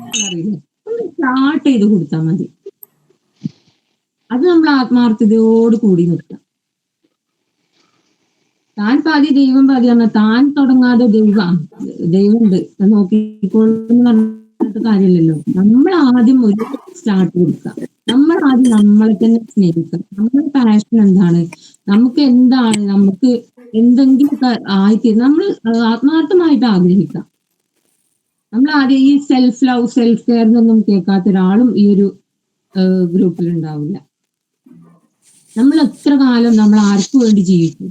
അറിയില്ലേ, ഒന്ന് സ്റ്റാർട്ട് ചെയ്ത് കൊടുത്താൽ മതി. അത് നമ്മൾ ആത്മാർത്ഥതയോട് കൂടി നിൽക്കുക. താൻ പാതി ദൈവം പാതി പറഞ്ഞ താൻ തുടങ്ങാതെ ദൈവമുണ്ട് നോക്കിക്കോളെന്ന് പറഞ്ഞിട്ട് കാര്യമില്ലല്ലോ. നമ്മൾ ആദ്യം ഒരു സ്റ്റാർട്ട് കൊടുക്കുക. നമ്മൾ ആദ്യം നമ്മളെ തന്നെ സ്നേഹിക്കുക. നമ്മുടെ പാഷൻ എന്താണ്, നമുക്ക് എന്താണ്, നമുക്ക് എന്തെങ്കിലുമൊക്കെ ആയിത്തീരും നമ്മൾ ആത്മാർത്ഥമായിട്ട് ആഗ്രഹിക്കാം. നമ്മൾ ആദ്യം ഈ സെൽഫ് ലവ് സെൽഫ് കെയർ എന്നൊന്നും കേൾക്കാത്ത ഒരാളും ഈ ഒരു ഗ്രൂപ്പിൽ ഉണ്ടാവില്ല. നമ്മൾ എത്ര കാലം നമ്മൾ ആർക്കു വേണ്ടി ജീവിച്ചു?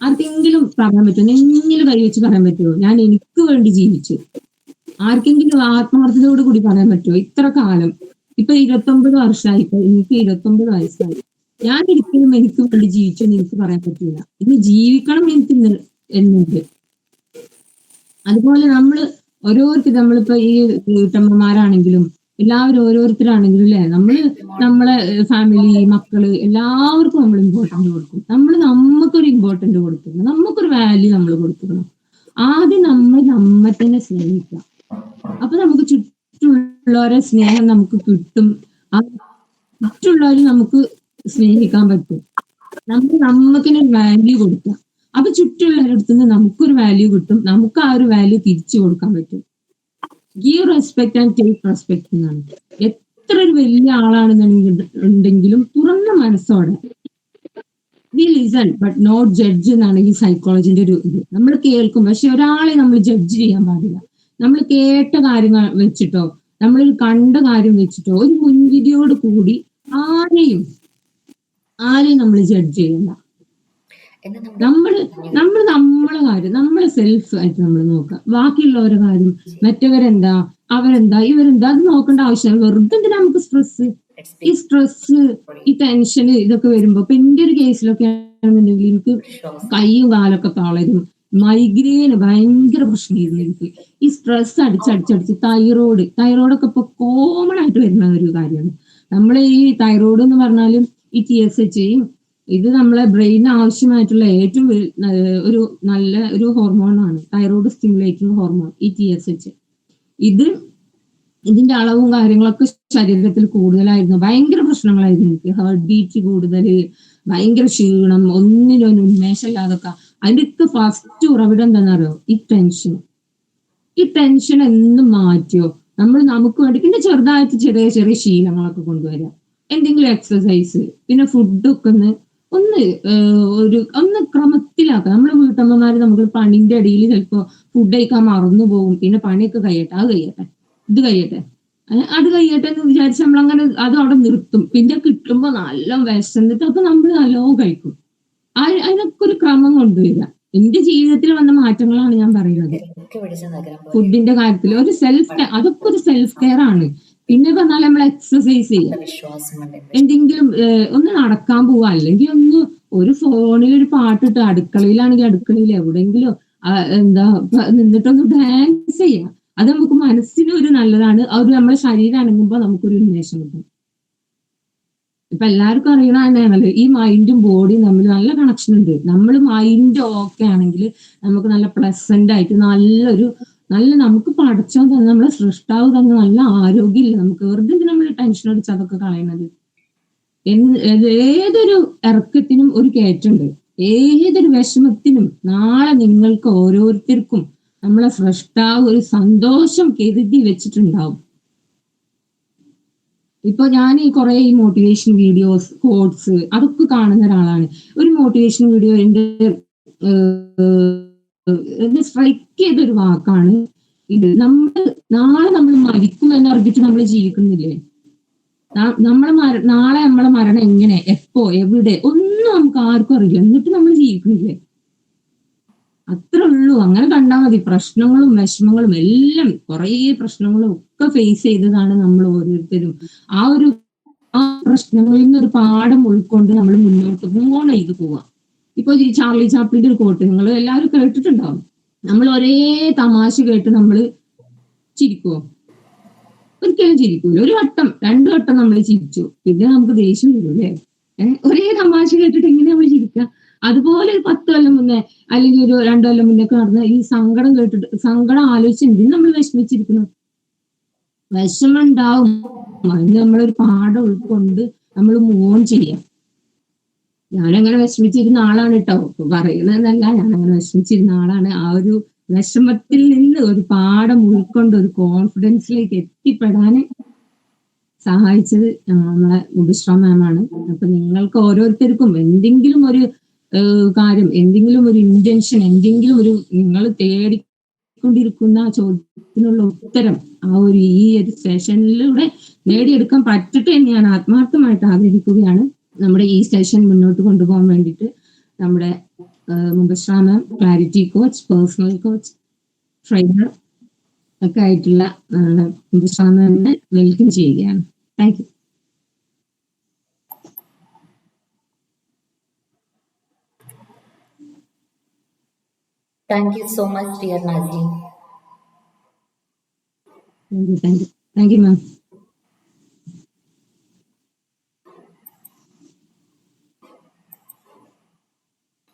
ആർക്കെങ്കിലും പറയാൻ പറ്റുമോ? നെഞ്ഞിൽ കൈവച്ച് പറയാൻ പറ്റുമോ ഞാൻ എനിക്ക് വേണ്ടി ജീവിച്ചു? ആർക്കെങ്കിലും ആത്മാർത്ഥതയോട് കൂടി പറയാൻ പറ്റുമോ ഇത്ര കാലം? ഇപ്പൊ 29 വർഷമായി, ഇപ്പൊ എനിക്ക് 29 വയസ്സായി. ഞാൻ ഒരിക്കലും എനിക്ക് വേണ്ടി ജീവിച്ചു എന്ന് എനിക്ക് പറയാൻ പറ്റില്ല. ഇനി ജീവിക്കണം എനിക്ക് എന്നുണ്ട്. അതുപോലെ നമ്മള് ഓരോരുത്തർ, നമ്മളിപ്പോ ഈ വീട്ടമ്മമാരാണെങ്കിലും എല്ലാവരും ഓരോരുത്തരാണെങ്കിലും അല്ലെ, നമ്മളെ ഫാമിലി, മക്കള് എല്ലാവർക്കും നമ്മൾ ഇമ്പോർട്ടന്റ് കൊടുക്കും. നമുക്കൊരു ഇമ്പോർട്ടന്റ് കൊടുക്കണം, നമുക്കൊരു വാല്യൂ നമ്മൾ കൊടുക്കണം. ആദ്യം നമ്മൾ നമ്മെ തന്നെ സ്നേഹിക്കാം. അപ്പൊ നമുക്ക് ചുറ്റുള്ളവരെ സ്നേഹം നമുക്ക് കിട്ടും. മറ്റുള്ളവരെ നമുക്ക് സ്നേഹിക്കാൻ പറ്റും. നമുക്കൊരു വാല്യൂ കൊടുക്കാം. അപ്പൊ ചുറ്റുള്ളവരുടെ അടുത്ത് നിന്ന് നമുക്കൊരു വാല്യൂ കിട്ടും. നമുക്ക് ആ ഒരു വാല്യൂ തിരിച്ചു കൊടുക്കാൻ പറ്റും. Give respect and take respect എന്നാണ്. എത്ര ഒരു വലിയ ആളാണെന്നുണ്ടെങ്കിലും തുറന്ന മനസ്സോടെ we listen but not judge എന്നാണ് ഈ സൈക്കോളജിന്റെ ഒരു ഇത്. നമ്മൾ കേൾക്കും, പക്ഷെ ഒരാളെ നമ്മൾ ജഡ്ജ് ചെയ്യാൻ പാടില്ല. നമ്മൾ കേട്ട കാര്യങ്ങൾ വെച്ചിട്ടോ നമ്മളൊരു കണ്ട കാര്യം വെച്ചിട്ടോ ഒരു മുൻവിധിയോട് കൂടി ആരെയും നമ്മൾ ജഡ്ജ് ചെയ്യണ്ട. നമ്മളെ കാര്യം, നമ്മളെ സെൽഫ് ആയിട്ട് നമ്മൾ നോക്കുക. ബാക്കിയുള്ളവരുടെ കാര്യം, മറ്റവരെന്താ, അവരെന്താ, ഇവരെന്താ, അത് നോക്കേണ്ട ആവശ്യമില്ല. വെറുതെ എന്തിനാ നമുക്ക് സ്ട്രെസ്? ഈ സ്ട്രെസ്, ഈ ടെൻഷന് ഇതൊക്കെ വരുമ്പോ, ഇപ്പൊ എന്റെ ഒരു കേസിലൊക്കെ ആണെന്നുണ്ടെങ്കിൽ എനിക്ക് കൈയും കാലൊക്കെ തളരും, മൈഗ്രെയിന് ഭയങ്കര പ്രശ്നമായിരുന്നു എനിക്ക്. ഈ സ്ട്രെസ് അടിച്ചടിച്ചടിച്ച് തൈറോയിഡൊക്കെ ഇപ്പൊ കോമൺ ആയിട്ട് വരുന്ന ഒരു കാര്യമാണ്. നമ്മളെ ഈ തൈറോയിഡ് എന്ന് പറഞ്ഞാലും ഈ TSH, ഇത് നമ്മളെ ബ്രെയിന് ആവശ്യമായിട്ടുള്ള ഏറ്റവും നല്ല ഒരു ഹോർമോണാണ്, തൈറോയ്ഡ് സ്റ്റിമുലേറ്റിംഗ് ഹോർമോൺ ഈ TSH. ഇതിന്റെ അളവും കാര്യങ്ങളൊക്കെ ശരീരത്തിൽ കൂടുതലായിരുന്നു. ഭയങ്കര പ്രശ്നങ്ങളായിരുന്നു എനിക്ക്. ഹാർട്ട് ബീറ്റ് കൂടുതൽ, ഭയങ്കര ക്ഷീണം, ഒന്നിനും ഉന്മേഷമില്ലാതൊക്കെ. അതിന്റെയൊക്കെ ഫസ്റ്റ് ഉറവിടം എന്താണെന്നറിയോ? ഈ ടെൻഷൻ എന്നും മാറ്റിയോ നമുക്ക് വേണ്ടി പിന്നെ ചെറുതായിട്ട് ചെറിയ ചെറിയ ശീലങ്ങളൊക്കെ കൊണ്ടുവരിക. എന്തെങ്കിലും എക്സസൈസ്, പിന്നെ ഫുഡൊക്കെ ഒന്ന് ക്രമത്തിലാക്കുക. നമ്മളെ വീട്ടമ്മമാര് നമുക്ക് പണിന്റെ ഇടയിൽ ചിലപ്പോ ഫുഡ് കഴിക്കാൻ മറന്നു പോകും. പിന്നെ പണിയൊക്കെ കഴിയട്ടെ, അത് കഴിയട്ടെ എന്ന് വിചാരിച്ച് നമ്മളങ്ങനെ അത് അവിടെ നിർത്തും. പിന്നെ കിട്ടുമ്പോ നല്ല വിശന്നിട്ട് അപ്പൊ നമ്മൾ നല്ലോണം കഴിക്കും. അതിനൊക്കെ ഒരു ക്രമം കൊണ്ടുവരിക. എന്റെ ജീവിതത്തിൽ വന്ന മാറ്റങ്ങളാണ് ഞാൻ പറയുന്നത്. ഫുഡിന്റെ കാര്യത്തിൽ അതൊക്കെ ഒരു സെൽഫ് കെയർ ആണ്. പിന്നെ പറഞ്ഞാൽ നമ്മൾ എക്സസൈസ് ചെയ്യുക, എന്തെങ്കിലും ഒന്ന് നടക്കാൻ പോവുക, അല്ലെങ്കിൽ ഒരു ഫോണിൽ ഒരു പാട്ടിട്ട് അടുക്കളയിലാണെങ്കിൽ അടുക്കളയിൽ എവിടെയെങ്കിലും നിന്നിട്ടൊന്ന് ഡാൻസ് ചെയ്യാം. അത് നമുക്ക് മനസ്സിന് ഒരു നല്ലതാണ്. അത് നമ്മളെ ശരീരം അനങ്ങുമ്പോൾ നമുക്കൊരു ഉന്മേഷം കിട്ടും. ഇപ്പൊ എല്ലാവർക്കും അറിയണ തന്നെയാണല്ലോ, ഈ മൈൻഡും ബോഡിയും തമ്മിൽ നല്ല കണക്ഷൻ ഉണ്ട്. നമ്മൾ മൈൻഡ് ഓക്കെ ആണെങ്കിൽ നമുക്ക് നല്ല പ്ലസന്റ് ആയിട്ട് നല്ല നമുക്ക് പഠിച്ചോ തന്നെ, നമ്മളെ സൃഷ്ടാവ് തന്നെ നല്ല ആരോഗ്യമില്ല നമുക്ക്. വെറുതെ നമ്മൾ ടെൻഷൻ അടിച്ച് അതൊക്കെ കളയുന്നത്. ഏതൊരു ഇറക്കത്തിനും ഒരു കയറ്റുണ്ട്, ഏതൊരു വിഷമത്തിനും നാളെ നിങ്ങൾക്ക് ഓരോരുത്തർക്കും നമ്മളെ സൃഷ്ടാവ് ഒരു സന്തോഷം കരുതി വെച്ചിട്ടുണ്ടാവും. ഇപ്പൊ ഞാൻ ഈ മോട്ടിവേഷൻ വീഡിയോസ്, കോട്സ് അതൊക്കെ കാണുന്ന ഒരാളാണ്. ഒരു മോട്ടിവേഷൻ വീഡിയോ എന്റെ സ്ട്രൈക്ക് ചെയ്തൊരു വാക്കാണ് ഇത്. നാളെ നമ്മൾ മരിക്കും എന്നറിഞ്ഞിട്ട് നമ്മൾ ജീവിക്കുന്നില്ലേ? നാളെ നമ്മളെ മരണം എങ്ങനെ, എപ്പോ, എവിടെ ഒന്നും നമുക്ക് ആർക്കും അറിയില്ല. എന്നിട്ട് നമ്മൾ ജീവിക്കുന്നില്ലേ? അത്രേ ഉള്ളൂ. അങ്ങനെ കണ്ടാൽ മതി. പ്രശ്നങ്ങളും വിഷമങ്ങളും എല്ലാം, കുറേ പ്രശ്നങ്ങളും ഒക്കെ ഫേസ് ചെയ്തതാണ് നമ്മൾ ഓരോരുത്തരും. ആ പ്രശ്നങ്ങളിൽ നിന്ന് ഒരു പാഠം ഉൾക്കൊണ്ട് നമ്മൾ മുന്നോട്ട് ചെയ്ത് പോവാം. ഇപ്പൊ ഈ ചാർലി ചാപ്ലിന്റെ ഒരു കോട്ട് നിങ്ങൾ എല്ലാവരും കേട്ടിട്ടുണ്ടാവും. നമ്മൾ ഒരേ തമാശ കേട്ട് നമ്മൾ ചിരിക്കുവോ? ഒരിക്കലും ചിരിക്കൂല. ഒരു വട്ടം 2 വട്ടം നമ്മൾ ചിരിച്ചു, പിന്നെ നമുക്ക് ദേഷ്യം വരൂല്ലേ? ഒരേ തമാശ കേട്ടിട്ട് എങ്ങനെ നമ്മൾ ചിരിക്കുക? അതുപോലെ 10 കൊല്ലം മുന്നേ അല്ലെങ്കിൽ ഒരു 2 കൊല്ലം മുന്നേ നടന്ന ഈ സങ്കടം കേട്ടിട്ട്, സങ്കടം ആലോചിച്ച് എന്തിനും നമ്മൾ വിഷമിച്ചിരിക്കുന്നു? വിഷമുണ്ടാവും. അതിന് നമ്മളൊരു പാഠം ഉൾക്കൊണ്ട് നമ്മൾ മൂവ് ഓൺ ചെയ്യാം. ഞാനങ്ങനെ വിഷമിച്ചിരുന്ന ആളാണ് കേട്ടോ, പറയുന്നതല്ല, ഞാനങ്ങനെ വിഷമിച്ചിരുന്ന ആളാണ്. ആ ഒരു വിഷമത്തിൽ നിന്ന് ഒരു പാഠം ഉൾക്കൊണ്ട് ഒരു കോൺഫിഡൻസിലേക്ക് എത്തിപ്പെടാൻ സഹായിച്ചത് നമ്മളെ മുബിഷ്ര മാമാണ്. അപ്പൊ നിങ്ങൾക്ക് ഓരോരുത്തർക്കും എന്തെങ്കിലും ഒരു കാര്യം, എന്തെങ്കിലും ഒരു ഇന്റൻഷൻ, എന്തെങ്കിലും ഒരു നിങ്ങൾ തേടിക്കൊണ്ടിരിക്കുന്ന ചോദ്യത്തിനുള്ള ഉത്തരം ഈ ഒരു സെഷനിലൂടെ നേടിയെടുക്കാൻ പറ്റട്ടെ എന്ന് ഞാൻ ആത്മാർത്ഥമായിട്ട് ആഗ്രഹിക്കുകയാണ്. നമ്മുടെ ഈ സെഷൻ മുന്നോട്ട് കൊണ്ടുപോകാൻ വേണ്ടിയിട്ട് നമ്മുടെ Mubishra ma'am, clarity coach, personal coach, trainer ഒക്കെ ആയിട്ടുള്ള മുബിഷ്ര മാമിനെ വെൽക്കം ചെയ്യുകയാണ്. Thank you. Thank you so much, dear Nazi. Thank you, ma'am.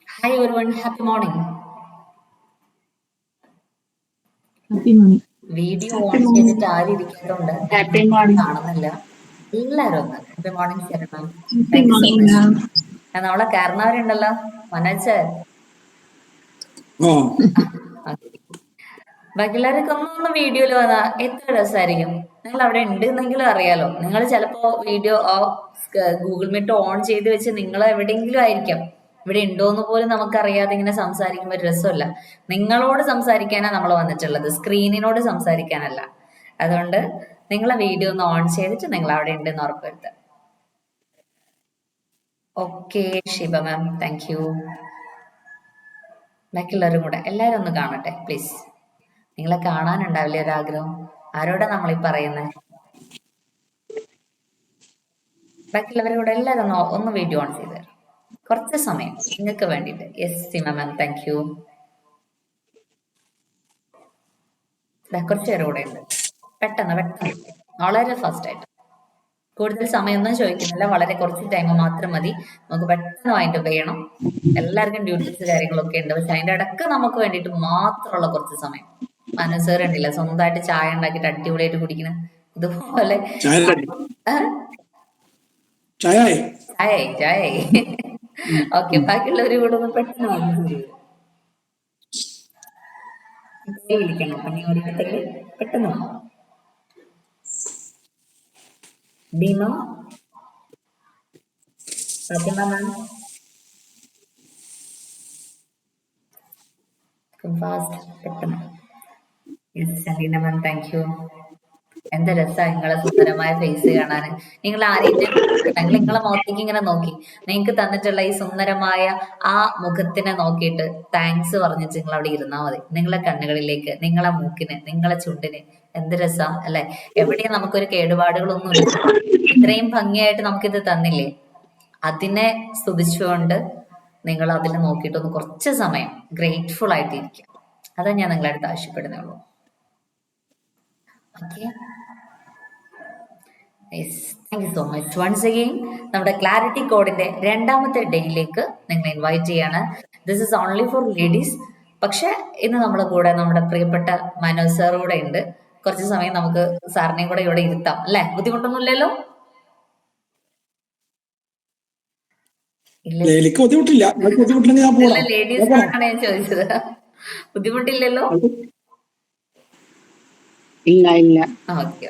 Hi everyone, happy morning. Happy morning. Video on ചെയ്തിട്ട് ആരും ഇരിക്കുന്നുണ്ട്, കാണുന്നില്ല. എല്ലാരും ഒന്ന് ഹാപ്പി മോർണിംഗ് ശരണം. Thank you so much. നമ്മളെ കാരണവരുണ്ടല്ലോ, മനോജ്. ബാക്കിയുള്ളവരൊക്കെ ഒന്നൊന്ന് വീഡിയോയിൽ വന്നാ എത്ര രസമായിരിക്കും. നിങ്ങൾ അവിടെ ഉണ്ടെന്നെങ്കിലും അറിയാലോ. നിങ്ങൾ ചിലപ്പോ വീഡിയോ ഗൂഗിൾ മീറ്റ് ഓൺ ചെയ്ത് വെച്ച് നിങ്ങൾ എവിടെയെങ്കിലും ആയിരിക്കാം. ഇവിടെ ഉണ്ടോന്ന് പോലും നമുക്കറിയാതെ ഇങ്ങനെ സംസാരിക്കുമ്പോൾ ഒരു രസമല്ല. നിങ്ങളോട് സംസാരിക്കാനാണ് നമ്മൾ വന്നിട്ടുള്ളത്, സ്ക്രീനിനോട് സംസാരിക്കാനല്ല. അതുകൊണ്ട് നിങ്ങളെ വീഡിയോ ഒന്ന് ഓൺ ചെയ്തിട്ട് നിങ്ങൾ അവിടെ ഉണ്ടെന്ന് ഉറപ്പുവരുത്തുക. Okay Shiba ma'am, thank you. ബാക്കിയുള്ളവരും കൂടെ എല്ലാവരും ഒന്ന് കാണട്ടെ പ്ലീസ്. നിങ്ങളെ കാണാനുണ്ടാവില്ലേ ഒരാഗ്രഹം? ആരോടാ നമ്മളീ പറയുന്നത്? ബാക്കിയുള്ളവരും കൂടെ എല്ലാവരും ഒന്ന് വീഡിയോ ഓൺ ചെയ്ത് തരാം, കുറച്ച് സമയം നിങ്ങൾക്ക് വേണ്ടിയിട്ട്. Yes Sima ma'am, thank you. കുറച്ച് പേരും കൂടെ ഉണ്ട്. പെട്ടെന്ന് പെട്ടെന്ന് വളരെ ഫാസ്റ്റ് ആയിട്ട്. കൂടുതൽ സമയമൊന്നും ചോദിക്കുന്നില്ല, വളരെ കുറച്ച് ടൈം മാത്രം മതി. നമുക്ക് പെട്ടെന്ന് വൈൻഡ് അപ്പ് ചെയ്യണം. എല്ലാവർക്കും ഡ്യൂട്ടീസ് കാര്യങ്ങളൊക്കെ ഉണ്ട്. പക്ഷെ അതിന്റെ ഇടക്ക് നമുക്ക് വേണ്ടിയിട്ട് മാത്രമുള്ള കുറച്ച് സമയം. മനസ്സേറെ ഉണ്ടില്ല, സ്വന്തമായിട്ട് ചായ ഉണ്ടാക്കിയിട്ട് അടിപൊളിയായിട്ട് കുടിക്കണം. ഇതുപോലെ ചായ. ഓക്കെ, ബാക്കിയുള്ളവർ കൂടെ ഒന്ന് പെട്ടെന്ന് വന്നു വിളിക്കണം. അപ്പൊ നീ ഓരോരുത്തര് പെട്ടെന്ന് ഭീമ, ഫാത്തിമ മാം, ഫാസ്റ്റ് പെട്ടെന്ന്. Yes Saleena ma'am, thank you. എന്താ രസമാണ് നിങ്ങളെ സുന്ദരമായ ഫേസ് കാണാൻ. നിങ്ങൾ ആരെയും നിങ്ങളെ മുഖത്തേക്ക് ഇങ്ങനെ നോക്കി നിങ്ങൾക്ക് തന്നിട്ടുള്ള ഈ സുന്ദരമായ ആ മുഖത്തിനെ നോക്കിയിട്ട് താങ്ക്സ് പറഞ്ഞിട്ട് നിങ്ങൾ അവിടെ ഇരുന്നാൽ മതി. നിങ്ങളെ കണ്ണുകളിലേക്ക്, നിങ്ങളെ മൂക്കിന്, നിങ്ങളെ ചുണ്ടിന് എന്ത് രസാ അല്ലെ? എവിടെയും നമുക്കൊരു കേടുപാടുകളൊന്നുമില്ല. ഇത്രയും ഭംഗിയായിട്ട് നമുക്കിത് തന്നില്ലേ, അതിനെ സ്തുതിച്ചുകൊണ്ട് നിങ്ങൾ അതിൽ നോക്കിയിട്ടൊന്ന് കുറച്ച് സമയം ഗ്രേറ്റ്ഫുൾ ആയിട്ടിരിക്കുക. അതാ ഞാൻ നിങ്ങളുടെ അടുത്ത് ആവശ്യപ്പെടുന്നേ ഉള്ളൂ. Okay, thank you so much once again. നമ്മുടെ ക്ലാരിറ്റി കോഡിന്റെ രണ്ടാമത്തെ ഡേയിലേക്ക് നിങ്ങൾ ഇൻവൈറ്റ് ചെയ്യാണ്. This is only for ladies. പക്ഷെ ഇന്ന് നമ്മുടെ കൂടെ നമ്മുടെ പ്രിയപ്പെട്ട മനോജ് സാർ കൂടെ ഉണ്ട്. കുറച്ച് സമയം നമുക്ക് സാറിനെയും കൂടെ ഇവിടെ ഇരുത്താം അല്ലെ? ബുദ്ധിമുട്ടൊന്നുമില്ലല്ലോ? ലേഡീസിനാണ് ഞാൻ ചോദിച്ചത്. ബുദ്ധിമുട്ടില്ലല്ലോ? ഇല്ല. ഓക്കെ.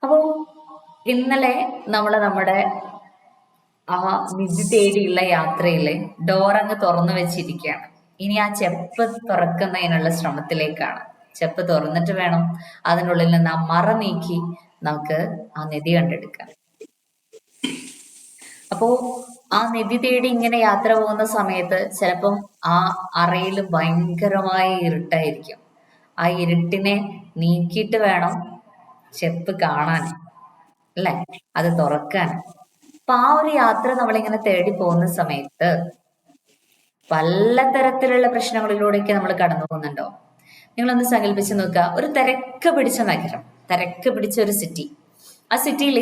അപ്പോ ഇന്നലെ നമ്മുടെ ആ നിധി തേടിയുള്ള യാത്രയിലെ ഡോർ അങ്ങ് തുറന്നു വെച്ചിരിക്കുകയാണ്. ഇനി ആ ചെപ്പ് തുറക്കുന്നതിനുള്ള ശ്രമത്തിലേക്കാണ്. ചെപ്പ് തുറന്നിട്ട് വേണം അതിനുള്ളിൽ നിന്ന് ആ മറ നീക്കി നമുക്ക് ആ നിധി കണ്ടെടുക്കാൻ. അപ്പോ ആ നിധി തേടി ഇങ്ങനെ യാത്ര പോകുന്ന സമയത്ത് ചിലപ്പം ആ അറയിൽ ഭയങ്കരമായ ഇരുട്ടായിരിക്കും. ആ ഇരുട്ടിനെ നീക്കിയിട്ട് വേണം ചെപ്പ് കാണാൻ അല്ലെ, അത് തുറക്കാൻ. അപ്പൊ ആ ഒരു യാത്ര നമ്മളിങ്ങനെ തേടി പോകുന്ന സമയത്ത് പലതരത്തിലുള്ള പ്രശ്നങ്ങളിലൂടെയൊക്കെ നമ്മൾ കടന്നു പോകുന്നുണ്ടോ? നിങ്ങളൊന്ന് സങ്കല്പിച്ച് നോക്കുക, ഒരു തിരക്ക് പിടിച്ച നഗരം, തിരക്ക് പിടിച്ച ഒരു സിറ്റി. ആ സിറ്റിയിൽ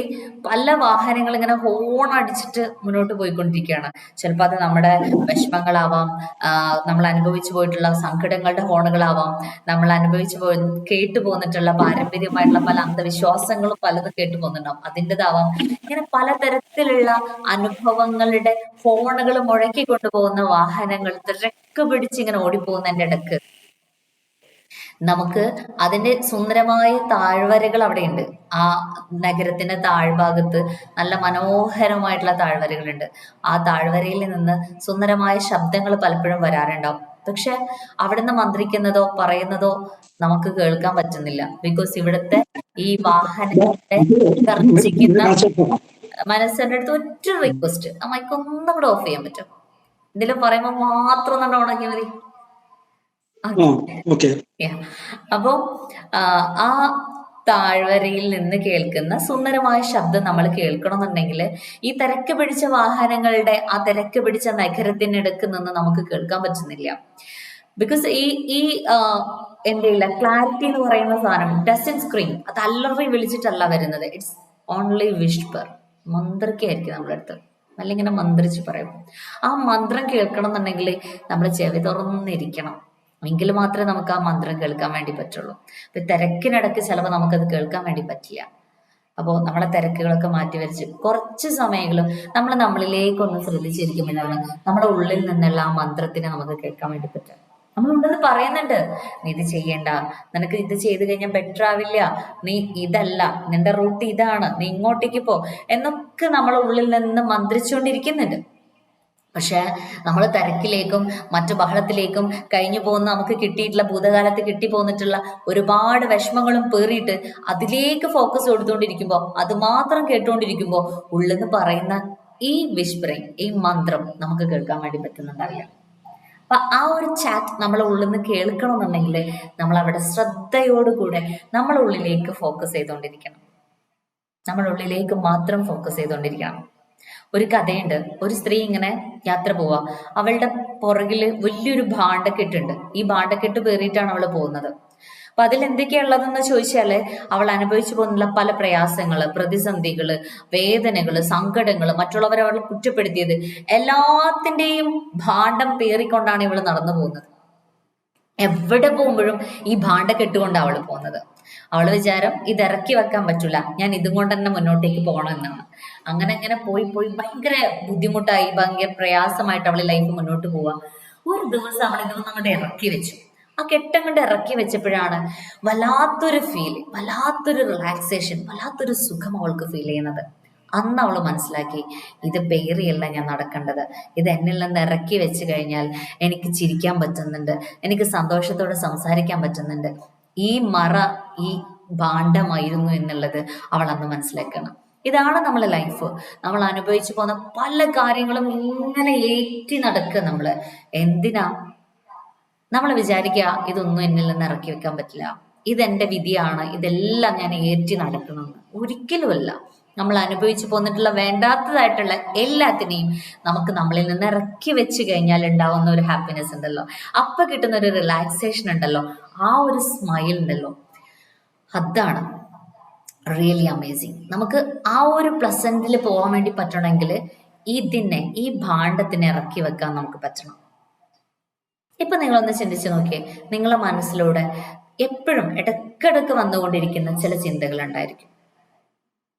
പല വാഹനങ്ങൾ ഇങ്ങനെ ഹോൺ അടിച്ചിട്ട് മുന്നോട്ട് പോയിക്കൊണ്ടിരിക്കുകയാണ്. ചിലപ്പോൾ അത് നമ്മുടെ വിഷമങ്ങളാവാം, നമ്മൾ അനുഭവിച്ചു പോയിട്ടുള്ള സങ്കടങ്ങളുടെ ഹോണുകളാവാം, നമ്മൾ അനുഭവിച്ചു പോയി കേട്ടു പോന്നിട്ടുള്ള പാരമ്പര്യമായിട്ടുള്ള പല അന്ധവിശ്വാസങ്ങളും പലതും കേട്ടു പോകുന്നുണ്ടാവും, അതിൻ്റെതാവാം. ഇങ്ങനെ പലതരത്തിലുള്ള അനുഭവങ്ങളുടെ ഹോണുകൾ മുഴക്കി കൊണ്ടുപോകുന്ന വാഹനങ്ങൾ തിരക്ക് പിടിച്ച് ഇങ്ങനെ ഓടിപ്പോകുന്നതിന്റെ ഇടക്ക് നമുക്ക് അതിന്റെ സുന്ദരമായ താഴ്വരകൾ അവിടെയുണ്ട്. ആ നഗരത്തിന്റെ താഴ്ഭാഗത്ത് നല്ല മനോഹരമായിട്ടുള്ള താഴ്വരകളുണ്ട്. ആ താഴ്വരയിൽ നിന്ന് സുന്ദരമായ ശബ്ദങ്ങൾ പലപ്പോഴും വരാറുണ്ടാവും. പക്ഷെ അവിടുന്ന് മന്ത്രിക്കുന്നതോ പറയുന്നതോ നമുക്ക് കേൾക്കാൻ പറ്റുന്നില്ല. ബിക്കോസ് ഇവിടുത്തെ ഈ വാഹനങ്ങളുടെ ഗർജിക്കുന്ന മനസ്സിന്റെ അടുത്ത് ഒറ്റ റിക്വസ്റ്റ്, ആ മൈക്ക് ഒന്നും കൂടെ ഓഫ് ചെയ്യാൻ പറ്റും? എന്തെങ്കിലും പറയുമ്പോൾ മാത്രം ഒന്നും ഓണാക്കിയാൽ മതി. അപ്പോ ആ താഴ്വരയിൽ നിന്ന് കേൾക്കുന്ന സുന്ദരമായ ശബ്ദം നമ്മൾ കേൾക്കണമെന്നുണ്ടെങ്കിൽ ഈ തിരക്ക് പിടിച്ച വാഹനങ്ങളുടെ ആ തിരക്ക് പിടിച്ച നഗരത്തിനിടക്ക് നിന്ന് നമുക്ക് കേൾക്കാൻ പറ്റുന്നില്ല. ബിക്കോസ് ഈ എന്തില്ല ക്ലാരിറ്റി എന്ന് പറയുന്ന സാധനം ഡസൻ സ്ക്രീൻ, അത് അല്ലറി വിളിച്ചിട്ടല്ല വരുന്നത്. ഇറ്റ്സ് ഓൺലി വിഷ്പർ, മന്ത്രിക്കായിരിക്കും നമ്മുടെ അടുത്ത്, അല്ലെങ്കിൽ ഇങ്ങനെ മന്ത്രിച്ച് പറയും. ആ മന്ത്രം കേൾക്കണം എന്നുണ്ടെങ്കിൽ നമ്മൾ ചെവി തുറന്നിരിക്കണം, എങ്കിൽ മാത്രമേ നമുക്ക് ആ മന്ത്രം കേൾക്കാൻ വേണ്ടി പറ്റുള്ളൂ. അപ്പൊ തിരക്കിനിടക്ക് ചിലപ്പോൾ നമുക്കത് കേൾക്കാൻ വേണ്ടി പറ്റില്ല. അപ്പോൾ നമ്മളെ തിരക്കുകളൊക്കെ മാറ്റിവെച്ച് കുറച്ച് സമയങ്ങളും നമ്മൾ നമ്മളിലേക്കൊന്ന് ശ്രദ്ധിച്ചിരിക്കുമ്പോഴാണ് നമ്മുടെ ഉള്ളിൽ നിന്നുള്ള ആ മന്ത്രത്തിനെ നമുക്ക് കേൾക്കാൻ വേണ്ടി പറ്റുക. നമ്മളുണ്ടെന്ന് പറയുന്നുണ്ട്, നീ ഇത് ചെയ്യണ്ട, നിനക്ക് ഇത് ചെയ്ത് കഴിഞ്ഞാൽ ബെറ്റർ ആവില്ല, നീ ഇതല്ല, നിന്റെ റൂട്ട് ഇതാണ്, നീ ഇങ്ങോട്ടേക്ക് പോ എന്നൊക്കെ നമ്മളെ ഉള്ളിൽ നിന്ന് മന്ത്രിച്ചുകൊണ്ടിരിക്കുന്നുണ്ട്. പക്ഷെ നമ്മൾ തിരക്കിലേക്കും മറ്റു ബഹളത്തിലേക്കും കഴിഞ്ഞു പോകുന്ന നമുക്ക് കിട്ടിയിട്ടുള്ള ഭൂതകാലത്ത് കിട്ടി പോന്നിട്ടുള്ള ഒരുപാട് വിഷമങ്ങളും പേറിയിട്ട് അതിലേക്ക് ഫോക്കസ് കൊടുത്തുകൊണ്ടിരിക്കുമ്പോൾ, അത് മാത്രം കേട്ടുകൊണ്ടിരിക്കുമ്പോൾ ഉള്ളെന്ന് പറയുന്ന ഈ വിസ്പറിങ്, ഈ മന്ത്രം നമുക്ക് കേൾക്കാൻ വേണ്ടി പറ്റുന്നുണ്ടാവില്ല. അപ്പൊ ആ ഒരു ചാറ്റ് നമ്മളെ ഉള്ളിൽ നിന്ന് കേൾക്കണമെന്നുണ്ടെങ്കിൽ നമ്മൾ അവിടെ ശ്രദ്ധയോടുകൂടെ നമ്മളെ ഉള്ളിലേക്ക് ഫോക്കസ് ചെയ്തുകൊണ്ടിരിക്കണം, നമ്മളെ ഉള്ളിലേക്ക് മാത്രം ഫോക്കസ് ചെയ്തുകൊണ്ടിരിക്കണം. ഒരു കഥയുണ്ട്. ഒരു സ്ത്രീ ഇങ്ങനെ യാത്ര പോവാ, അവളുടെ പുറകില് വലിയൊരു ഭാണ്ഡക്കെട്ടുണ്ട്. ഈ ഭാണ്ഡക്കെട്ട് പേറിയിട്ടാണ് അവള് പോകുന്നത്. അപ്പൊ അതിൽ എന്തൊക്കെയാ ഉള്ളതെന്ന് ചോദിച്ചാല് അവൾ അനുഭവിച്ചു പോകുന്ന പല പ്രയാസങ്ങള്, പ്രതിസന്ധികള്, വേദനകള്, സങ്കടങ്ങള്, മറ്റുള്ളവരെ അവൾ കുറ്റപ്പെടുത്തിയത്, എല്ലാത്തിന്റെയും ഭാണ്ഡം പേറിക്കൊണ്ടാണ് ഇവള് നടന്നു പോകുന്നത്. എവിടെ പോകുമ്പോഴും ഈ ഭാണ്ഡ കെട്ടുകൊണ്ടാണ് അവള് പോകുന്നത്. അവള് വിചാരം ഇത് ഇറക്കി വെക്കാൻ പറ്റൂല, ഞാൻ ഇതും കൊണ്ട് തന്നെ മുന്നോട്ടേക്ക് പോകണം എന്നാണ്. അങ്ങനെ അങ്ങനെ പോയി പോയി ഭയങ്കര ബുദ്ധിമുട്ടായി, ഭയങ്കര പ്രയാസമായിട്ട് അവളെ ലൈഫ് മുന്നോട്ട് പോവാ. ഒരു ദിവസം അവൾ ഇതൊന്നും അങ്ങോട്ട് ഇറക്കി വെച്ചു. ആ കെട്ടം കൊണ്ട് ഇറക്കി വെച്ചപ്പോഴാണ് വല്ലാത്തൊരു ഫീൽ, വല്ലാത്തൊരു റിലാക്സേഷൻ, വല്ലാത്തൊരു സുഖം അവൾക്ക് ഫീൽ ചെയ്യുന്നത്. അന്ന് അവൾ മനസ്സിലാക്കി, ഇത് പേറിയല്ല ഞാൻ നടക്കേണ്ടത്, ഇത് എന്നിൽ നിന്ന് ഇറക്കി വെച്ച് കഴിഞ്ഞാൽ എനിക്ക് ചിരിക്കാൻ പറ്റുന്നുണ്ട്, എനിക്ക് സന്തോഷത്തോടെ സംസാരിക്കാൻ പറ്റുന്നുണ്ട്. ഈ മറ ഈ ഭാണ്ഡമായിരുന്നു എന്നുള്ളത് അവൾ അന്ന് മനസ്സിലാക്കണം. ഇതാണ് നമ്മളെ ലൈഫ്. നമ്മൾ അനുഭവിച്ചു പോകുന്ന പല കാര്യങ്ങളും ഇങ്ങനെ ഏറ്റി നടക്കുക. നമ്മള് എന്തിനാ നമ്മൾ വിചാരിക്കുക ഇതൊന്നും എന്നിൽ നിന്ന് ഇറക്കി വെക്കാൻ പറ്റില്ല, ഇതെന്റെ വിധിയാണ്, ഇതെല്ലാം ഞാൻ ഏറ്റി നടക്കണമെന്ന്. ഒരിക്കലുമല്ല. നമ്മൾ അനുഭവിച്ചു പോന്നിട്ടുള്ള വേണ്ടാത്തതായിട്ടുള്ള എല്ലാത്തിനെയും നമുക്ക് നമ്മളിൽ നിന്ന് ഇറക്കി വെച്ച് കഴിഞ്ഞാൽ ഉണ്ടാവുന്ന ഒരു ഹാപ്പിനെസ് ഉണ്ടല്ലോ, അപ്പൊ കിട്ടുന്ന ഒരു റിലാക്സേഷൻ ഉണ്ടല്ലോ, ആ ഒരു സ്മൈൽ ഉണ്ടല്ലോ, അതാണ് റിയലി അമേസിങ്. നമുക്ക് ആ ഒരു പ്ലസന്റിൽ പോകാൻ വേണ്ടി പറ്റണമെങ്കിൽ ഇതിനെ, ഈ ഭാണ്ഡത്തിനെ ഇറക്കി വെക്കാൻ നമുക്ക് പറ്റണം. ഇപ്പൊ നിങ്ങളൊന്ന് ചിന്തിച്ചു നോക്കിയേ, നിങ്ങളെ മനസ്സിലൂടെ എപ്പോഴും ഇടക്കിടക്ക് വന്നുകൊണ്ടിരിക്കുന്ന ചില ചിന്തകൾ ഉണ്ടായിരിക്കും.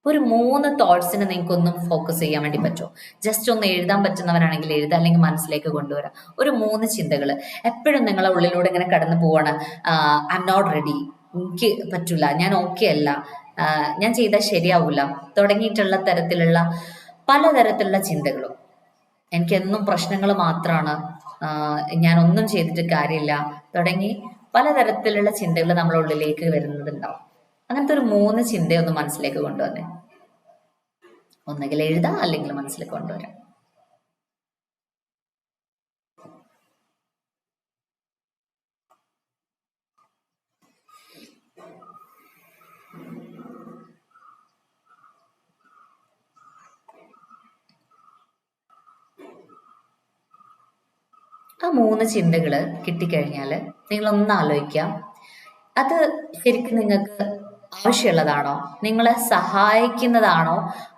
ഒരു 3 തോട്ട്സിനെ നിങ്ങൾക്കൊന്നും ഫോക്കസ് ചെയ്യാൻ വേണ്ടി പറ്റുമോ? ജസ്റ്റ് ഒന്ന് എഴുതാൻ പറ്റുന്നവരാണെങ്കിൽ എഴുതാം, അല്ലെങ്കിൽ മനസ്സിലേക്ക് കൊണ്ടുവരാം. ഒരു 3 ചിന്തകൾ എപ്പോഴും നിങ്ങളെ ഉള്ളിലൂടെ ഇങ്ങനെ കടന്നു പോവാണ്. ഐ എം നോട്ട് റെഡി, എനിക്ക് പറ്റൂല, ഞാൻ ഓക്കെ അല്ല, ഞാൻ ചെയ്താൽ ശരിയാവൂല, തുടങ്ങിയിട്ടുള്ള തരത്തിലുള്ള പലതരത്തിലുള്ള ചിന്തകളും. എനിക്കെന്നും പ്രശ്നങ്ങൾ മാത്രമാണ്, ഞാനൊന്നും ചെയ്തിട്ട് കാര്യമില്ല, തുടങ്ങി പലതരത്തിലുള്ള ചിന്തകൾ നമ്മളെ ഉള്ളിലേക്ക് വരുന്നതുണ്ടാവും. അങ്ങനത്തെ ഒരു 3 ചിന്തയൊന്ന് മനസ്സിലേക്ക് കൊണ്ടുവന്നേ. ഒന്നുകിൽ എഴുതാം, അല്ലെങ്കിൽ മനസ്സിലേക്ക് കൊണ്ടുവരാം. ആ 3 ചിന്തകൾ കിട്ടിക്കഴിഞ്ഞാൽ നിങ്ങളൊന്ന് ആലോചിക്കാം, അത് ശരിക്കും നിങ്ങൾക്ക് ആവശ്യമുള്ളതാണോ, നിങ്ങളെ സഹായിക്കുന്നതാണോ,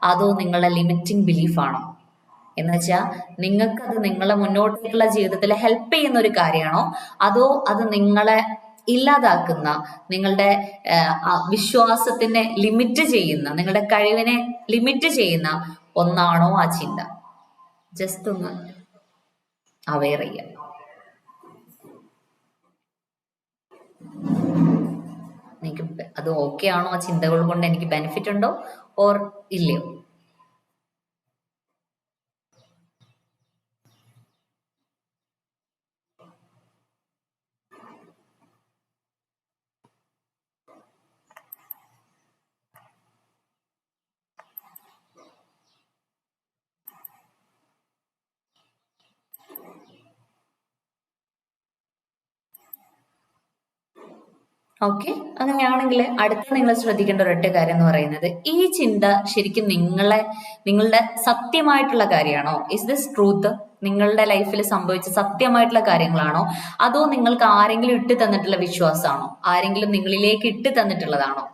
അതോ നിങ്ങളുടെ ലിമിറ്റിംഗ് ബിലീഫാണോ? എന്ന് വെച്ചാൽ നിങ്ങൾക്കത് നിങ്ങളെ മുന്നോട്ടേക്കുള്ള ജീവിതത്തിൽ ഹെൽപ്പ് ചെയ്യുന്ന ഒരു കാര്യമാണോ, അതോ അത് നിങ്ങളെ ഇല്ലാതാക്കുന്ന, നിങ്ങളുടെ വിശ്വാസത്തിനെ ലിമിറ്റ് ചെയ്യുന്ന, നിങ്ങളുടെ കഴിവിനെ ലിമിറ്റ് ചെയ്യുന്ന ഒന്നാണോ ആ ചിന്ത? ജസ്റ്റ് ഒന്ന് അവെയർ ചെയ്യാം. എനിക്ക് അത് ഓക്കെ ആണോ, ആ ചിന്തകൾ കൊണ്ട് എനിക്ക് ബെനിഫിറ്റ് ഉണ്ടോ ഓർ ഇല്ലയോ? ഓക്കെ, അങ്ങനെയാണെങ്കിൽ അടുത്ത നിങ്ങൾ ശ്രദ്ധിക്കേണ്ട ഒരൊറ്റ കാര്യം എന്ന് പറയുന്നത്, ഈ ചിന്ത ശരിക്കും നിങ്ങളുടെ സത്യമായിട്ടുള്ള കാര്യമാണോ? Is this truth? നിങ്ങളുടെ ലൈഫിൽ സംഭവിച്ച സത്യമായിട്ടുള്ള കാര്യങ്ങളാണോ, അതോ നിങ്ങൾക്ക് ആരെങ്കിലും ഇട്ട് തന്നിട്ടുള്ള വിശ്വാസമാണോ, ആരെങ്കിലും നിങ്ങളിലേക്ക് ഇട്ട് തന്നിട്ടുള്ളതാണോ?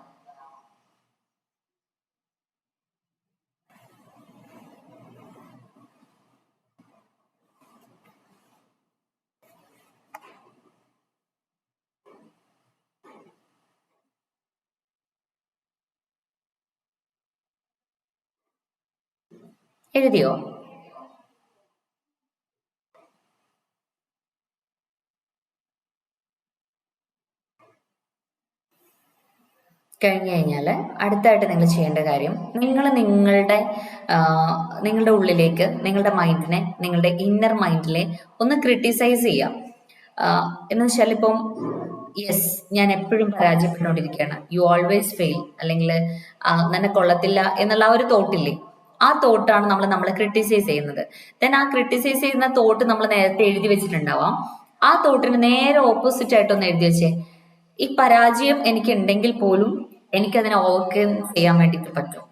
എഴുതിയോ? കഴിഞ്ഞു കഴിഞ്ഞാൽ അടുത്തായിട്ട് നിങ്ങൾ ചെയ്യേണ്ട കാര്യം, നിങ്ങൾ നിങ്ങളുടെ ഉള്ളിലേക്ക്, നിങ്ങളുടെ മൈൻഡിനെ, നിങ്ങളുടെ ഇന്നർ മൈൻഡിലെ ഒന്ന് ക്രിട്ടിസൈസ് ചെയ്യാം. എന്ന് വെച്ചാൽ ഇപ്പം യെസ്, ഞാൻ എപ്പോഴും പരാജയപ്പെട്ടുകൊണ്ടിരിക്കുകയാണ്, യു ഓൾവേസ് ഫെയിൽ, അല്ലെങ്കിൽ നിന്നെ കൊള്ളത്തില്ല എന്നുള്ള ആ ഒരു തോട്ടില്ലേ, ആ തോട്ടാണ് നമ്മളെ ക്രിട്ടിസൈസ് ചെയ്യുന്നത്. ദെൻ ആ ക്രിട്ടിസൈസ് ചെയ്യുന്ന തോട്ട് നമ്മൾ നേരത്തെ എഴുതി വെച്ചിട്ടുണ്ടാവാം. ആ തോട്ടിന് നേരെ ഓപ്പോസിറ്റ് ആയിട്ടൊന്ന് എഴുതി വെച്ചേ, ഈ പരാജയം എനിക്ക് ഉണ്ടെങ്കിൽ പോലും എനിക്കതിനെ ഓവർകം ചെയ്യാൻ വേണ്ടിയിട്ട് പറ്റും,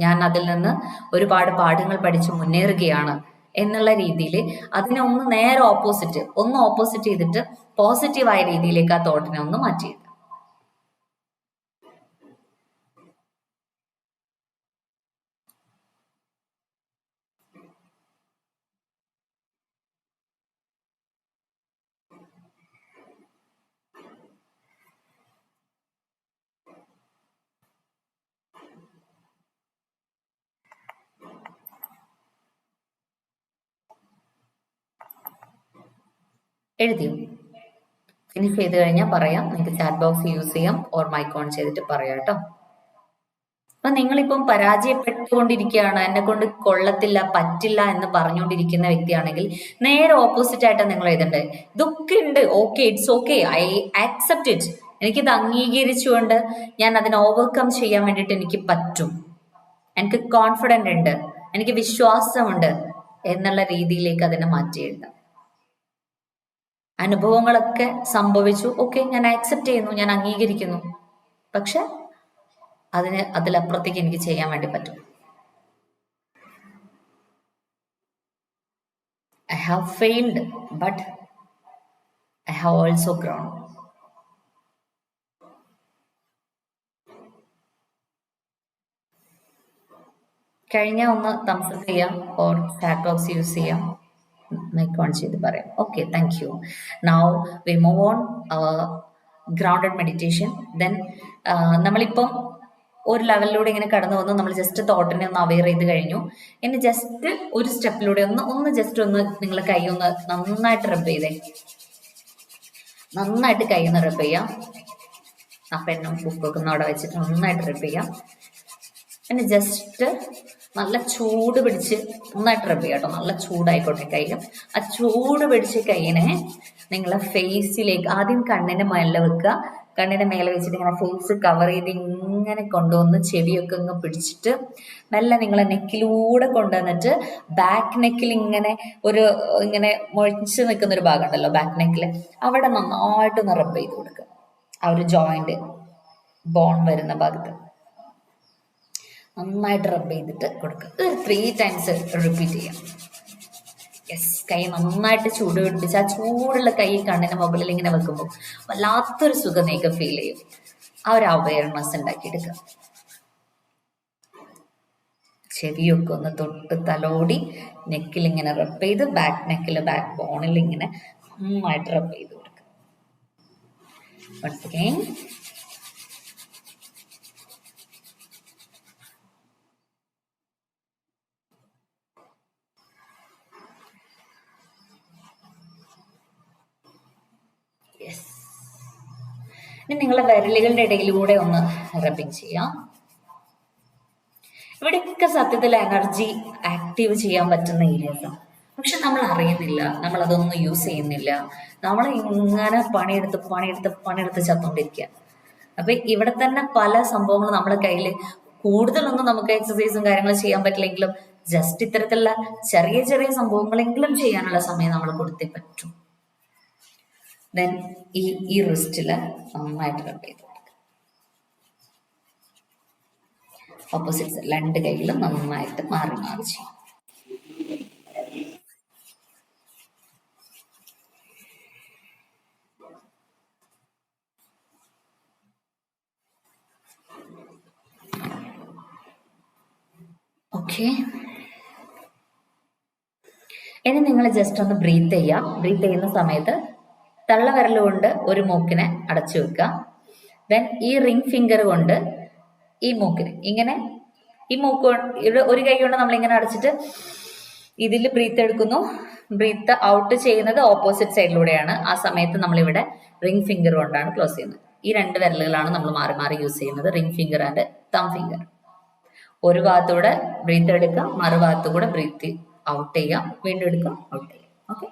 ഞാൻ അതിൽ നിന്ന് ഒരുപാട് പാഠങ്ങൾ പഠിച്ച് മുന്നേറുകയാണ് എന്നുള്ള രീതിയിൽ അതിനെ ഒന്ന് നേരെ ഓപ്പോസിറ്റ് ചെയ്തിട്ട് പോസിറ്റീവായ രീതിയിലേക്ക് ആ തോട്ടിനെ ഒന്ന് മാറ്റിയത്. എഴുതിയോ? ഫിനിഷ് ചെയ്ത് കഴിഞ്ഞാൽ പറയാം, നിങ്ങൾക്ക് ചാറ്റ് ബോക്സ് യൂസ് ചെയ്യാം ഓർ മൈക്ക് ഓൺ ചെയ്തിട്ട് പറയാം കേട്ടോ. അപ്പൊ നിങ്ങളിപ്പം പരാജയപ്പെട്ടുകൊണ്ടിരിക്കുകയാണ്, എന്നെ കൊണ്ട് കൊള്ളത്തില്ല, പറ്റില്ല എന്ന് പറഞ്ഞുകൊണ്ടിരിക്കുന്ന വ്യക്തിയാണെങ്കിൽ നേരെ ഓപ്പോസിറ്റ് ആയിട്ടാണ് നിങ്ങൾ എഴുതണ്ടേ. ഇതൊക്കെ ഉണ്ട്, okay, it's okay, I accept it, എനിക്കിത് അംഗീകരിച്ചുകൊണ്ട് ഞാൻ അതിനെ ഓവർകം ചെയ്യാൻ വേണ്ടിയിട്ട് എനിക്ക് പറ്റും, എനിക്ക് കോൺഫിഡന്റ് ഉണ്ട്, എനിക്ക് വിശ്വാസമുണ്ട് എന്നുള്ള രീതിയിലേക്ക് അതിനെ മാറ്റി എഴുതാം. അനുഭവങ്ങളൊക്കെ സംഭവിച്ചു, ഓക്കെ, ഞാൻ ആക്സെപ്റ്റ് ചെയ്യുന്നു, ഞാൻ അംഗീകരിക്കുന്നു, പക്ഷെ അതിലപ്പുറത്തേക്ക് എനിക്ക് ചെയ്യാൻ വേണ്ടി പറ്റും. I have failed but I have also grown. കഴിഞ്ഞ ഒന്ന് തംസ് അപ്പ് ചെയ്യാം ഓർ ചാറ്റ് ബോക്സ് യൂസ് ചെയ്യാം, മൈക്ക് ഓൺ ചെയ്ത് പറയാം. Okay, thank U. Now we move on grounded meditation. Then നമ്മളിപ്പം ഒരു ലെവലിലൂടെ ഇങ്ങനെ കടന്നു വന്നു, നമ്മൾ ജസ്റ്റ് തോട്ടിനെ ഒന്ന് അവെയർ ചെയ്ത് കഴിഞ്ഞു. ഇനി ജസ്റ്റ് ഒരു സ്റ്റെപ്പിലൂടെ ജസ്റ്റ് നിങ്ങൾ കൈ ഒന്ന് നന്നായിട്ട് റബ്ബ് ചെയ്തേ, നന്നായിട്ട് കൈ ഒന്ന് റബ്ബ് ചെയ്യാം. ആ പെണ്ണും ബുക്കൊക്കെ ഒന്ന് അവിടെ വെച്ചിട്ട് നന്നായിട്ട് റബ്ബ് ചെയ്യാം. പിന്നെ ജസ്റ്റ് നല്ല ചൂട് പിടിച്ച് നന്നായിട്ട് റബ്ബ് ചെയ്യാം കേട്ടോ, നല്ല ചൂടായിക്കോട്ടെ കൈയും. ആ ചൂട് പിടിച്ച് കൈയിനെ നിങ്ങളെ ഫേസിലേക്ക് ആദ്യം കണ്ണിന്റെ മേലെ വെക്കുക, കണ്ണിന്റെ മേലെ വെച്ചിട്ട് ഇങ്ങനെ ഫേസ് കവർ ചെയ്ത് ഇങ്ങനെ കൊണ്ടുവന്ന് ചെവിയൊക്കെ ഒന്ന് പിടിച്ചിട്ട് മെല്ലെ നിങ്ങളെ നെക്കിലൂടെ കൊണ്ടുവന്നിട്ട് ബാക്ക് നെക്കിൽ ഇങ്ങനെ മുഴച്ച് നിൽക്കുന്ന ഒരു ഭാഗം ഉണ്ടല്ലോ ബാക്ക് നെക്കിൽ, അവിടെ നന്നായിട്ടൊന്ന് റബ്ബ് ചെയ്ത് കൊടുക്കുക. ആ ഒരു ജോയിന്റ് ബോൺ വരുന്ന ഭാഗത്ത് നന്നായിട്ട് റബ്ബ് ചെയ്തിട്ട് കൊടുക്കുക. ഒരു 3 times റിപ്പീറ്റ് ചെയ്യാം. യെസ്, കൈ നന്നായിട്ട് ചൂട് പിടിപ്പിച്ച് ആ ചൂടുള്ള കൈ കണ്ണിന് മുകളിൽ ഇങ്ങനെ വെക്കുമ്പോൾ വല്ലാത്തൊരു സുഖം നിങ്ങൾക്ക് ഫീൽ ചെയ്യും. ആ ഒരു അവയർനെസ് ഉണ്ടാക്കിയെടുക്കുക. ചെവിയൊക്കെ ഒന്ന് തൊട്ട് തലോടി നെക്കിൽ ഇങ്ങനെ റബ്ബ് ചെയ്ത് ബാക്ക് നെക്കിൽ ബാക്ക് ബോണിൽ ഇങ്ങനെ നന്നായിട്ട് റബ്ബ് ചെയ്ത് കൊടുക്കുക. Once again. Yes. ഇനി നിങ്ങളെ വിരലുകളുടെ ഇടയിലൂടെ ഒന്ന് റബ്ബിങ് ചെയ്യാം. ഇവിടെയൊക്കെ സത്യത്തിൽ എനർജി ആക്റ്റീവ് ചെയ്യാൻ പറ്റുന്ന ഏരിയാസാണ്. പക്ഷെ നമ്മൾ അറിയുന്നില്ല, നമ്മൾ അതൊന്നും യൂസ് ചെയ്യുന്നില്ല. നമ്മൾ ഇങ്ങനെ പണിയെടുത്ത് ചത്തോണ്ടിരിക്കുക. അപ്പൊ ഇവിടെ തന്നെ പല സംഭവങ്ങളും നമ്മുടെ കയ്യിൽ, കൂടുതലൊന്നും നമുക്ക് എക്സസൈസും കാര്യങ്ങളും ചെയ്യാൻ പറ്റില്ലെങ്കിലും ജസ്റ്റ് ഇത്തരത്തിലുള്ള ചെറിയ ചെറിയ സംഭവങ്ങളെങ്കിലും ചെയ്യാനുള്ള സമയം നമ്മൾ കൊടുത്തേ പറ്റൂ. ദെൻ ഈ റിസ്റ്റില് നന്നായിട്ട് റബ്ബ് ചെയ്തു. ഓപ്പോസിറ്റ്സ് രണ്ട് കൈകളും നന്നായിട്ട് മാറി മാറി ചെയ്യും. ഓക്കെ, ഇനി നിങ്ങൾ ജസ്റ്റ് ഒന്ന് ബ്രീത്ത് ചെയ്യുക. ബ്രീത്ത് ചെയ്യുന്ന സമയത്ത് തള്ളവിരൽ കൊണ്ട് ഒരു മൂക്കിനെ അടച്ചു വെക്കുക. ദെൻ ഈ റിംഗ് ഫിംഗർ കൊണ്ട് ഈ മൂക്കിന് ഇങ്ങനെ, ഈ മൂക്ക് ഒരു കൈ കൊണ്ട് നമ്മളിങ്ങനെ അടച്ചിട്ട് ഇതിൽ ബ്രീത്ത് എടുക്കുന്നു. ബ്രീത്ത് ഔട്ട് ചെയ്യുന്നത് ഓപ്പോസിറ്റ് സൈഡിലൂടെയാണ്. ആ സമയത്ത് നമ്മളിവിടെ റിംഗ് ഫിംഗർ കൊണ്ടാണ് ക്ലോസ് ചെയ്യുന്നത്. ഈ രണ്ട് വിരലുകളാണ് നമ്മൾ മാറി മാറി യൂസ് ചെയ്യുന്നത്, റിംഗ് ഫിംഗർ ആൻഡ് തം ഫിംഗർ. ഒരു ഭാഗത്തൂടെ ബ്രീത്ത് എടുക്കുക, മറുഭാഗത്തുകൂടെ ബ്രീത്ത് ഔട്ട് ചെയ്യാം, വീണ്ടും എടുക്കുക, ഔട്ട് ചെയ്യാം. ഓക്കെ,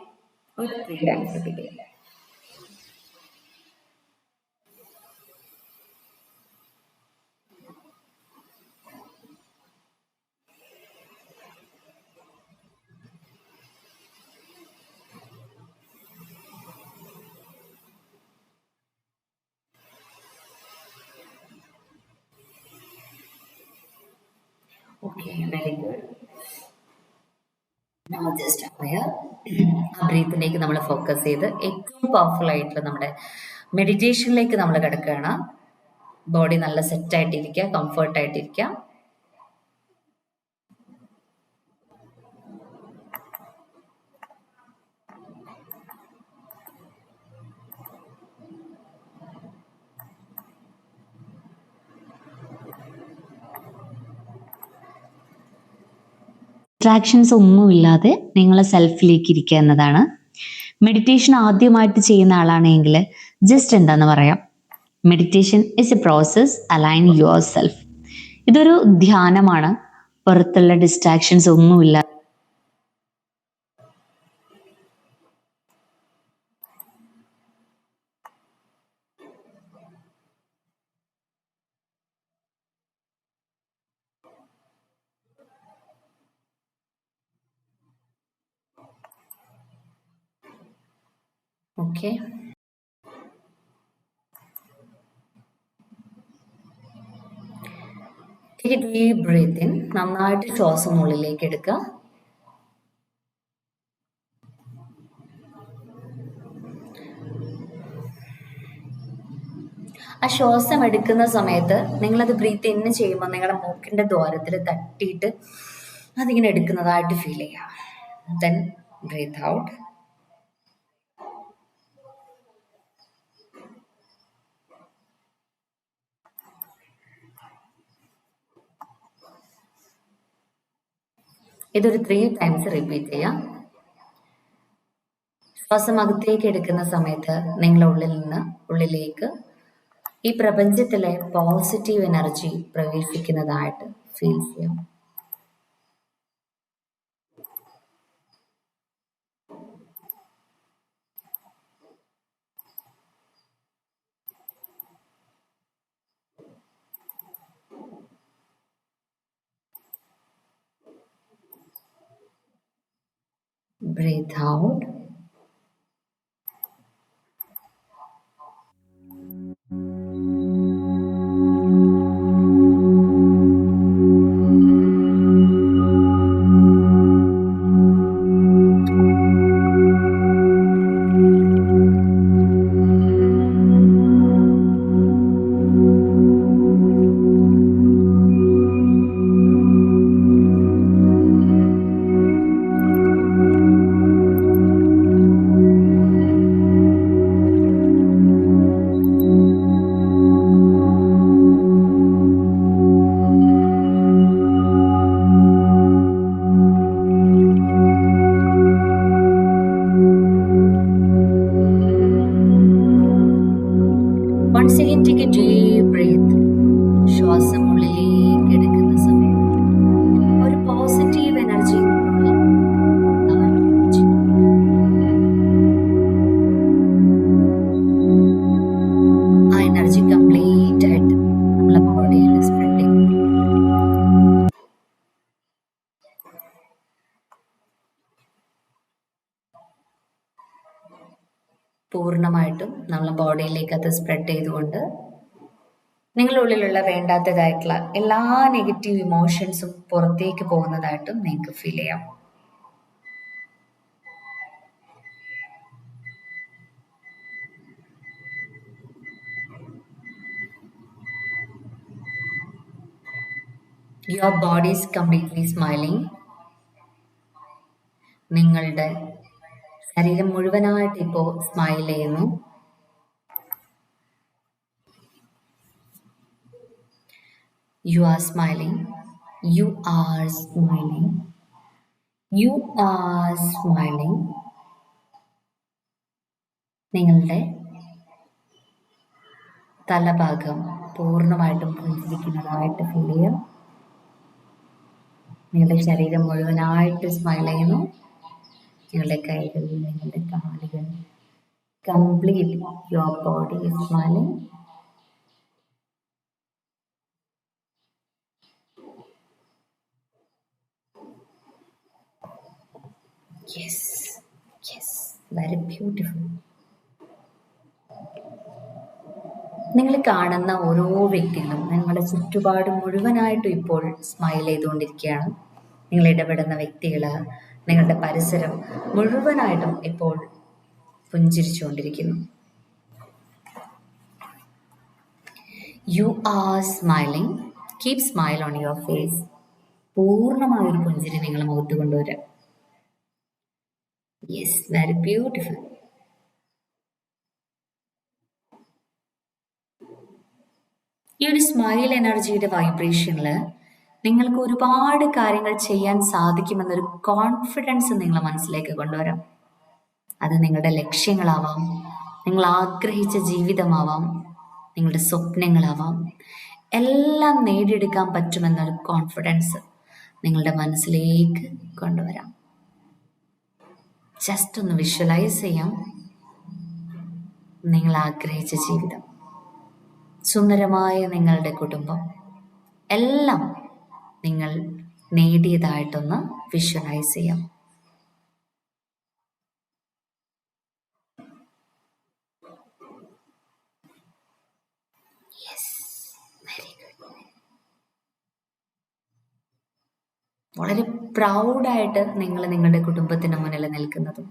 ഒരു 3 times റിപ്പീറ്റ് ചെയ്യാം. Okay, very good. Now just aware. ആ ബ്രീത്തിലേക്ക് നമ്മൾ ഫോക്കസ് ചെയ്ത് ഏറ്റവും പവർഫുൾ ആയിട്ടുള്ള നമ്മുടെ മെഡിറ്റേഷനിലേക്ക് നമ്മൾ കിടക്കുകയാണ്. ബോഡി നല്ല സെറ്റ് ആയിട്ടിരിക്കുക, കംഫർട്ട് ആയിട്ടിരിക്കുക. ഡിസ്ട്രാക്ഷൻസ് ഒന്നുമില്ലാതെ നിങ്ങൾ സെൽഫിലേക്ക് ഇരിക്കുക എന്നതാണ്. മെഡിറ്റേഷൻ ആദ്യമായിട്ട് ചെയ്യുന്ന ആളാണെങ്കിൽ ജസ്റ്റ് എന്താന്ന് പറയാം, meditation is a process align yourself. ഇതൊരു ധ്യാനമാണ്, പുറത്തുള്ള ഡിസ്ട്രാക്ഷൻസ് ഒന്നുമില്ല. Okay, deep breath in. നന്നായിട്ട് ശ്വാസം ഉള്ളിലേക്ക് എടുക്കുക. ആ ശ്വാസം എടുക്കുന്ന സമയത്ത് നിങ്ങളത് ബ്രീത്ത് ഇൻ ചെയ്യുമ്പോൾ നിങ്ങളുടെ മൂക്കിന്റെ ദ്വാരത്തിൽ തട്ടിയിട്ട് അതിങ്ങനെ എടുക്കുന്നതായിട്ട് ഫീൽ ചെയ്യാം. Then breathe out. ഇതൊരു 3 times റിപ്പീറ്റ് ചെയ്യാം. ശ്വാസം അകത്തേക്ക് എടുക്കുന്ന സമയത്ത് നിങ്ങളുടെ ഉള്ളിൽ നിന്ന് ഉള്ളിലേക്ക് ഈ പ്രപഞ്ചത്തിലെ പോസിറ്റീവ് എനർജി പ്രവേശിക്കുന്നതായിട്ട് ഫീൽ ചെയ്യാം. Breathe out. Take a deep breath. ശ്വാസം ഉള്ളിലേക്ക് എടുക്കുന്ന സമയത്ത് ഒരു പോസിറ്റീവ് എനർജി ആ എനർജി കംപ്ലീറ്റ് ആയിട്ട് നമ്മളെ ബോഡിയിൽ സ്പ്രെഡ് ചെയ്യും. പൂർണ്ണമായിട്ടും നമ്മളെ ബോഡിയിലേക്ക് അത് സ്പ്രെഡ് ചെയ്തുകൊണ്ട് നിങ്ങളുടെ ഉള്ളിലുള്ള വേണ്ടാത്തതായിട്ടുള്ള എല്ലാ നെഗറ്റീവ് ഇമോഷൻസും പുറത്തേക്ക് പോകുന്നതായിട്ടും നിങ്ങൾക്ക് ഫീൽ ചെയ്യാം. Your body is completely smiling. നിങ്ങളുടെ ശരീരം മുഴുവനായിട്ട് ഇപ്പോൾ സ്മൈൽ ചെയ്യുന്നു. You are smiling. You are smiling. You are smiling. നിങ്ങളുടെ തലഭാഗം പൂർണ്ണമായിട്ടും പുഞ്ചിരിക്കുന്നതായിട്ട് ഫീൽ ചെയ്യാം. നിങ്ങളുടെ ശരീരം മുഴുവനായിട്ട് സ്മൈൽ ചെയ്യുന്നു. നിങ്ങളുടെ കൈകൾ, നിങ്ങളുടെ കാലുകൾ, complete your body is smiling. Yes, yes, very beautiful. നിങ്ങൾ കാണുന്ന ഓരോ വ്യക്തികളും നിങ്ങളുടെ ചുറ്റുപാട് മുഴുവനായിട്ടും ഇപ്പോൾ സ്മൈൽ ചെയ്തുകൊണ്ടിരിക്കുകയാണ്. നിങ്ങൾ ഇടപെടുന്ന വ്യക്തികൾ, നിങ്ങളുടെ പരിസരം മുഴുവനായിട്ടും ഇപ്പോൾ പുഞ്ചിരിച്ചുകൊണ്ടിരിക്കുന്നു. You are smiling. Keep smile on your face. പൂർണ്ണമായൊരു പുഞ്ചിരി നിങ്ങൾ മുഖത്ത് കൊണ്ടുവരാം. Yes, very beautiful. ഈ ഒരു സ്മൈൽ എനർജിയുടെ വൈബ്രേഷനിൽ നിങ്ങൾക്ക് ഒരുപാട് കാര്യങ്ങൾ ചെയ്യാൻ സാധിക്കുമെന്നൊരു കോൺഫിഡൻസ് നിങ്ങളെ മനസ്സിലേക്ക് കൊണ്ടുവരാം. അത് നിങ്ങളുടെ ലക്ഷ്യങ്ങളാവാം, നിങ്ങൾ ആഗ്രഹിച്ച ജീവിതമാവാം, നിങ്ങളുടെ സ്വപ്നങ്ങളാവാം, എല്ലാം നേടിയെടുക്കാൻ പറ്റുമെന്നൊരു കോൺഫിഡൻസ് നിങ്ങളുടെ മനസ്സിലേക്ക് കൊണ്ടുവരാം. ജസ്റ്റ് ഒന്ന് വിഷ്വലൈസ് ചെയ്യാം. നിങ്ങൾ ആഗ്രഹിച്ച ജീവിതം, സുന്ദരമായ നിങ്ങളുടെ കുടുംബം, എല്ലാം നിങ്ങൾ നേടിയതായിട്ടൊന്ന് വിഷ്വലൈസ് ചെയ്യാം. Yes, very good. വളരെ പ്രൗഡായിട്ട് നിങ്ങൾ നിങ്ങളുടെ കുടുംബത്തിന് മുന്നിൽ നിൽക്കുന്നതും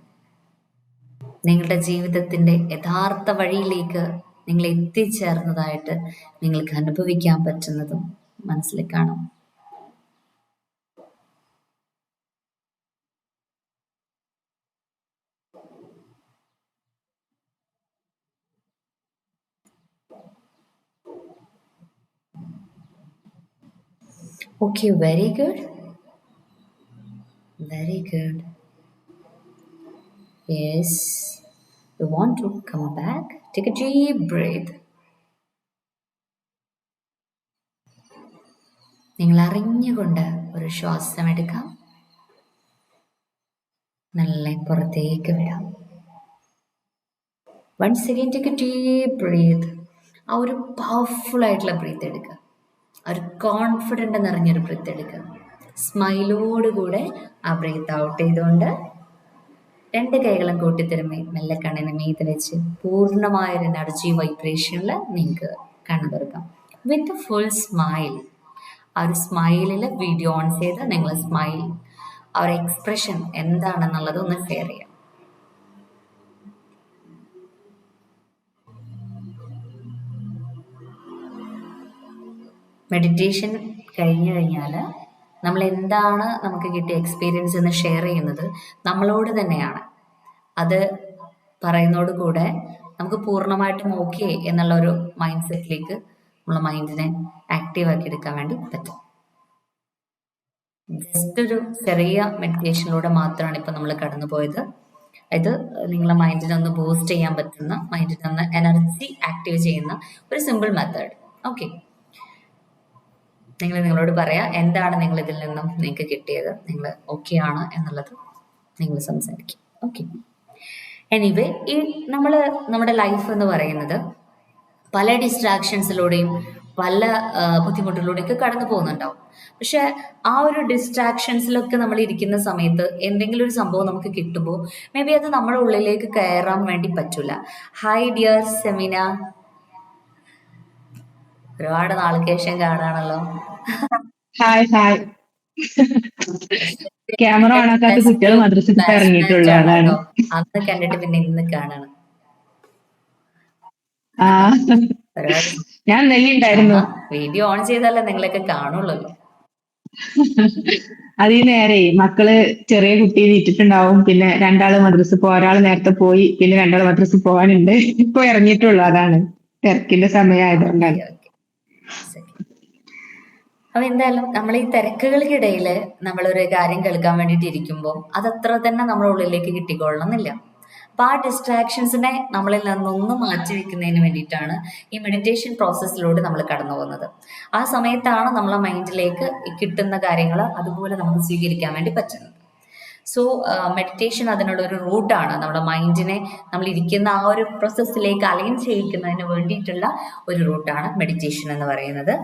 നിങ്ങളുടെ ജീവിതത്തിന്റെ യഥാർത്ഥ വഴിയിലേക്ക് നിങ്ങൾ എത്തിച്ചേർന്നതായിട്ട് നിങ്ങൾക്ക് അനുഭവിക്കാൻ പറ്റുന്നതും മനസ്സിൽ കാണാം. Okay, very good. Very good. Yes. You want to come back? Take a deep breath. നിങ്ങൾ അറിഞ്ഞുകൊണ്ട് ഒരു ശ്വാസം എടുക്കാം. നല്ല പുറത്തേക്ക് വിടാം. Once again take a deep breath. ആ ഒരു പവർഫുൾ ആയിട്ടുള്ള ബ്രീത്ത് എടുക്കുക. ആ ഒരു കോൺഫിഡൻ്റ് നിറഞ്ഞൊരു ബ്രീത്ത് എടുക്കുക. സ്മൈലോടുകൂടെ ആ ബ്രീത്ത് ഔട്ട് ചെയ്തുകൊണ്ട് 2 കൈകളും കൂട്ടിത്തിരുമ്മി മെല്ലെ കണ്ണിന് മീത് വെച്ച് പൂർണ്ണമായൊരു എനർജി വൈബ്രേഷനിൽ നിങ്ങൾക്ക് കണ്ണു തുറക്കാം. With full smile. ആ ഒരു സ്മൈലിൽ വീഡിയോ ഓൺ ചെയ്ത് നിങ്ങൾ സ്മൈൽ, ആ ഒരു എക്സ്പ്രഷൻ എന്താണെന്നുള്ളത് ഒന്ന് ഷെയർ ചെയ്യാം. മെഡിറ്റേഷൻ കഴിഞ്ഞു കഴിഞ്ഞാൽ നമ്മൾ എന്താണ് നമുക്ക് കിട്ടിയ എക്സ്പീരിയൻസ് എന്ന് ഷെയർ ചെയ്യുന്നത് നമ്മളോട് തന്നെയാണ്. അത് പറയുന്നതോടുകൂടെ നമുക്ക് പൂർണ്ണമായിട്ടും ഓക്കെ എന്നുള്ള ഒരു മൈൻഡ് സെറ്റിലേക്ക് നമ്മളെ മൈൻഡിനെ ആക്റ്റീവ് ആക്കി എടുക്കാൻ വേണ്ടി പറ്റും. ജസ്റ്റ് ഒരു ചെറിയ മെഡിറ്റേഷനിലൂടെ മാത്രമാണ് ഇപ്പം നമ്മൾ കടന്നു പോയത്. ഇത് നിങ്ങളെ മൈൻഡിനെ ഒന്ന് ബൂസ്റ്റ് ചെയ്യാൻ പറ്റുന്ന, മൈൻഡിനെ ഒന്ന് എനർജി ആക്റ്റീവ് ചെയ്യുന്ന ഒരു സിമ്പിൾ മെത്തേഡ്. ഓക്കെ, നിങ്ങളോട് പറയാം എന്താണ് നിങ്ങൾ ഇതിൽ നിന്നും നിങ്ങൾക്ക് കിട്ടിയത്, നിങ്ങൾ ഓക്കെ ആണ് എന്നുള്ളത് നിങ്ങൾ സംസാരിക്കും. ഓക്കെ, എനിവേ ഈ നമ്മുടെ ലൈഫ് എന്ന് പറയുന്നത് പല ഡിസ്ട്രാക്ഷൻസിലൂടെയും പല ബുദ്ധിമുട്ടിലൂടെയൊക്കെ കടന്നു പോകുന്നുണ്ടാവും. പക്ഷെ ആ ഒരു ഡിസ്ട്രാക്ഷൻസിലൊക്കെ നമ്മൾ ഇരിക്കുന്ന സമയത്ത് എന്തെങ്കിലും ഒരു സംഭവം നമുക്ക് കിട്ടുമ്പോൾ മേ ബി അത് നമ്മുടെ ഉള്ളിലേക്ക് കയറാൻ വേണ്ടി പറ്റൂല. ഹായ് ഡിയർ സെമിന, ഒരുപാട് നാൾക്ക് ശേഷം കാണാണല്ലോ. Hi hi. ക്യാമറ ഓണാക്കാത്ത കുട്ടികൾ മദ്രസക്ക് ഇറങ്ങിയിട്ടുള്ള ആളാണ്. അന്ന് കണ്ടിട്ട് പിന്നെ ഇന്ന് കാണാണ്. ആ, ഞാൻ നെല്ലി ഉണ്ടായിരുന്നു. വീഡിയോ ഓൺ ചെയ്താലേ നിങ്ങളൊക്കെ കാണുള്ളൂ. അതീ നേരെ മക്കള് ചെറിയ കുട്ടിയെ ഇട്ടിട്ടുണ്ടാവും. പിന്നെ രണ്ടാള് മദ്രസ ഒരാള് നേരത്തെ പോയി, പിന്നെ രണ്ടാള് മദ്രസ പോകാനുണ്ട്. ഇപ്പൊ ഇറങ്ങിയിട്ടുള്ളൂ, അതാണ് തിരക്കിന്റെ സമയമായതുകൊണ്ടാണ്. അപ്പൊ എന്തായാലും നമ്മൾ ഈ തിരക്കുകൾക്കിടയിൽ നമ്മളൊരു കാര്യം കേൾക്കാൻ വേണ്ടിയിട്ട് ഇരിക്കുമ്പോൾ അതത്ര തന്നെ നമ്മുടെ ഉള്ളിലേക്ക് കിട്ടിക്കൊള്ളണമെന്നില്ല. അപ്പൊ ആ ഡിസ്ട്രാക്ഷൻസിനെ നമ്മളിൽ നിന്നൊന്ന് മാറ്റി വെക്കുന്നതിന് വേണ്ടിയിട്ടാണ് ഈ മെഡിറ്റേഷൻ പ്രോസസ്സിലൂടെ നമ്മൾ കടന്നു പോകുന്നത്. ആ സമയത്താണ് നമ്മളെ മൈൻഡിലേക്ക് കിട്ടുന്ന കാര്യങ്ങൾ അതുപോലെ നമുക്ക് സ്വീകരിക്കാൻ വേണ്ടി പറ്റുന്നത്. സോ മെഡിറ്റേഷൻ അതിനുള്ള ഒരു റൂട്ടാണ്. നമ്മുടെ മൈൻഡിനെ നമ്മൾ ഇരിക്കുന്ന ആ ഒരു പ്രോസസ്സിലേക്ക് അലൈൻ ചെയ്യിക്കുന്നതിന് വേണ്ടിയിട്ടുള്ള ഒരു റൂട്ടാണ് മെഡിറ്റേഷൻ എന്ന് പറയുന്നത്.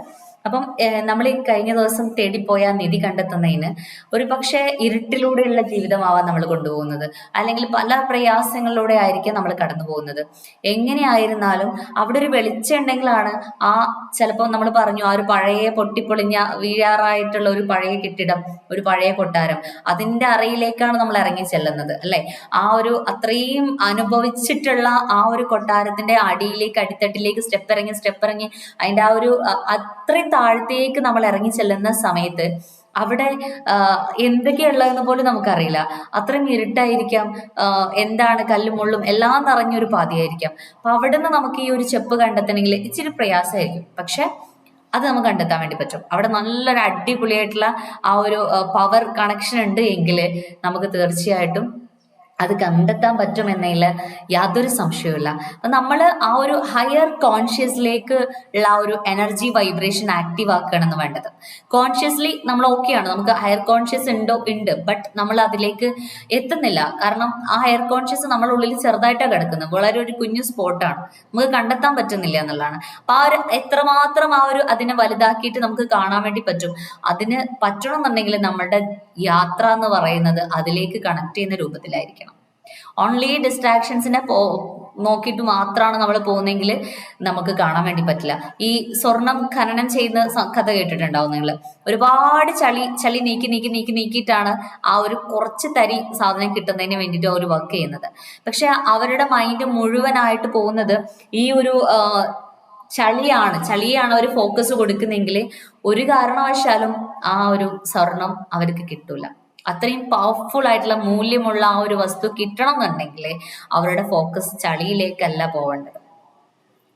അപ്പം നമ്മൾ ഈ കഴിഞ്ഞ ദിവസം തേടിപ്പോയ നിധി കണ്ടെത്തുന്നതിന് ഒരു പക്ഷേ ഇരുട്ടിലൂടെയുള്ള ജീവിതമാവാൻ നമ്മൾ കൊണ്ടുപോകുന്നത്, അല്ലെങ്കിൽ പല പ്രയാസങ്ങളിലൂടെ ആയിരിക്കും നമ്മൾ കടന്നു പോകുന്നത്. എങ്ങനെയായിരുന്നാലും അവിടെ ഒരു വെളിച്ചം ഉണ്ടെങ്കിലാണ് ആ ചിലപ്പോൾ നമ്മൾ പറഞ്ഞു ആ ഒരു പഴയ പൊട്ടിപ്പൊളിഞ്ഞ വീഴാറായിട്ടുള്ള ഒരു പഴയ കെട്ടിടം, ഒരു പഴയ കൊട്ടാരം, അതിന്റെ അറയിലേക്കാണ് നമ്മൾ ഇറങ്ങി ചെല്ലുന്നത് അല്ലെ. ആ ഒരു അത്രയും അനുഭവിച്ചിട്ടുള്ള ആ ഒരു കൊട്ടാരത്തിന്റെ അടിയിലേക്ക്, അടിത്തട്ടിലേക്ക് സ്റ്റെപ്പ് ഇറങ്ങി അതിന്റെ ആ ഒരു അത്രയും താഴത്തേക്ക് നമ്മൾ ഇറങ്ങി ചെല്ലുന്ന സമയത്ത് അവിടെ എന്തൊക്കെയുള്ളതെന്ന് പോലും നമുക്കറിയില്ല. അത്രയും ഇരുട്ടായിരിക്കാം, എന്താണ് കല്ലും മുള്ളും എല്ലാം നിറഞ്ഞൊരു പാതയായിരിക്കാം. അപ്പൊ അവിടെ നിന്ന് നമുക്ക് ഈ ഒരു ചെപ്പ് കണ്ടെത്തണമെങ്കിൽ ഇച്ചിരി പ്രയാസമായിരിക്കും. പക്ഷെ അത് നമുക്ക് കണ്ടെത്താൻ വേണ്ടി പറ്റും. അവിടെ നല്ലൊരു അടിപൊളിയായിട്ടുള്ള ആ ഒരു പവർ കണക്ഷൻ ഉണ്ട് എങ്കിൽ നമുക്ക് തീർച്ചയായിട്ടും അത് കണ്ടെത്താൻ പറ്റുമെന്നതിൽ യാതൊരു സംശയവുമില്ല. നമ്മൾ ആ ഒരു ഹയർ കോൺഷ്യസിലേക്ക് ഉള്ള ആ ഒരു എനർജി വൈബ്രേഷൻ ആക്റ്റീവ് ആക്കുകയാണെന്ന് വേണ്ടത്. കോൺഷ്യസ്ലി നമ്മൾ ഓക്കെയാണ്, നമുക്ക് ഹയർ കോൺഷ്യസ് ഉണ്ട്, ബട്ട് നമ്മൾ അതിലേക്ക് എത്തുന്നില്ല. കാരണം ആ ഹയർ കോൺഷ്യസ് നമ്മുടെ ഉള്ളിൽ ചെറുതായിട്ടാണ് കിടക്കുന്നത്, വളരെ ഒരു കുഞ്ഞു സ്പോട്ടാണ്, നമുക്ക് കണ്ടെത്താൻ പറ്റുന്നില്ല എന്നുള്ളതാണ്. അപ്പൊ ആ ഒരു എത്രമാത്രം ആ ഒരു അതിനെ വലുതാക്കിയിട്ട് നമുക്ക് കാണാൻ വേണ്ടി പറ്റും. അതിന് പറ്റണമെന്നുണ്ടെങ്കിൽ നമ്മളുടെ യാത്ര എന്ന് പറയുന്നത് അതിലേക്ക് കണക്ട് ചെയ്യുന്ന രൂപത്തിലായിരിക്കണം. ഓൺലി ഡിസ്ട്രാക്ഷൻസിനെ നോക്കിയിട്ട് മാത്രമാണ് നമ്മൾ പോകുന്നതെങ്കിൽ നമുക്ക് കാണാൻ വേണ്ടി പറ്റില്ല. ഈ സ്വർണം ഖനനം ചെയ്യുന്ന കഥ കേട്ടിട്ടുണ്ടാവും നിങ്ങൾ. ഒരുപാട് ചളി നീക്കിയിട്ടാണ് ആ ഒരു കുറച്ച് തരി സാധനം കിട്ടുന്നതിന് വേണ്ടിയിട്ട് അവർ വർക്ക് ചെയ്യുന്നത്. പക്ഷെ അവരുടെ മൈൻഡ് മുഴുവനായിട്ട് പോകുന്നത് ഈ ഒരു ചളിയാണ് അവർ ഫോക്കസ് കൊടുക്കുന്നെങ്കിൽ ഒരു കാരണവശാലും ആ ഒരു സ്വർണം അവർക്ക് കിട്ടൂല. അത്രയും പവർഫുൾ ആയിട്ടുള്ള മൂല്യമുള്ള ആ ഒരു വസ്തു കിട്ടണം എന്നുണ്ടെങ്കിൽ അവരുടെ ഫോക്കസ് ചളിയിലേക്കല്ല പോവേണ്ടത്.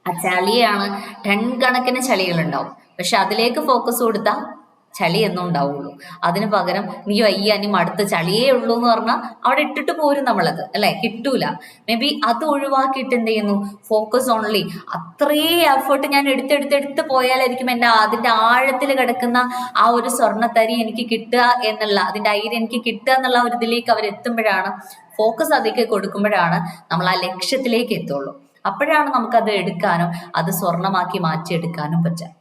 ആ ചളിയാണ്, ടൺ കണക്കിന് ചളികളുണ്ടാവും, പക്ഷെ അതിലേക്ക് ഫോക്കസ് കൊടുത്താൽ ചളി എന്നും ഉണ്ടാവുള്ളൂ. അതിന് പകരം നീ വയ്യ, നീ അടുത്ത ചളിയേ ഉള്ളൂ എന്ന് പറഞ്ഞാൽ അവിടെ ഇട്ടിട്ട് പോരും നമ്മളത് അല്ലെ, കിട്ടൂല. മേ ബി അത് ഒഴിവാക്കിയിട്ട് എന്ത് ചെയ്യുന്നു, ഫോക്കസ് ഓൺലി അത്രയും എഫേർട്ട് ഞാൻ എടുത്ത് പോയാലായിരിക്കും അതിന്റെ ആഴത്തിൽ കിടക്കുന്ന ആ ഒരു സ്വർണ്ണത്തരി എനിക്ക് കിട്ടുക എന്നുള്ള, അതിന്റെ ഐര്യം എനിക്ക് കിട്ടുക എന്നുള്ള ഒരു ഇതിലേക്ക് അവരെത്തുമ്പോഴാണ്, ഫോക്കസ് അതിലേക്ക് കൊടുക്കുമ്പോഴാണ് നമ്മൾ ആ ലക്ഷ്യത്തിലേക്ക് എത്തുള്ളൂ. അപ്പോഴാണ് നമുക്കത് എടുക്കാനും അത് സ്വർണമാക്കി മാറ്റിയെടുക്കാനും പറ്റുക.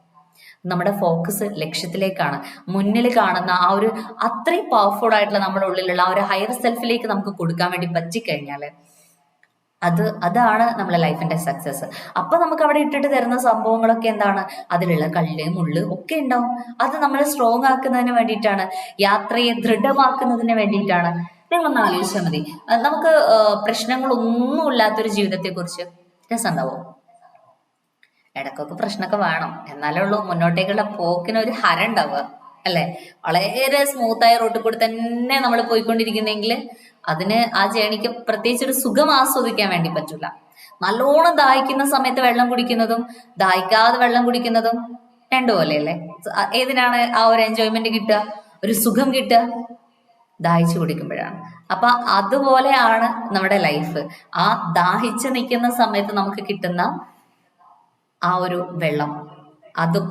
നമ്മുടെ ഫോക്കസ് ലക്ഷ്യത്തിലേക്കാണ്. മുന്നിൽ കാണുന്ന ആ ഒരു അത്രയും പവർഫുൾ ആയിട്ടുള്ള നമ്മുടെ ഉള്ളിലുള്ള ആ ഒരു ഹയർ സെൽഫിലേക്ക് നമുക്ക് കൊടുക്കാൻ വേണ്ടി പറ്റിക്കഴിഞ്ഞാൽ അതാണ് നമ്മുടെ ലൈഫിന്റെ സക്സസ്. അപ്പൊ നമുക്ക് അവിടെ ഇട്ടിട്ട് തരുന്ന സംഭവങ്ങളൊക്കെ എന്താണ്, അതിലുള്ള കല്ല് മുള്ള് ഒക്കെ ഉണ്ടാവും. അത് നമ്മളെ സ്ട്രോങ് ആക്കുന്നതിന് വേണ്ടിയിട്ടാണ്, യാത്രയെ ദൃഢമാക്കുന്നതിന് വേണ്ടിയിട്ടാണ്. നിങ്ങളൊന്ന് ആലോചിച്ചാൽ മതി, നമുക്ക് പ്രശ്നങ്ങളൊന്നും ഇല്ലാത്തൊരു ജീവിതത്തെ കുറിച്ച് രസമുണ്ടാവും. ഇടയ്ക്കൊക്കെ പ്രശ്നമൊക്കെ വേണം, എന്നാലേ ഉള്ളൂ മുന്നോട്ടേക്കുള്ള പോക്കിനൊരു ഹരം ഉണ്ടാവുക അല്ലെ. വളരെ സ്മൂത്തായ റോട്ടിൽ കൂടി തന്നെ നമ്മൾ പോയിക്കൊണ്ടിരിക്കുന്നെങ്കിൽ അതിന് ആ ജേണിക്ക് പ്രത്യേകിച്ച് ഒരു സുഖം ആസ്വദിക്കാൻ വേണ്ടി പറ്റൂല. നല്ലോണം ദാഹിക്കുന്ന സമയത്ത് വെള്ളം കുടിക്കുന്നതും ദാഹിക്കാതെ വെള്ളം കുടിക്കുന്നതും രണ്ടുപോലെയല്ലേ. ഏതിനാണ് ആ ഒരു എൻജോയ്മെന്റ് കിട്ടുക, ഒരു സുഖം കിട്ടുക? ദാഹിച്ചു കുടിക്കുമ്പോഴാണ്. അപ്പൊ അതുപോലെയാണ് നമ്മുടെ ലൈഫ്. ആ ദാഹിച്ചു നിൽക്കുന്ന സമയത്ത് നമുക്ക് കിട്ടുന്ന ആ ഒരു വെള്ളം, അതും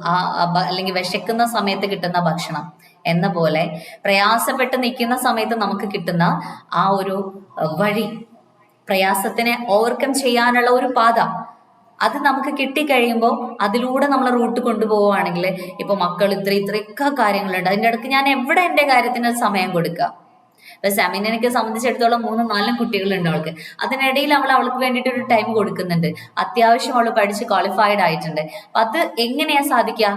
അല്ലെങ്കിൽ വിശക്കുന്ന സമയത്ത് കിട്ടുന്ന ഭക്ഷണം എന്ന പോലെ പ്രയാസപ്പെട്ട് നിൽക്കുന്ന സമയത്ത് നമുക്ക് കിട്ടുന്ന ആ ഒരു വഴി, പ്രയാസത്തിനെ ഓവർകം ചെയ്യാനുള്ള ഒരു പാത, അത് നമുക്ക് കിട്ടിക്കഴിയുമ്പോൾ അതിലൂടെ നമ്മൾ റൂട്ട് കൊണ്ടുപോവുകയാണെങ്കിൽ, ഇപ്പൊ മക്കൾ ഇത്രയൊക്കെ കാര്യങ്ങളുണ്ട്, അതിൻ്റെ ഇടയ്ക്ക് ഞാൻ എവിടെ എൻ്റെ കാര്യത്തിന് സമയം കൊടുക്കുക? ഇപ്പൊ സെമിനൊക്കെ സംബന്ധിച്ചിടത്തോളം 3-4 കുട്ടികളുണ്ട് അവൾക്ക്. അതിനിടയിൽ അവൾക്ക് വേണ്ടിയിട്ട് ഒരു ടൈം കൊടുക്കുന്നുണ്ട്. അത്യാവശ്യം അവൾ പഠിച്ച് ക്വാളിഫൈഡ് ആയിട്ടുണ്ട്. അത് എങ്ങനെയാ സാധിക്കുക?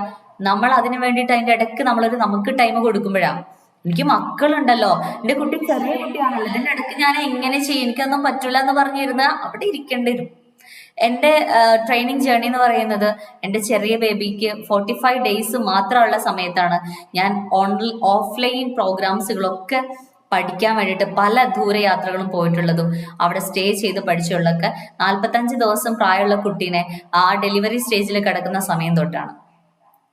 നമ്മൾ അതിന് വേണ്ടിയിട്ട് അതിന്റെ ഇടയ്ക്ക് നമുക്ക് ടൈം കൊടുക്കുമ്പോഴാണ്. എനിക്ക് മക്കളുണ്ടല്ലോ, എന്റെ കുട്ടി ചെറിയ കുട്ടിയാണല്ലോ, ഇതിന്റെ ഇടയ്ക്ക് ഞാൻ എങ്ങനെ ചെയ്യും, എനിക്കൊന്നും പറ്റില്ല എന്ന് പറഞ്ഞിരുന്ന അവിടെ ഇരിക്കേണ്ടി വരും. എൻ്റെ ട്രെയിനിങ് ജേർണി എന്ന് പറയുന്നത് എൻ്റെ ചെറിയ ബേബിക്ക് 45 ഡേയ്സ് മാത്രമുള്ള സമയത്താണ് ഞാൻ ഓഫ്ലൈൻ പ്രോഗ്രാംസുകളൊക്കെ പഠിക്കാൻ വേണ്ടിയിട്ട് പല ദൂരയാത്രകളും പോയിട്ടുള്ളതും അവിടെ സ്റ്റേ ചെയ്ത് പഠിച്ചുള്ളതൊക്കെ 45 ദിവസം പ്രായമുള്ള കുട്ടീനെ ആ ഡെലിവറി സ്റ്റേജിൽ കിടക്കുന്ന സമയം തൊട്ടാണ്.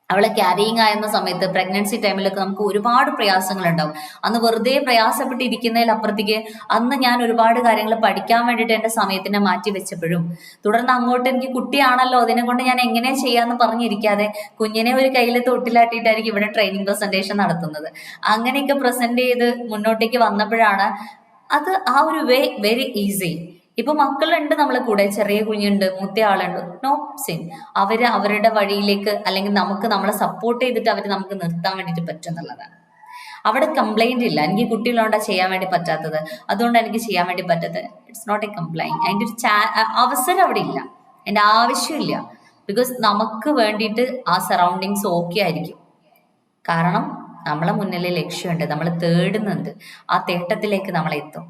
അവളെ ക്യാരിയിങ് ആയിരുന്ന സമയത്ത് പ്രഗ്നൻസി ടൈമിലൊക്കെ നമുക്ക് ഒരുപാട് പ്രയാസങ്ങൾ ഉണ്ടാവും. അന്ന് വെറുതെ പ്രയാസപ്പെട്ടിരിക്കുന്നതിലപ്പുറത്തേക്ക് അന്ന് ഞാൻ ഒരുപാട് കാര്യങ്ങൾ പഠിക്കാൻ വേണ്ടിയിട്ട് എൻ്റെ സമയത്തിനെ മാറ്റി വെച്ചപ്പോഴും, തുടർന്ന് അങ്ങോട്ട് എനിക്ക് കുട്ടിയാണല്ലോ അതിനെ കൊണ്ട് ഞാൻ എങ്ങനെ ചെയ്യാന്ന് പറഞ്ഞിരിക്കാതെ കുഞ്ഞിനെ ഒരു കയ്യിൽ തൊട്ടിലാട്ടിയിട്ടായിരിക്കും ഇവിടെ ട്രെയിനിങ് പ്രസന്റേഷൻ നടത്തുന്നത്. അങ്ങനെയൊക്കെ പ്രസന്റ് ചെയ്ത് മുന്നോട്ടേക്ക് വന്നപ്പോഴാണ് അത് ആ ഒരു വേ വെരി ഈസി. ഇപ്പൊ മക്കളുണ്ട് നമ്മളെ കൂടെ, ചെറിയ കുഞ്ഞുണ്ട്, മൂത്ത ആളുണ്ട്, നോ സിൻ. അവരുടെ വഴിയിലേക്ക് അല്ലെങ്കിൽ നമ്മളെ സപ്പോർട്ട് ചെയ്തിട്ട് നമുക്ക് നിർത്താൻ വേണ്ടിയിട്ട് പറ്റുന്നുള്ളതാണ്. അവിടെ കംപ്ലൈന്റ് ഇല്ല. എനിക്ക് കുട്ടികളോണ്ടാ ചെയ്യാൻ വേണ്ടി പറ്റാത്തത്, അതുകൊണ്ട് എനിക്ക് ചെയ്യാൻ വേണ്ടി പറ്റാത്തത്, ഇറ്റ്സ് നോട്ട് എ കംപ്ലൈന്റ്. അതിന്റെ ഒരു അവസരം അവിടെ ഇല്ല, അതിന്റെ ആവശ്യമില്ല. ബിക്കോസ് നമുക്ക് വേണ്ടിയിട്ട് ആ സറൗണ്ടിങ്സ് ഓക്കെ ആയിരിക്കും. കാരണം നമ്മളെ മുന്നിൽ ലക്ഷ്യമുണ്ട്, നമ്മൾ തേടുന്നുണ്ട്, ആ തേട്ടത്തിലേക്ക് നമ്മളെത്തും.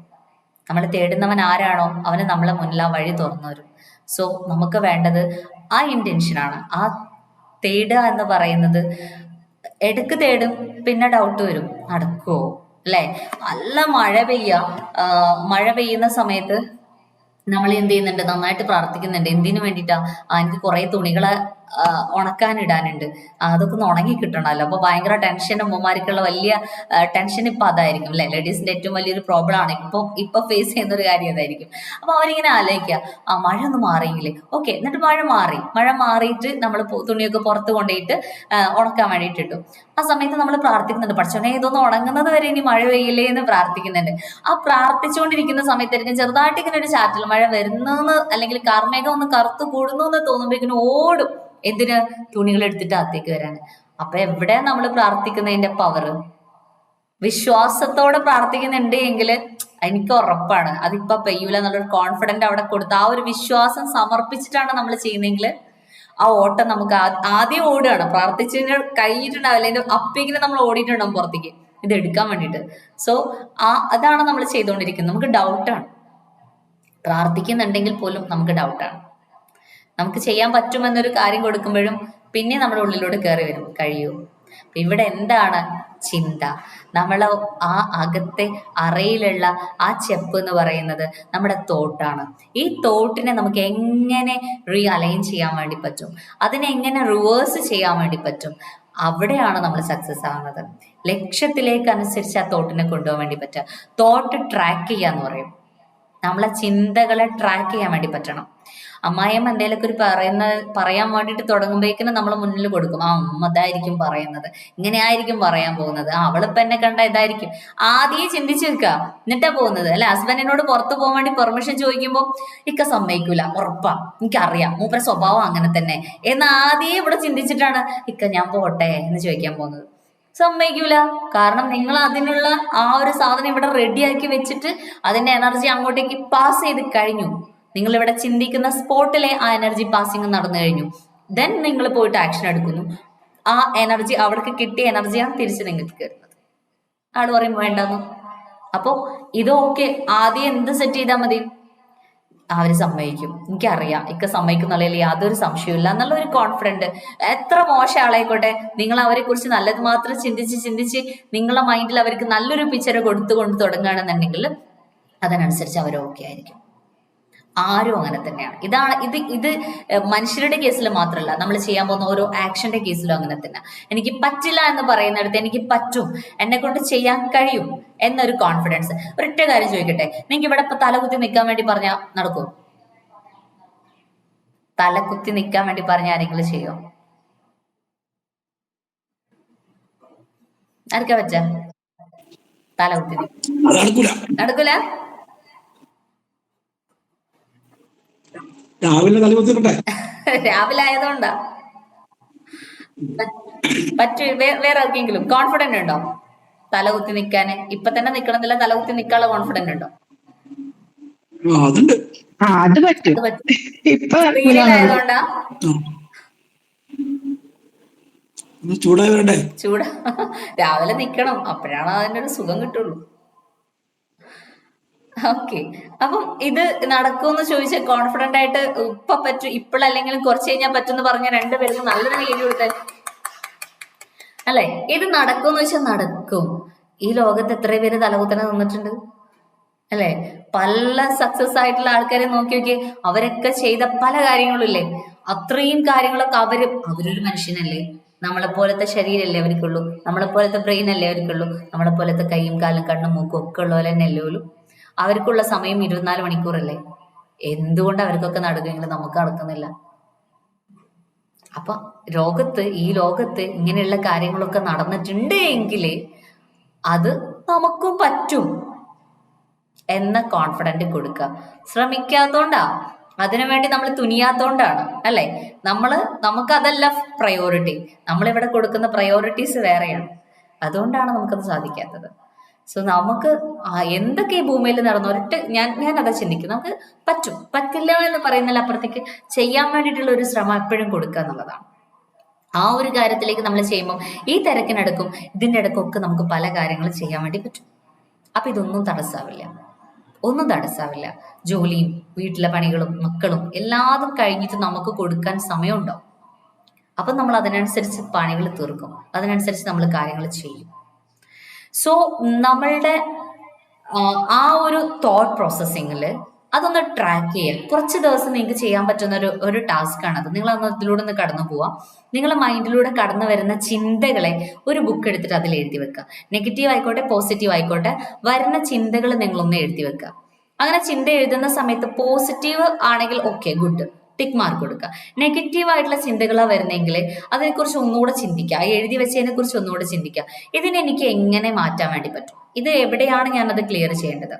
നമ്മൾ തേടുന്നവൻ ആരാണോ അവന് നമ്മളെ മുന്നിൽ ആ വഴി തുറന്നു വരും. സോ നമുക്ക് വേണ്ടത് ആ ഇന്റൻഷനാണ്. ആ തേടുക എന്ന് പറയുന്നത് ഇടക്ക് തേടും, പിന്നെ ഡൗട്ട് വരും, നടക്കുവോ അല്ലെ? നല്ല മഴ പെയ്യുന്ന സമയത്ത് നമ്മൾ എന്ത് ചെയ്യുന്നുണ്ട്? നന്നായിട്ട് പ്രാർത്ഥിക്കുന്നുണ്ട്. എന്തിനു വേണ്ടിയിട്ടാ? എനിക്ക് കുറെ തുണികളെ ഉണക്കാനിടാനുണ്ട്, അതൊക്കെ ഒന്ന് ഉണങ്ങി കിട്ടണമല്ലോ. അപ്പൊ ഭയങ്കര ടെൻഷൻ, ഉമ്മമാർക്കുള്ള വലിയ ടെൻഷൻ ഇപ്പൊ അതായിരിക്കും അല്ലെ? ലേഡീസിന്റെ ഏറ്റവും വലിയൊരു പ്രോബ്ലം ആണ് ഇപ്പൊ ഫേസ് ചെയ്യുന്ന ഒരു കാര്യം അതായിരിക്കും. അപ്പൊ അവരിങ്ങനെ ആലോചിക്കുക, മഴ ഒന്ന് മാറിയെങ്കിലേ ഓക്കെ. എന്നിട്ട് മഴ മാറിയിട്ട് നമ്മൾ തുണിയൊക്കെ പുറത്ത് കൊണ്ടുപോയിട്ട് ഉണക്കാൻ വേണ്ടിയിട്ട് ഇട്ടു. ആ സമയത്ത് നമ്മൾ പ്രാർത്ഥിക്കുന്നുണ്ട്, പഠിച്ചോനെ ഇതൊന്ന് ഉണങ്ങുന്നത് വരെ ഇനി മഴ പെയ്യില്ലേ എന്ന് പ്രാർത്ഥിക്കുന്നുണ്ട്. ആ പ്രാർത്ഥിച്ചുകൊണ്ടിരിക്കുന്ന സമയത്തായിരിക്കും ചെറുതായിട്ട് ഇങ്ങനെ ഒരു ചാറ്റൽ മഴ വരുന്നെന്ന്, അല്ലെങ്കിൽ കാർമേഘം ഒന്ന് കറുത്ത് കൂടുന്നു എന്ന് തോന്നുമ്പോഴേക്കും ഓടും. എന്തിന്? തുണികൾ എടുത്തിട്ട് അകത്തേക്ക് വരാൻ. അപ്പൊ എവിടെ നമ്മൾ പ്രാർത്ഥിക്കുന്നതിന്റെ പവർ? വിശ്വാസത്തോടെ പ്രാർത്ഥിക്കുന്നുണ്ട് എങ്കിൽ എനിക്ക് ഉറപ്പാണ് അതിപ്പോ പെയ്യൂല എന്നുള്ളൊരു കോൺഫിഡന്റ് അവിടെ കൊടുത്ത് ആ ഒരു വിശ്വാസം സമർപ്പിച്ചിട്ടാണ് നമ്മൾ ചെയ്യുന്നതെങ്കിൽ ആ ഓട്ടം നമുക്ക് ആദ്യം ഓടുകയാണ്. പ്രാർത്ഥിച്ചു കഴിഞ്ഞിട്ടുണ്ടാവില്ല, അതിന്റെ അപ്പേക്കിന് നമ്മൾ ഓടിയിട്ടുണ്ടാവും പുറത്തേക്ക് ഇത് എടുക്കാൻ വേണ്ടിയിട്ട്. സോ അതാണ് നമ്മൾ ചെയ്തുകൊണ്ടിരിക്കുന്നത്. നമുക്ക് ഡൗട്ടാണ്, പ്രാർത്ഥിക്കുന്നുണ്ടെങ്കിൽ പോലും നമുക്ക് ഡൗട്ടാണ്. നമുക്ക് ചെയ്യാൻ പറ്റുമെന്നൊരു കാര്യം കൊടുക്കുമ്പോഴും പിന്നെ നമ്മുടെ ഉള്ളിലൂടെ കയറി വരും, കഴിയൂ. ഇവിടെ എന്താണ് ചിന്ത? നമ്മളെ ആ അകത്തെ അറയിലുള്ള ആ ചെപ്പ് എന്ന് പറയുന്നത് നമ്മുടെ തോട്ടാണ്. ഈ തോട്ടിനെ നമുക്ക് എങ്ങനെ അലൈൻ ചെയ്യാൻ വേണ്ടി പറ്റും, അതിനെ എങ്ങനെ റിവേഴ്സ് ചെയ്യാൻ വേണ്ടി പറ്റും, അവിടെയാണ് നമ്മൾ സക്സസ് ആവുന്നത്. ലക്ഷ്യത്തിലേക്ക് അനുസരിച്ച് ആ തോട്ടിനെ കൊണ്ടുപോകാൻ വേണ്ടി പറ്റുക. തോട്ട് ട്രാക്ക് ചെയ്യാന്ന് പറയും. നമ്മളെ ചിന്തകളെ ട്രാക്ക് ചെയ്യാൻ വേണ്ടി പറ്റണം. അമ്മായിയമ്മ എന്തെങ്കിലുമൊക്കെ ഒരു പറയാൻ വേണ്ടിയിട്ട് തുടങ്ങുമ്പോഴേക്കിനും നമ്മൾ മുന്നിൽ കൊടുക്കും, ഉമ്മ ഇതായിരിക്കും പറയുന്നത്, ഇങ്ങനെ ആയിരിക്കും പറയാൻ പോകുന്നത്, അവളിപ്പോ എന്നെ കണ്ട ഇതായിരിക്കും. ആദ്യം ചിന്തിച്ചു വെക്കുക, എന്നിട്ടാ പോകുന്നത് അല്ലെ? ഹസ്ബൻഡിനോട് പുറത്തു പോകാൻ വേണ്ടി പെർമിഷൻ ചോദിക്കുമ്പോൾ ഇക്ക സമ്മതിക്കൂല, ഉറപ്പാ, എനിക്കറിയാം മൂപ്പര സ്വഭാവം അങ്ങനെ തന്നെ എന്ന് ആദ്യം ഇവിടെ ചിന്തിച്ചിട്ടാണ് ഇക്ക ഞാൻ പോട്ടെ എന്ന് ചോദിക്കാൻ പോകുന്നത്. സമ്മതിക്കൂല. കാരണം നിങ്ങൾ അതിനുള്ള ആ ഒരു സാധനം ഇവിടെ റെഡിയാക്കി വെച്ചിട്ട് അതിന്റെ എനർജി അങ്ങോട്ടേക്ക് പാസ് ചെയ്ത് കഴിഞ്ഞു. നിങ്ങൾ ഇവിടെ ചിന്തിക്കുന്ന സ്പോട്ടിലെ ആ എനർജി പാസിങ് നടന്നു കഴിഞ്ഞു. ദെൻ നിങ്ങൾ പോയിട്ട് ആക്ഷൻ എടുക്കുന്നു. ആ എനർജി അവിടേക്ക് കിട്ടിയ എനർജിയാണ് തിരിച്ച് നിങ്ങൾക്ക് കയറുന്നത്. ആള് പറയും വേണ്ടെന്ന്. അപ്പോ ഇതൊക്കെ ആദ്യം എന്ത് സെറ്റ് ചെയ്താൽ മതി? അവര് സമ്മതിക്കും, എനിക്കറിയാം ഇക്ക സമ്മതിക്കുന്നുള്ളതിൽ യാതൊരു സംശയമില്ല എന്നുള്ള ഒരു കോൺഫിഡന്റ്. എത്ര മോശം ആളായിക്കോട്ടെ, നിങ്ങൾ അവരെ കുറിച്ച് നല്ലത് മാത്രം ചിന്തിച്ച് നിങ്ങളുടെ മൈൻഡിൽ അവർക്ക് നല്ലൊരു പിക്ചർ കൊടുത്തുകൊണ്ട് തുടങ്ങുകയാണെന്നുണ്ടെങ്കിൽ അതിനനുസരിച്ച് അവർ ഓക്കെ ആയിരിക്കും. ആരും അങ്ങനെ തന്നെയാണ്. ഇത് മനുഷ്യരുടെ കേസിൽ മാത്രമല്ല, നമ്മൾ ചെയ്യാൻ പോകുന്ന ഓരോ ആക്ഷന്റെ കേസിലും അങ്ങനെ തന്നെ. എനിക്ക് പറ്റില്ല എന്ന് പറയുന്നിടത്ത് എനിക്ക് പറ്റും, എന്നെ കൊണ്ട് ചെയ്യാൻ കഴിയും എന്നൊരു കോൺഫിഡൻസ്. ഒരൊറ്റ കാര്യം ചോദിക്കട്ടെ, നിങ്ങൾക്ക് ഇവിടെ ഇപ്പൊ തലകുത്തി നിൽക്കാൻ വേണ്ടി പറഞ്ഞാൽ നടക്കും? തലകുത്തി നിൽക്കാൻ വേണ്ടി പറഞ്ഞ ആരെങ്കിലും ചെയ്യോ? ആർക്കാ പറ്റ? തലകുത്തി നടക്കൂല. രാവിലെ ആയതുകൊണ്ടാ പറ്റൂ. വേറെ ആർക്കെങ്കിലും കോൺഫിഡന്റ് ഉണ്ടോ തലകുത്തി നിൽക്കാന്? ഇപ്പൊ തന്നെ നിക്കണമെന്നില്ല, തലകുത്തി നിൽക്കാനുള്ള കോൺഫിഡന്റ് ഉണ്ടോ? അത് പറ്റും. ഇപ്പൊ ആയതുകൊണ്ടാ ചൂടാ. രാവിലെ നിക്കണം, അപ്പോഴാണ് അതിന്റെ ഒരു സുഖം കിട്ടുള്ളൂ. ഓക്കെ, അപ്പം ഇത് നടക്കുമെന്ന് ചോദിച്ച കോൺഫിഡന്റ് ആയിട്ട് ഇപ്പൊ പറ്റും, ഇപ്പോഴല്ലെങ്കിലും കുറച്ച് കഴിഞ്ഞാൽ പറ്റുമെന്ന് പറഞ്ഞ രണ്ടുപേർക്കും നല്ലൊരു കൈ കൊടുത്തേ അല്ലെ? ഇത് നടക്കുമെന്ന് വെച്ചാൽ നടക്കും. ഈ ലോകത്ത് എത്ര പേര് തലകുത്തനെ നിന്നിട്ടുണ്ട് അല്ലെ? പല സക്സസ് ആയിട്ടുള്ള ആൾക്കാരെ നോക്കി നോക്കി, അവരൊക്കെ ചെയ്ത പല കാര്യങ്ങളും ഇല്ലേ, അത്രയും കാര്യങ്ങളൊക്കെ അവരൊരു മനുഷ്യനല്ലേ, നമ്മളെ പോലത്തെ ശരീരമല്ലേ അവർക്കുള്ളൂ, നമ്മളെ പോലത്തെ ബ്രെയിൻ അല്ലേ അവർക്കുള്ളൂ, നമ്മളെ പോലത്തെ കൈയും കാലും കണ്ണും മൂക്കും ഒക്കെ ഉള്ളവരെ തന്നെ അല്ലേ ഉള്ളൂ. അവർക്കുള്ള സമയം 24 മണിക്കൂറല്ലേ. എന്തുകൊണ്ട് അവർക്കൊക്കെ നടക്കുമെങ്കിലും നമുക്ക് നടക്കുന്നില്ല? അപ്പൊ ഈ ലോകത്ത് ഇങ്ങനെയുള്ള കാര്യങ്ങളൊക്കെ നടന്നിട്ടുണ്ട് എങ്കിൽ അത് നമുക്കും പറ്റും എന്ന കോൺഫിഡന്റ് കൊടുക്കുക. ശ്രമിക്കാത്തോണ്ടാ, അതിനുവേണ്ടി നമ്മൾ തുനിയാത്തോണ്ടാണ് അല്ലെ? നമുക്ക് അതല്ല പ്രയോറിറ്റി, നമ്മളിവിടെ കൊടുക്കുന്ന പ്രയോറിറ്റീസ് വേറെയാണ്. അതുകൊണ്ടാണ് നമുക്കത് സാധിക്കാത്തത്. സോ നമുക്ക് എന്തൊക്കെ ഈ ഭൂമിയിൽ നടന്നു ഞാൻ അതാ ചിന്തിക്കും, നമുക്ക് പറ്റില്ല എന്ന് പറയുന്നതിൽ അപ്പുറത്തേക്ക് ചെയ്യാൻ വേണ്ടിയിട്ടുള്ള ഒരു ശ്രമം എപ്പോഴും കൊടുക്കുക എന്നുള്ളതാണ്. ആ ഒരു കാര്യത്തിലേക്ക് നമ്മൾ ചെയ്യുമ്പോൾ ഈ തിരക്കിനടക്കും ഇതിന്റെ ഇടക്കൊക്കെ നമുക്ക് പല കാര്യങ്ങളും ചെയ്യാൻ വേണ്ടി പറ്റും. അപ്പൊ ഇതൊന്നും തടസ്സാവില്ല. ജോലിയും വീട്ടിലെ പണികളും മക്കളും എല്ലാതും കഴിഞ്ഞിട്ട് നമുക്ക് കൊടുക്കാൻ സമയമുണ്ടാവും. അപ്പൊ നമ്മൾ അതിനനുസരിച്ച് പണികൾ തീർക്കും, അതിനനുസരിച്ച് നമ്മൾ കാര്യങ്ങൾ ചെയ്യും. സോ നമ്മളുടെ ആ ഒരു തോട്ട് പ്രോസസ്സിങ്ങിൽ അതൊന്ന് ട്രാക്ക് ചെയ്യാൻ കുറച്ച് ദിവസം നിങ്ങൾക്ക് ചെയ്യാൻ പറ്റുന്ന ഒരു ടാസ്ക് ആണത്. നിങ്ങൾ അതിലൂടെ ഒന്ന് കടന്നു പോവാം. നിങ്ങളുടെ മൈൻഡിലൂടെ കടന്നു വരുന്ന ചിന്തകളെ ഒരു ബുക്ക് എടുത്തിട്ട് അതിൽ എഴുതി വെക്കുക. നെഗറ്റീവ് ആയിക്കോട്ടെ പോസിറ്റീവ് ആയിക്കോട്ടെ, വരുന്ന ചിന്തകൾ നിങ്ങളൊന്ന് എഴുതി വെക്കുക. അങ്ങനെ ചിന്ത എഴുതുന്ന സമയത്ത് പോസിറ്റീവ് ആണെങ്കിൽ ഓക്കെ, ഗുഡ്, ടിക്ക് മാർക്ക് കൊടുക്കുക. നെഗറ്റീവ് ആയിട്ടുള്ള ചിന്തകളാണ് വരുന്നെങ്കിൽ അതിനെക്കുറിച്ച് ഒന്നുകൂടെ ചിന്തിക്കുക, എഴുതി വെച്ചതിനെ കുറിച്ച് ഒന്നുകൂടെ ചിന്തിക്കുക. ഇതിനെനിക്ക് എങ്ങനെ മാറ്റാൻ വേണ്ടി പറ്റും, ഇത് എവിടെയാണ് ഞാനത് ക്ലിയർ ചെയ്യേണ്ടത്.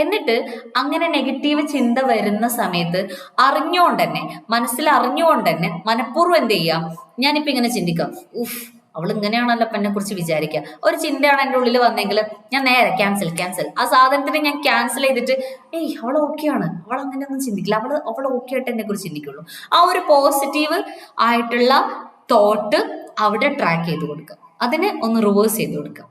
എന്നിട്ട് അങ്ങനെ നെഗറ്റീവ് ചിന്ത വരുന്ന സമയത്ത് മനസ്സിൽ അറിഞ്ഞുകൊണ്ട് തന്നെ മനഃപൂർവ്വം എന്ത് ചെയ്യാം, ഞാനിപ്പോ ഇങ്ങനെ ചിന്തിക്കാം, അവൾ ഇങ്ങനെയാണല്ലോ എന്നെ കുറിച്ച് വിചാരിക്കുക. ഒരു ചിന്തയാണ് എൻ്റെ ഉള്ളിൽ വന്നെങ്കിൽ ഞാൻ നേരെ ക്യാൻസൽ ആ സാധനത്തിന് ഞാൻ ക്യാൻസൽ ചെയ്തിട്ട് അവൾ ഓക്കെയാണ്, അവൾ അങ്ങനെയൊന്നും ചിന്തിക്കില്ല, അവൾ ഓക്കെ ആയിട്ട് എന്നെ കുറിച്ച് ചിന്തിക്കുള്ളൂ. ആ ഒരു പോസിറ്റീവ് ആയിട്ടുള്ള തോട്ട് അവിടെ ട്രാക്ക് ചെയ്ത് കൊടുക്കുക, അതിനെ ഒന്ന് റിവേഴ്സ് ചെയ്ത് കൊടുക്കുക.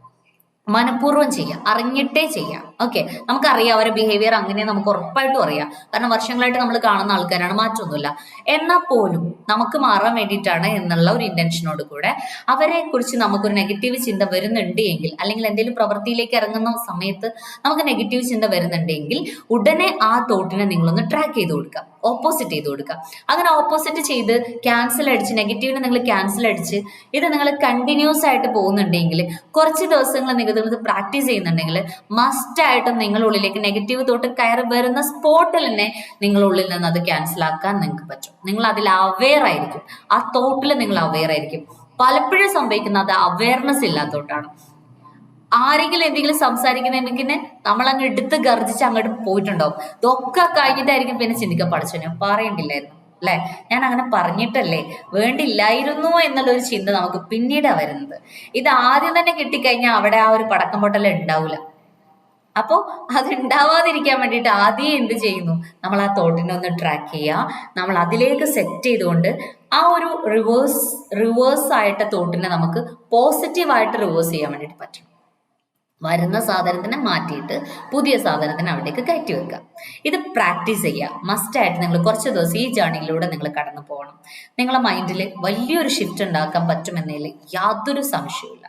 മനഃപൂർവ്വം ചെയ്യാം, അറിഞ്ഞിട്ടേ ചെയ്യാം. ഓക്കെ, നമുക്കറിയാം അവരുടെ ബിഹേവിയർ അങ്ങനെ, നമുക്ക് ഉറപ്പായിട്ടും അറിയാം, കാരണം വർഷങ്ങളായിട്ട് നമ്മൾ കാണുന്ന ആൾക്കാരാണ്, മാറ്റമൊന്നുമില്ല. എന്നാൽ പോലും നമുക്ക് മാറാൻ വേണ്ടിയിട്ടാണ് എന്നുള്ള ഒരു ഇന്റൻഷനോട് കൂടെ അവരെ കുറിച്ച് നമുക്കൊരു നെഗറ്റീവ് ചിന്ത വരുന്നുണ്ട് എങ്കിൽ, അല്ലെങ്കിൽ എന്തെങ്കിലും പ്രവൃത്തിയിലേക്ക് ഇറങ്ങുന്ന സമയത്ത് നമുക്ക് നെഗറ്റീവ് ചിന്ത വരുന്നുണ്ടെങ്കിൽ ഉടനെ ആ തോട്ടിനെ നിങ്ങളൊന്ന് ട്രാക്ക് ചെയ്ത് കൊടുക്കുക, ഓപ്പോസിറ്റ് ചെയ്ത് കൊടുക്കുക. അങ്ങനെ ഓപ്പോസിറ്റ് ചെയ്ത് ക്യാൻസൽ അടിച്ച്, നെഗറ്റീവിനെ നിങ്ങൾ ക്യാൻസൽ അടിച്ച് ഇത് നിങ്ങൾ കണ്ടിന്യൂസ് ആയിട്ട് പോകുന്നുണ്ടെങ്കിൽ, കുറച്ച് ദിവസങ്ങൾ നിങ്ങൾ പ്രാക്ടീസ് ചെയ്യുന്നുണ്ടെങ്കിൽ മസ്റ്റ് ആയിട്ടും നിങ്ങളുടെ ഉള്ളിലേക്ക് നെഗറ്റീവ് തോട്ട് കയറി വരുന്ന സ്പോട്ടിൽ തന്നെ നിങ്ങളുടെ ഉള്ളിൽ നിന്ന് അത് ക്യാൻസൽ ആക്കാൻ നിങ്ങൾക്ക് പറ്റും. നിങ്ങൾ അതിൽ അവെയർ ആയിരിക്കും, ആ തോട്ടിൽ നിങ്ങൾ അവെയർ ആയിരിക്കും. പലപ്പോഴും സംഭവിക്കുന്ന അത് അവെയർനെസ് ഇല്ലാത്തോട്ടാണ്. ആരെങ്കിലും എന്തെങ്കിലും സംസാരിക്കുന്നുണ്ടെങ്കിൽ നമ്മൾ അങ്ങ് എടുത്ത് ഗർജിച്ച് അങ്ങോട്ട് പോയിട്ടുണ്ടാവും. ഇതൊക്കെ കഴിഞ്ഞിട്ടായിരിക്കും പിന്നെ ചിന്തിക്കാൻ പഠിച്ചു, ഞാൻ പറയണ്ടില്ലായിരുന്നു അല്ലെ, ഞാൻ അങ്ങനെ പറഞ്ഞിട്ടല്ലേ, വേണ്ടില്ലായിരുന്നു എന്നുള്ളൊരു ചിന്ത നമുക്ക് പിന്നീടാ വരുന്നത്. ഇത് ആദ്യം തന്നെ കിട്ടിക്കഴിഞ്ഞാൽ അവിടെ ആ ഒരു പടക്കം പൊട്ടൽ ഉണ്ടാവില്ല. അപ്പോൾ അത് ഉണ്ടാവാതിരിക്കാൻ വേണ്ടിയിട്ട് ആദ്യം എന്ത് ചെയ്യുന്നു, നമ്മൾ ആ തോട്ടിനെ ഒന്ന് ട്രാക്ക് ചെയ്യുക, നമ്മൾ അതിലേക്ക് സെറ്റ് ചെയ്തുകൊണ്ട് ആ ഒരു റിവേഴ്സ് ആയിട്ട് തോട്ടിനെ നമുക്ക് പോസിറ്റീവായിട്ട് റിവേഴ്സ് ചെയ്യാൻ വേണ്ടിയിട്ട് പറ്റും. വരുന്ന സാധനത്തിനെ മാറ്റിയിട്ട് പുതിയ സാധനത്തിനെ അവിടേക്ക് കയറ്റി വെക്കുക. ഇത് പ്രാക്ടീസ് ചെയ്യുക, മസ്റ്റായിട്ട് നിങ്ങൾ കുറച്ച് ദിവസം ഈ ജേർണിയിലൂടെ നിങ്ങൾ കടന്നു പോകണം. നിങ്ങളെ മൈൻഡിൽ വലിയൊരു ഷിഫ്റ്റ് ഉണ്ടാക്കാൻ പറ്റുമെന്നതിൽ യാതൊരു സംശയവുമില്ല.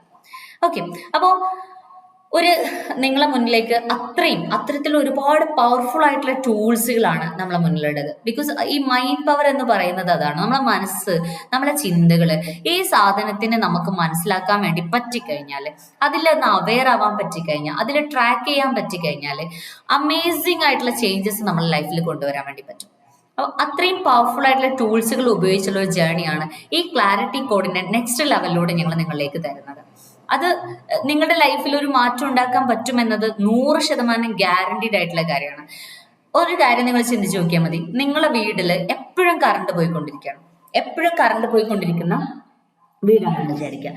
ഓക്കെ, അപ്പോൾ ഒരു നിങ്ങളെ മുന്നിലേക്ക് അത്തരത്തിലുള്ള ഒരുപാട് പവർഫുൾ ആയിട്ടുള്ള ടൂൾസുകളാണ് നമ്മളെ മുന്നിലുള്ളത്. ബിക്കോസ് ഈ മൈൻഡ് പവർ എന്ന് പറയുന്നത് അതാണ്. നമ്മളെ മനസ്സ്, നമ്മളെ ചിന്തകള്, ഈ സാധനത്തിന് നമുക്ക് മനസ്സിലാക്കാൻ വേണ്ടി പറ്റിക്കഴിഞ്ഞാൽ, അതിലൊന്ന് അവെയർ ആവാൻ പറ്റിക്കഴിഞ്ഞാൽ, അതിൽ ട്രാക്ക് ചെയ്യാൻ പറ്റിക്കഴിഞ്ഞാൽ അമേസിംഗ് ആയിട്ടുള്ള ചേഞ്ചസ് നമ്മുടെ ലൈഫിൽ കൊണ്ടുവരാൻ വേണ്ടി പറ്റും. അപ്പോൾ അത്രയും പവർഫുൾ ആയിട്ടുള്ള ടൂൾസുകൾ ഉപയോഗിച്ചുള്ള ഒരു ജേണിയാണ് ഈ ക്ലാരിറ്റി കോഡിന്റെ നെക്സ്റ്റ് ലെവലിലൂടെ ഞങ്ങൾ നിങ്ങളിലേക്ക് തരുന്നത്. അത് നിങ്ങളുടെ ലൈഫിൽ ഒരു മാറ്റം ഉണ്ടാക്കാൻ പറ്റുമെന്നത് 100% ഗ്യാരണ്ടീഡ് ആയിട്ടുള്ള കാര്യമാണ്. ഒരു കാര്യം നിങ്ങൾ ചിന്തിച്ചു നോക്കിയാൽ മതി. നിങ്ങളുടെ വീട്ടിൽ എപ്പോഴും കറണ്ട് പോയിക്കൊണ്ടിരിക്കുന്ന വീടാണെന്ന് വിചാരിക്കുക.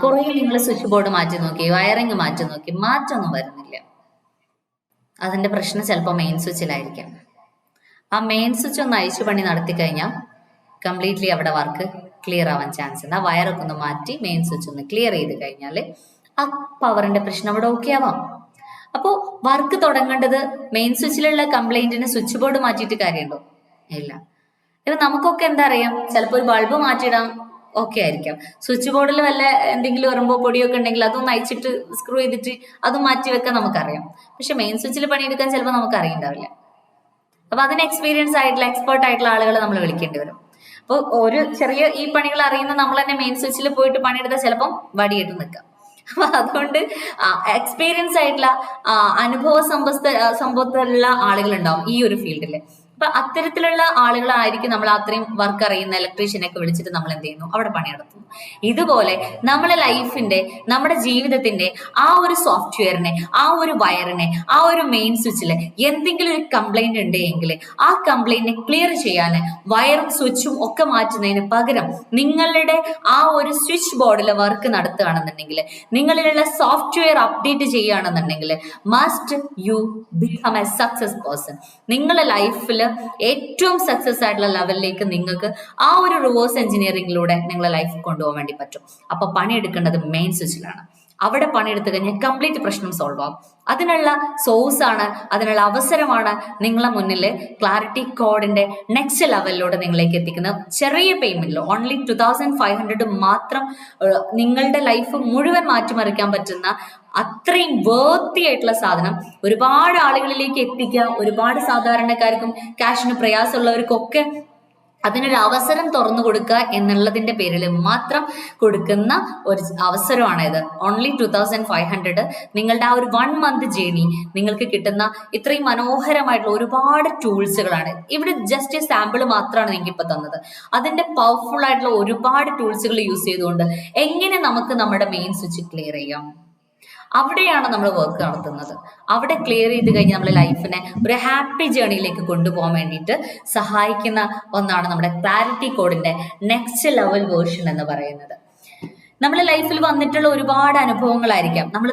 കുറെ നിങ്ങൾ സ്വിച്ച് ബോർഡ് മാറ്റി നോക്കി, വയറിങ് മാറ്റി നോക്കി, മാറ്റമൊന്നും വരുന്നില്ല. അതിന്റെ പ്രശ്നം ചിലപ്പോൾ മെയിൻ സ്വിച്ചിലായിരിക്കാം. ആ മെയിൻ സ്വിച്ച് ഒന്ന് അഴിച്ചു പണി നടത്തി കഴിഞ്ഞാൽ കംപ്ലീറ്റ്ലി അവിടെ വർക്ക് ക്ലിയർ ആവാൻ ചാൻസ് ഉണ്ട്. ആ വയറൊക്കെ ഒന്ന് മാറ്റി മെയിൻ സ്വിച്ച് ഒന്ന് ക്ലിയർ ചെയ്ത് കഴിഞ്ഞാൽ ആ പവറിന്റെ പ്രശ്നം അവിടെ ഓക്കെ ആവാം. അപ്പോൾ വർക്ക് തുടങ്ങേണ്ടത് മെയിൻ സ്വിച്ചിലുള്ള കംപ്ലൈന്റിന് സ്വിച്ച് ബോർഡ് മാറ്റിയിട്ട് കാര്യമുണ്ടോ? ഇല്ല. ഇപ്പൊ നമുക്കൊക്കെ എന്താ അറിയാം, ചിലപ്പോൾ ഒരു ബൾബ് മാറ്റിയിടാം, ഓക്കെ ആയിരിക്കാം. സ്വിച്ച് ബോർഡിൽ വല്ല എന്തെങ്കിലും വരുമ്പോൾ പൊടിയൊക്കെ ഉണ്ടെങ്കിൽ അതൊന്ന് അയച്ചിട്ട് സ്ക്രൂ ചെയ്തിട്ട് അത് മാറ്റി വെക്കാൻ നമുക്കറിയാം. പക്ഷെ മെയിൻ സ്വിച്ചിൽ പണിയെടുക്കാൻ ചിലപ്പോൾ നമുക്ക് അറിയണ്ടാവില്ല. അപ്പൊ അതിന് എക്സ്പീരിയൻസ് ആയിട്ടുള്ള എക്സ്പേർട്ട് ആയിട്ടുള്ള ആളുകളെ നമ്മൾ വിളിക്കേണ്ടി വരും. അപ്പോൾ ഒരു ചെറിയ ഈ പണികൾ അറിയുന്ന നമ്മൾ തന്നെ മെയിൻ സ്വിച്ചിൽ പോയിട്ട് പണിയെടുത്താൽ ചിലപ്പം വടിയിട്ട് നിൽക്കാം. അപ്പൊ അതുകൊണ്ട് എക്സ്പീരിയൻസ് ആയിട്ടുള്ള അനുഭവ സമ്പത്തുള്ള ആളുകൾ ഉണ്ടാവും ഈ ഒരു ഫീൽഡിൽ. അപ്പൊ അത്തരത്തിലുള്ള ആളുകളായിരിക്കും നമ്മൾ അത്രയും വർക്ക് അറിയുന്ന ഇലക്ട്രീഷ്യനൊക്കെ വിളിച്ചിട്ട് നമ്മൾ എന്ത് ചെയ്യുന്നു, അവിടെ പണി നടത്തുന്നു. ഇതുപോലെ നമ്മളെ ലൈഫിന്റെ, നമ്മുടെ ജീവിതത്തിന്റെ ആ ഒരു സോഫ്റ്റ്വെയറിനെ, ആ ഒരു വയറിനെ, ആ ഒരു മെയിൻ സ്വിച്ചില് എന്തെങ്കിലും ഒരു കംപ്ലൈന്റ് ഉണ്ടെങ്കിൽ ആ കംപ്ലൈന്റിനെ ക്ലിയർ ചെയ്യാൻ വയറും സ്വിച്ചും ഒക്കെ മാറ്റുന്നതിന് പകരം നിങ്ങളുടെ ആ ഒരു സ്വിച്ച് ബോർഡിൽ വർക്ക് നടത്തുകയാണെന്നുണ്ടെങ്കിൽ, നിങ്ങളിലുള്ള സോഫ്റ്റ്വെയർ അപ്ഡേറ്റ് ചെയ്യുകയാണെന്നുണ്ടെങ്കിൽ, must you become A success person. നിങ്ങളുടെ ലൈഫിൽ ഏറ്റവും സക്സസ് ആയിട്ടുള്ള ലെവലിലേക്ക് നിങ്ങൾക്ക് ആ ഒരു റിവേഴ്സ് എഞ്ചിനീയറിംഗിലൂടെ നിങ്ങളെ ലൈഫ് കൊണ്ടുപോകാൻ വേണ്ടി പറ്റും. അപ്പൊ പണിയെടുക്കേണ്ടത് മെയിൻ സ്വിച്ചിലാണ്. അവിടെ പണിയെടുത്തു കഴിഞ്ഞാൽ കംപ്ലീറ്റ് പ്രശ്നം സോൾവ് ആവും. അതിനുള്ള സോഴ്സ് ആണ്, അതിനുള്ള അവസരമാണ് നിങ്ങളെ മുന്നിൽ ക്ലാരിറ്റി കോഡിന്റെ നെക്സ്റ്റ് ലെവലിലൂടെ നിങ്ങളിലേക്ക് എത്തിക്കുന്ന ചെറിയ പേയ്മെന്റിൽ ഓൺലി 2500 മാത്രം നിങ്ങളുടെ ലൈഫ് മുഴുവൻ മാറ്റിമറിക്കാൻ പറ്റുന്ന അത്രയും വേർത്തി ആയിട്ടുള്ള സാധനം ഒരുപാട് ആളുകളിലേക്ക് എത്തിക്കുക. ഒരുപാട് സാധാരണക്കാർക്കും ക്യാഷിന് പ്രയാസമുള്ളവർക്കൊക്കെ അതിനൊരു അവസരം തുറന്നു കൊടുക്കുക എന്നുള്ളതിന്റെ പേരിൽ മാത്രം കൊടുക്കുന്ന ഒരു അവസരമാണ് ഇത്. ഓൺലി 2500 നിങ്ങളുടെ ആ ഒരു 1 month ജേണി നിങ്ങൾക്ക് കിട്ടുന്ന ഇത്രയും മനോഹരമായിട്ടുള്ള ഒരുപാട് ടൂൾസുകളാണ്. ഇവിടെ ജസ്റ്റ് സാമ്പിൾ മാത്രമാണ് നിങ്ങൾക്ക് ഇപ്പൊ തന്നത്. അതിന്റെ പവർഫുൾ ആയിട്ടുള്ള ഒരുപാട് ടൂൾസുകൾ യൂസ് ചെയ്തുകൊണ്ട് എങ്ങനെ നമുക്ക് നമ്മുടെ മെയിൻ സ്വിച്ച് ക്ലിയർ ചെയ്യാം, അവിടെയാണ് നമ്മൾ വർക്ക് നടത്തുന്നത്. അവിടെ ക്ലിയർ ചെയ്ത് കഴിഞ്ഞാൽ നമ്മുടെ ലൈഫിനെ ഒരു ഹാപ്പി ജേണിയിലേക്ക് കൊണ്ടുപോകാൻ വേണ്ടിയിട്ട് സഹായിക്കുന്ന ഒന്നാണ് നമ്മുടെ ക്ലാരിറ്റി കോഡിന്റെ നെക്സ്റ്റ് ലെവൽ വേർഷൻ എന്ന് പറയുന്നത്. നമ്മുടെ ലൈഫിൽ വന്നിട്ടുള്ള ഒരുപാട് അനുഭവങ്ങളായിരിക്കാം, നമ്മൾ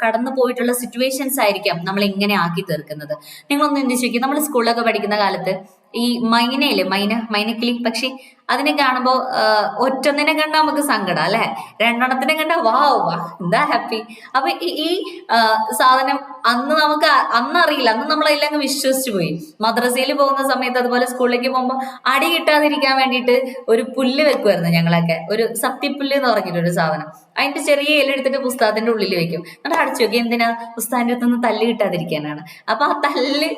കടന്നു പോയിട്ടുള്ള സിറ്റുവേഷൻസ് ആയിരിക്കാം നമ്മൾ ഇങ്ങനെ ആക്കി തീർക്കുന്നത്. നിങ്ങളൊന്ന് ചിന്തിച്ചു നോക്കി, നമ്മൾ സ്കൂളിലൊക്കെ പഠിക്കുന്ന കാലത്ത് ഈ മൈനയില്ലേ, മൈനക്കിളി പക്ഷി, അതിനെ കാണുമ്പോൾ ഒറ്റൊന്നിനെ കണ്ടാൽ നമുക്ക് സങ്കടം അല്ലെ, രണ്ടെണ്ണത്തിനെ കണ്ടാൽ വാ എന്താ ഹാപ്പി. അപ്പൊ ഈ സാധനം അന്നറിയില്ല, അന്ന് നമ്മളെല്ലാം അങ്ങ് വിശ്വസിച്ചു പോയി. മദ്രസയിൽ പോകുന്ന സമയത്ത് അതുപോലെ സ്കൂളിലേക്ക് പോകുമ്പോൾ അടി കിട്ടാതിരിക്കാൻ വേണ്ടിയിട്ട് ഒരു പുല്ല് വെക്കുമായിരുന്നു ഞങ്ങളൊക്കെ, ഒരു സത്യപ്പുല്ല് എന്ന് പറഞ്ഞിട്ടൊരു സാധനം. അതിന്റെ ചെറിയ ഇലെടുത്തിട്ട് പുസ്തകത്തിന്റെ ഉള്ളിൽ വെക്കും. എന്നിട്ട് അടച്ചു നോക്കി, എന്തിനാ? പുസ്തകത്തിന്റെ അടുത്തൊന്ന് തല്ല് കിട്ടാതിരിക്കാനാണ്. അപ്പൊ ആ തല്ല്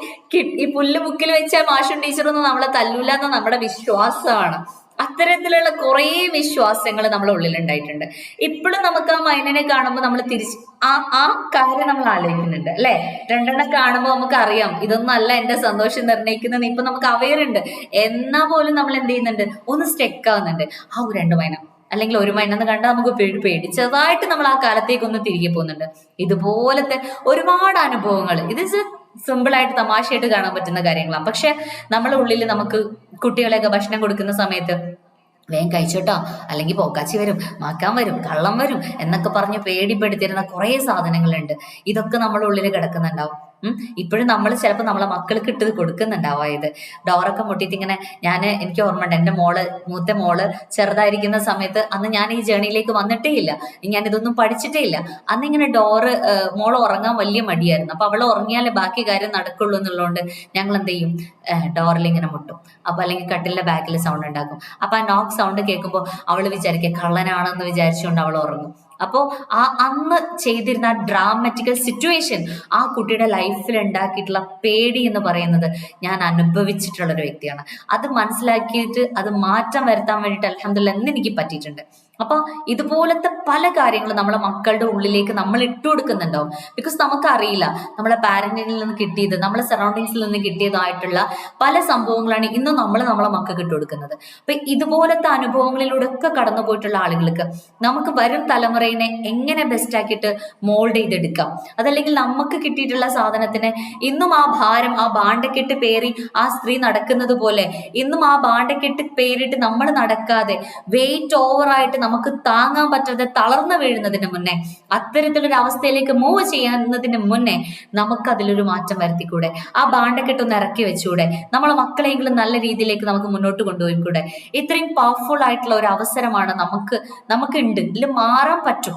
ഈ പുല്ല് ബുക്കിൽ വെച്ചാൽ മാഷും ടീച്ചറൊന്നും നമ്മളെ തല്ലൂല എന്ന നമ്മുടെ വിശ്വാസമാണ്. അത്തരത്തിലുള്ള കുറേ വിശ്വാസങ്ങൾ നമ്മുടെ ഉള്ളിൽ ഉണ്ടായിട്ടുണ്ട്. ഇപ്പോഴും നമുക്ക് ആ മൈനിനെ കാണുമ്പോൾ നമ്മൾ തിരിച്ച് ആ കാര്യം നമ്മൾ ആലോചിക്കുന്നുണ്ട് അല്ലെ. രണ്ടെണ്ണം കാണുമ്പോൾ നമുക്ക് അറിയാം ഇതൊന്നും അല്ല എന്റെ സന്തോഷം നിർണ്ണയിക്കുന്നത്. ഇപ്പൊ നമുക്ക് അവയറുണ്ട്, എന്നാ പോലും നമ്മൾ എന്ത് ചെയ്യുന്നുണ്ട്, ഒന്ന് സ്റ്റെക്ക് ആവുന്നുണ്ട്. ആ 2 മൈന അല്ലെങ്കിൽ 1 മൈനെന്ന് കണ്ടാൽ നമുക്ക് പേടിച്ചതായിട്ട് നമ്മൾ ആ കാലത്തേക്ക് ഒന്ന് തിരികെ പോകുന്നുണ്ട്. ഇതുപോലത്തെ ഒരുപാട് അനുഭവങ്ങൾ, ഇത് സിമ്പിൾ ആയിട്ട് തമാശയായിട്ട് കാണാൻ പറ്റുന്ന കാര്യങ്ങളാണ്. പക്ഷെ നമ്മളെ ഉള്ളിൽ നമുക്ക് കുട്ടികളെയൊക്കെ ഭക്ഷണം കൊടുക്കുന്ന സമയത്ത് വേഗം കഴിച്ചോട്ടോ, അല്ലെങ്കിൽ പോക്കാച്ചി വരും, മാക്കാൻ വരും, കള്ളം വരും എന്നൊക്കെ പറഞ്ഞ് പേടിപ്പെടുത്തിയിരുന്ന കുറെ സാധനങ്ങളുണ്ട്. ഇതൊക്കെ നമ്മുടെ ഉള്ളിൽ കിടക്കുന്നുണ്ടാവും. ഇപ്പോഴും നമ്മൾ ചിലപ്പോൾ നമ്മളെ മക്കൾക്ക് ഇട്ട് കൊടുക്കുന്നുണ്ടാവും. ഇത് ഡോറൊക്കെ മുട്ടിയിട്ട് ഇങ്ങനെ എനിക്ക് ഓർമ്മയുണ്ട്, എൻ്റെ മൂത്ത മോള് ചെറുതായിരിക്കുന്ന സമയത്ത്, അന്ന് ഞാൻ ഈ ജേണിയിലേക്ക് വന്നിട്ടേ ഇല്ല, ഞാൻ ഇതൊന്നും പഠിച്ചിട്ടേ ഇല്ല. അന്ന് ഇങ്ങനെ മോള് ഉറങ്ങാൻ വലിയ മടിയായിരുന്നു. അപ്പൊ അവള് ഉറങ്ങിയാലേ ബാക്കി കാര്യം നടക്കുള്ളൂ എന്നുള്ളതുകൊണ്ട് ഞങ്ങൾ എന്ത് ചെയ്യും, ഡോറിൽ ഇങ്ങനെ മുട്ടും. അപ്പൊ അല്ലെങ്കിൽ കട്ടിലിന്റെ ബാക്കിൽ സൗണ്ട് ഉണ്ടാക്കും. അപ്പൊ ആ നോക്ക് സൗണ്ട് കേൾക്കുമ്പോൾ അവള് വിചാരിക്കുക കള്ളനാണെന്ന് വിചാരിച്ചുകൊണ്ട് അവൾ ഉറങ്ങും. അപ്പോൾ അന്ന് ചെയ്തിരുന്ന ആ ഡ്രാമാറ്റിക്കൽ സിറ്റുവേഷൻ ആ കുട്ടിയുടെ ലൈഫിൽ ഉണ്ടാക്കിയിട്ടുള്ള പേടി എന്ന് പറയുന്നത് ഞാൻ അനുഭവിച്ചിട്ടുള്ള ഒരു വ്യക്തിയാണ്. അത് മനസ്സിലാക്കിയിട്ട് അത് മാറ്റം വരുത്താൻ വേണ്ടിയിട്ട് അൽഹംദുലില്ലാ എന്ന് എനിക്ക് പറ്റിയിട്ടുണ്ട്. അപ്പൊ ഇതുപോലത്തെ പല കാര്യങ്ങളും നമ്മളെ മക്കളുടെ ഉള്ളിലേക്ക് നമ്മൾ ഇട്ടു കൊടുക്കുന്നുണ്ടാവും. ബിക്കോസ് നമുക്കറിയില്ല നമ്മളെ പാരന്റിൽ നിന്ന് കിട്ടിയത്, നമ്മളെ സറൗണ്ടിങ്സിൽ നിന്ന് കിട്ടിയതായിട്ടുള്ള പല സംഭവങ്ങളാണ് ഇന്നും നമ്മളെ മക്കൾക്ക് ഇട്ടു കൊടുക്കുന്നത്. അപ്പൊ ഇതുപോലത്തെ അനുഭവങ്ങളിലൂടെ ഒക്കെ കടന്നു പോയിട്ടുള്ള ആളുകൾക്ക് നമുക്ക് വരും തലമുറയെ എങ്ങനെ ബെസ്റ്റ് ആക്കിയിട്ട് മോൾഡ് ചെയ്തെടുക്കാം, അതല്ലെങ്കിൽ നമുക്ക് കിട്ടിയിട്ടുള്ള സാധനത്തിന് ഇന്നും ആ ഭാരം, ആ ബാണ്ടക്കെട്ട് പേറി ആ സ്ത്രീ നടക്കുന്നത് പോലെ ഇന്നും ആ ബാണ്ടക്കെട്ട് പേരിട്ട് നമ്മൾ നടക്കാതെ വെയിറ്റ് ഓവറായിട്ട് നമുക്ക് താങ്ങാൻ പറ്റാതെ തളർന്നു വീഴുന്നതിന് മുന്നേ, അത്തരത്തിലൊരു അവസ്ഥയിലേക്ക് മൂവ് ചെയ്യുന്നതിന് മുന്നേ നമുക്ക് അതിലൊരു മാറ്റം വരുത്തിക്കൂടെ? ആ ബാണ്ടക്കെട്ടൊന്ന് ഇറക്കി വെച്ചുകൂടെ? നമ്മളെ മക്കളെങ്കിലും നല്ല രീതിയിലേക്ക് നമുക്ക് മുന്നോട്ട് കൊണ്ടുപോയിക്കൂടെ? ഇത്രയും പവർഫുൾ ആയിട്ടുള്ള ഒരു അവസരമാണ് നമുക്കുണ്ട്. ഇതിൽ മാറാൻ പറ്റും.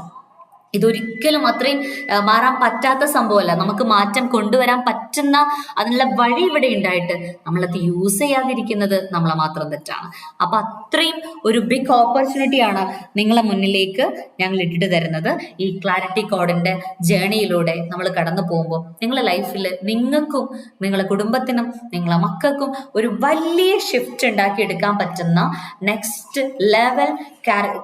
ഇതൊരിക്കലും അത്രയും മാറാൻ പറ്റാത്ത സംഭവമല്ല. നമുക്ക് മാറ്റം കൊണ്ടുവരാൻ പറ്റുന്ന അതിനുള്ള വഴി ഇവിടെ ഉണ്ടായിട്ട് നമ്മളത് യൂസ് ചെയ്യാതിരിക്കുന്നത് നമ്മളെ മാത്രം തെറ്റാണ്. അപ്പൊ അത്രയും ഒരു ബിഗ് ഓപ്പർച്യൂണിറ്റിയാണ് നിങ്ങളെ മുന്നിലേക്ക് ഞങ്ങൾ ഇട്ടിട്ട് തരുന്നത്. ഈ ക്ലാരിറ്റി കോഡിന്റെ ജേണിയിലൂടെ നമ്മൾ കടന്നു പോകുമ്പോൾ നിങ്ങളുടെ ലൈഫിൽ നിങ്ങൾക്കും നിങ്ങളുടെ കുടുംബത്തിനും നിങ്ങളെ മക്കൾക്കും ഒരു വലിയ ഷിഫ്റ്റ് ഉണ്ടാക്കി എടുക്കാൻ പറ്റുന്ന നെക്സ്റ്റ് ലെവൽ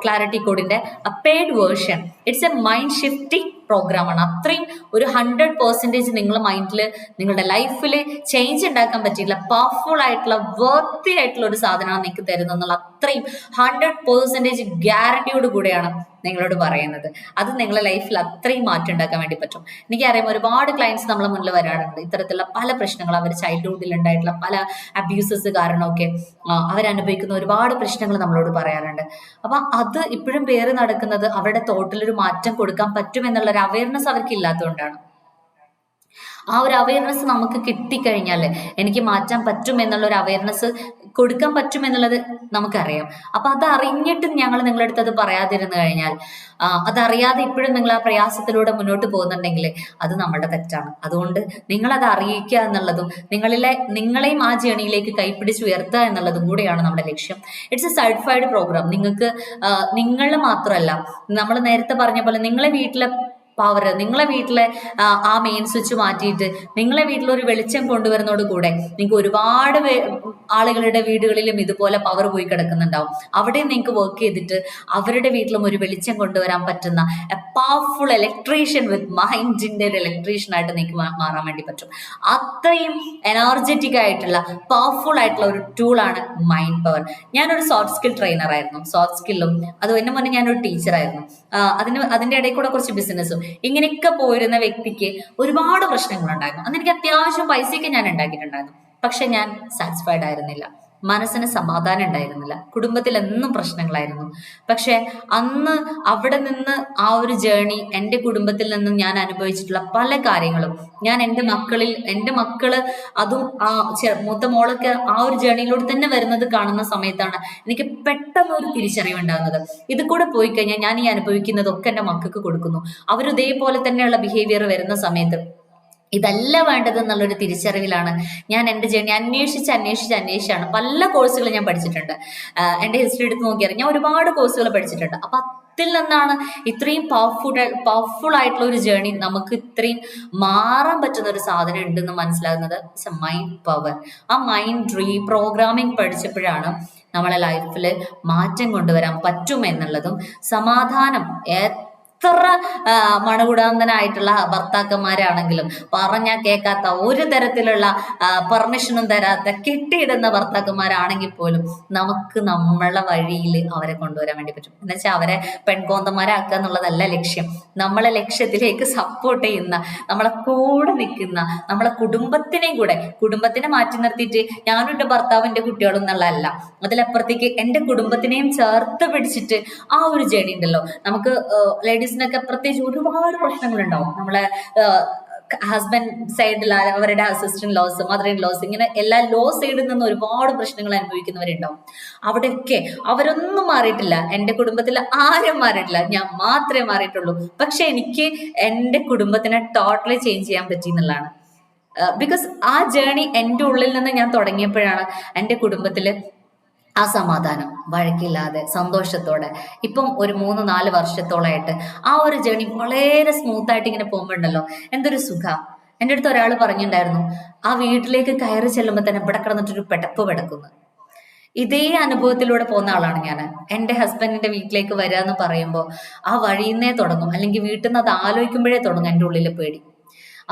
ക്ലാരിറ്റി കോഡിന്റെ paid version. It's A mind shifting പ്രോഗ്രാമാണ്. അത്രയും ഒരു 100% നിങ്ങളുടെ മൈൻഡിൽ നിങ്ങളുടെ ലൈഫിൽ ചേഞ്ച് ഉണ്ടാക്കാൻ പറ്റിയില്ല പവർഫുൾ ആയിട്ടുള്ള വർത്തി ആയിട്ടുള്ള ഒരു സാധനമാണ് നിങ്ങൾക്ക് തരുന്നത് എന്നുള്ള അത്രയും 100% ഗ്യാരണ്ടിയോട് കൂടെയാണ് നിങ്ങളോട് പറയുന്നത്. അത് നിങ്ങളുടെ ലൈഫിൽ അത്രയും മാറ്റം ഉണ്ടാക്കാൻ വേണ്ടി പറ്റും. എനിക്കറിയാം ഒരുപാട് ക്ലയൻസ് നമ്മളെ മുന്നിൽ വരാറുണ്ട്. ഇത്തരത്തിലുള്ള പല പ്രശ്നങ്ങൾ, അവർ ചൈൽഡ്ഹുഡിൽ ഉണ്ടായിട്ടുള്ള പല അബ്യൂസസ് കാരണമൊക്കെ അവരനുഭവിക്കുന്ന ഒരുപാട് പ്രശ്നങ്ങൾ നമ്മളോട് പറയാറുണ്ട്. അപ്പൊ അത് ഇപ്പോഴും പേര് നടക്കുന്നത് അവരുടെ തോട്ടിലൊരു മാറ്റം കൊടുക്കാൻ പറ്റും എന്നുള്ളൊരു അവയർനെസ് അവർക്ക് ഇല്ലാത്തതുകൊണ്ടാണ്. ആ ഒരു അവയർനെസ് നമുക്ക് കിട്ടിക്കഴിഞ്ഞാൽ എനിക്ക് മാറ്റാൻ പറ്റും എന്നുള്ള ഒരു അവയർനെസ് കൊടുക്കാൻ പറ്റും എന്നുള്ളത് നമുക്കറിയാം. അപ്പൊ അത് അറിഞ്ഞിട്ട് ഞങ്ങൾ നിങ്ങളുടെ അടുത്ത് അത് പറയാതിരുന്നു കഴിഞ്ഞാൽ, അതറിയാതെ ഇപ്പോഴും നിങ്ങൾ ആ പ്രയാസത്തിലൂടെ മുന്നോട്ട് പോകുന്നുണ്ടെങ്കിൽ അത് നമ്മുടെ തെറ്റാണ്. അതുകൊണ്ട് നിങ്ങളത് അറിയിക്കുക എന്നുള്ളതും നിങ്ങളെയും ആ ജേണിയിലേക്ക് കൈപ്പിടിച്ച് ഉയർത്തുക എന്നുള്ളതും കൂടെയാണ് നമ്മുടെ ലക്ഷ്യം. It's a certified program. നിങ്ങൾക്ക് നിങ്ങളെ മാത്രമല്ല, നമ്മൾ നേരത്തെ പറഞ്ഞ പോലെ നിങ്ങളെ വീട്ടിലെ പവർ, നിങ്ങളെ വീട്ടിലെ ആ മെയിൻ സ്വിച്ച് മാറ്റിയിട്ട് നിങ്ങളെ വീട്ടിലൊരു വെളിച്ചം കൊണ്ടുവരുന്നതോട് കൂടെ നിങ്ങൾക്ക് ഒരുപാട് ആളുകളുടെ വീടുകളിലും ഇതുപോലെ പവർ പോയി കിടക്കുന്നുണ്ടാവും. അവിടെ നിങ്ങൾക്ക് വർക്ക് ചെയ്തിട്ട് അവരുടെ വീട്ടിലും ഒരു വെളിച്ചം കൊണ്ടുവരാൻ പറ്റുന്ന എ പവർഫുൾ ഇലക്ട്രീഷ്യൻ വിത്ത് മൈൻഡിന്റെ ഒരു ഇലക്ട്രീഷ്യൻ ആയിട്ട് നിങ്ങൾക്ക് മാറാൻ വേണ്ടി പറ്റും. അത്രയും എനർജറ്റിക് ആയിട്ടുള്ള പവർഫുൾ ആയിട്ടുള്ള ഒരു ടൂളാണ് മൈൻഡ് പവർ. ഞാനൊരു സോഫ്റ്റ് സ്കിൽ ട്രെയിനർ ആയിരുന്നു. സോഫ്റ്റ് സ്കില്ലും അത് എന്നെ മുന്നേ ഞാനൊരു ടീച്ചറായിരുന്നു. അതിന്റെ ഇടയിൽ കൂടെ കുറച്ച് ബിസിനസ്സും ഇങ്ങനെയൊക്കെ പോയിരുന്ന വ്യക്തിക്ക് ഒരുപാട് പ്രശ്നങ്ങളുണ്ടായിരുന്നു. അന്ന് എനിക്ക് അത്യാവശ്യം പൈസയൊക്കെ ഞാൻ ഉണ്ടാക്കിയിട്ടുണ്ടായിരുന്നു. പക്ഷെ ഞാൻ സാറ്റിസ്ഫൈഡ് ആയിരുന്നില്ല. മനസ്സിന് സമാധാനം ഉണ്ടായിരുന്നില്ല. കുടുംബത്തിൽ എന്നും പ്രശ്നങ്ങളായിരുന്നു. പക്ഷെ അന്ന് അവിടെ നിന്ന് ആ ഒരു ജേണി, എൻ്റെ കുടുംബത്തിൽ നിന്നും ഞാൻ അനുഭവിച്ചിട്ടുള്ള പല കാര്യങ്ങളും ഞാൻ എൻ്റെ മക്കള് അതും മൂത്ത മോളൊക്കെ ആ ഒരു ജേണിയിലൂടെ തന്നെ വരുന്നത് കാണുന്ന സമയത്താണ് എനിക്ക് പെട്ടെന്ന് ഒരു തിരിച്ചറിവുണ്ടാകുന്നത്. ഇത് കൂടെ പോയി കഴിഞ്ഞാൽ ഞാൻ ഈ അനുഭവിക്കുന്നതൊക്കെ എൻ്റെ മക്കൾക്ക് കൊടുക്കുന്നു. അവരിതേപോലെ തന്നെയുള്ള ബിഹേവിയർ വരുന്ന സമയത്ത് ഇതല്ല വേണ്ടത് എന്നുള്ളൊരു തിരിച്ചറിവിലാണ് ഞാൻ എൻ്റെ ജേണി അന്വേഷിച്ചാണ് പല കോഴ്സുകൾ ഞാൻ പഠിച്ചിട്ടുണ്ട്. എൻ്റെ ഹിസ്റ്ററി എടുത്ത് നോക്കിയാൽ ഞാൻ ഒരുപാട് കോഴ്സുകൾ പഠിച്ചിട്ടുണ്ട്. അപ്പൊ അതിൽ നിന്നാണ് ഇത്രയും പവർഫുൾ ആയിട്ടുള്ള ഒരു ജേണി, നമുക്ക് ഇത്രയും മാറാൻ പറ്റുന്ന ഒരു സാധനം ഉണ്ടെന്ന് മനസ്സിലാകുന്നത്. It's A mind power. ആ മൈൻഡ് റീപ്രോഗ്രാമിംഗ് പഠിച്ചപ്പോഴാണ് നമ്മളെ ലൈഫിൽ മാറ്റം കൊണ്ടുവരാൻ പറ്റും എന്നുള്ളതും സമാധാനം എത്ര മണകുടാന്തനായിട്ടുള്ള ഭർത്താക്കന്മാരാണെങ്കിലും പറഞ്ഞാൽ കേൾക്കാത്ത ഒരു തരത്തിലുള്ള പെർമിഷനും തരാത്ത കെട്ടിയിടുന്ന ഭർത്താക്കന്മാരാണെങ്കിൽ പോലും നമുക്ക് നമ്മളെ വഴിയിൽ അവരെ കൊണ്ടുവരാൻ വേണ്ടി പറ്റും. എന്നുവെച്ചാൽ അവരെ പെൺകോന്തന്മാരാക്കുക എന്നുള്ളതല്ല ലക്ഷ്യം. നമ്മളെ ലക്ഷ്യത്തിലേക്ക് സപ്പോർട്ട് ചെയ്യുന്ന, നമ്മളെ കൂടെ നിൽക്കുന്ന, നമ്മളെ കുടുംബത്തിനെ മാറ്റി നിർത്തിയിട്ട് ഞാനും എൻ്റെ ഭർത്താവും എൻ്റെ കുട്ടികളും എന്നുള്ളതല്ല, അതിലപ്പുറത്തേക്ക് എൻ്റെ കുടുംബത്തിനെയും ചേർത്ത് പിടിച്ചിട്ട് ആ ഒരു ജേണി ഉണ്ടല്ലോ. നമുക്ക് ലേഡീസിനൊക്കെ പ്രത്യേകിച്ച് ഒരുപാട് പ്രശ്നങ്ങളുണ്ടാവും. നമ്മളെ ഹസ്ബൻഡ് സൈഡിൽ അവരുടെ assistant laws, mother in laws, ഇങ്ങനെ എല്ലാ ലോ സൈഡിൽ നിന്ന് ഒരുപാട് പ്രശ്നങ്ങൾ അനുഭവിക്കുന്നവരുണ്ടാവും. അവിടെയൊക്കെ അവരൊന്നും മാറിയിട്ടില്ല. എൻ്റെ കുടുംബത്തിൽ ആരും മാറിയിട്ടില്ല, ഞാൻ മാത്രമേ മാറിയിട്ടുള്ളൂ. പക്ഷെ എനിക്ക് എൻ്റെ കുടുംബത്തിനെ ടോട്ടലി ചേഞ്ച് ചെയ്യാൻ പറ്റി എന്നുള്ളതാണ്. ബിക്കോസ് ആ ജേണി എൻ്റെ ഉള്ളിൽ നിന്ന് ഞാൻ തുടങ്ങിയപ്പോഴാണ് എൻ്റെ കുടുംബത്തിൽ ആ സമാധാനം, വഴക്കില്ലാതെ സന്തോഷത്തോടെ ഇപ്പം ഒരു 3-4 വർഷത്തോളമായിട്ട് ആ ഒരു ജേണി വളരെ സ്മൂത്ത് ആയിട്ട് ഇങ്ങനെ പോകുമ്പോണ്ടല്ലോ, എന്തൊരു സുഖ. എൻ്റെ അടുത്ത് ഒരാൾ പറഞ്ഞിട്ടുണ്ടായിരുന്നു, ആ വീട്ടിലേക്ക് കയറി ചെല്ലുമ്പോൾ തന്നെ ഇവിടെ കിടന്നിട്ടൊരു പെടപ്പ് പെടക്കുന്നു. ഇതേ അനുഭവത്തിലൂടെ പോകുന്ന ആളാണ് ഞാൻ. എൻ്റെ ഹസ്ബൻഡിന്റെ വീട്ടിലേക്ക് വരിക എന്ന് പറയുമ്പോൾ ആ വഴിയുന്നേ തുടങ്ങും, അല്ലെങ്കിൽ വീട്ടിൽ നിന്ന് അത് ആലോചിക്കുമ്പോഴേ തുടങ്ങും എൻ്റെ ഉള്ളിലെ പേടി.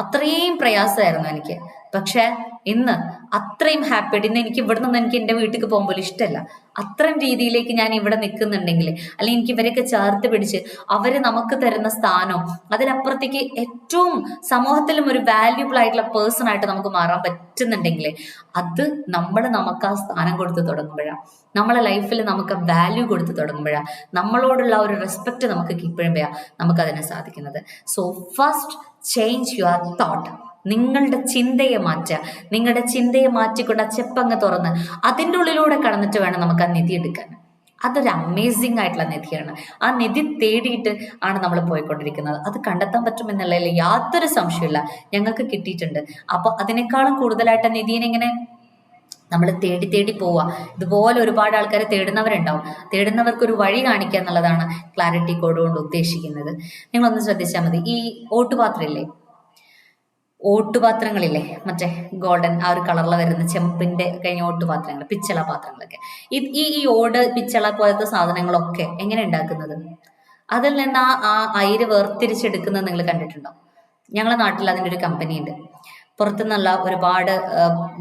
അത്രയും പ്രയാസമായിരുന്നു എനിക്ക്. പക്ഷെ ഇന്ന് അത്രയും ഹാപ്പിയായിട്ട്, ഇന്ന് എനിക്ക് ഇവിടെ നിന്ന് എനിക്ക് എൻ്റെ വീട്ടിലേക്ക് പോകുമ്പോൾ ഇഷ്ടമല്ല. അത്രയും രീതിയിലേക്ക് ഞാൻ ഇവിടെ നിൽക്കുന്നുണ്ടെങ്കിൽ, അല്ലെങ്കിൽ എനിക്ക് ഇവരെയൊക്കെ ചേർത്ത് പിടിച്ച് അവര് നമുക്ക് തരുന്ന സ്ഥാനവും അതിനപ്പുറത്തേക്ക് ഏറ്റവും സമൂഹത്തിലും ഒരു വാല്യൂബിൾ ആയിട്ടുള്ള പേഴ്സൺ ആയിട്ട് നമുക്ക് മാറാൻ പറ്റുന്നുണ്ടെങ്കിൽ, അത് നമുക്ക് ആ സ്ഥാനം കൊടുത്ത് തുടങ്ങുമ്പോഴാണ്, നമ്മളെ ലൈഫിൽ നമുക്ക് വാല്യൂ കൊടുത്ത് തുടങ്ങുമ്പോഴാണ്, നമ്മളോടുള്ള ഒരു റെസ്പെക്ട് നമുക്ക് കീപ്പ് ചെയ്യുമ്പോഴാണ് നമുക്കതിനെ സാധിക്കുന്നത്. So first change your thought. നിങ്ങളുടെ ചിന്തയെ മാറ്റുക. നിങ്ങളുടെ ചിന്തയെ മാറ്റിക്കൊണ്ട് ആ ചെപ്പങ്ങ് തുറന്ന് അതിൻ്റെ ഉള്ളിലൂടെ കടന്നിട്ട് വേണം നമുക്ക് ആ നിധി എടുക്കാൻ. അതൊരു അമേസിങ് ആയിട്ടുള്ള നിധിയാണ്. ആ നിധി തേടിയിട്ട് ആണ് നമ്മൾ പോയിക്കൊണ്ടിരിക്കുന്നത്. അത് കണ്ടെത്താൻ പറ്റുമെന്നുള്ളതിൽ യാതൊരു സംശയമില്ല, ഞങ്ങൾക്ക് കിട്ടിയിട്ടുണ്ട്. അപ്പോൾ അതിനേക്കാളും കൂടുതലായിട്ട് ആ നിധീനെ ഇങ്ങനെ നമ്മൾ തേടി തേടി പോവുക. ഇതുപോലെ ഒരുപാട് ആൾക്കാർ തേടുന്നവരുണ്ടാവും. തേടുന്നവർക്ക് ഒരു വഴി കാണിക്കുക എന്നുള്ളതാണ് ക്ലാരിറ്റി കോഡ് കൊണ്ട് ഉദ്ദേശിക്കുന്നത്. നിങ്ങളൊന്ന് ശ്രദ്ധിച്ചാൽ മതി. ഈ ഓട്ടുപാത്രങ്ങളില്ലേ, മറ്റേ ഗോൾഡൻ ആ ഒരു കളറിൽ വരുന്ന ചെമ്പിന്റെ കഴിഞ്ഞ ഓട്ടുപാത്രങ്ങൾ, പിച്ചള പാത്രങ്ങളൊക്കെ, ഈ ഓട് പിച്ചള പോലത്തെ സാധനങ്ങളൊക്കെ എങ്ങനെ ഉണ്ടാക്കുന്നത്? അതിൽ നിന്ന് ആ അയിര് വേർതിരിച്ചെടുക്കുന്നത് നിങ്ങൾ കണ്ടിട്ടുണ്ടോ? ഞങ്ങളുടെ നാട്ടിൽ അതിൻ്റെ ഒരു കമ്പനി ഉണ്ട്. പുറത്തുനിന്നുള്ള ഒരുപാട്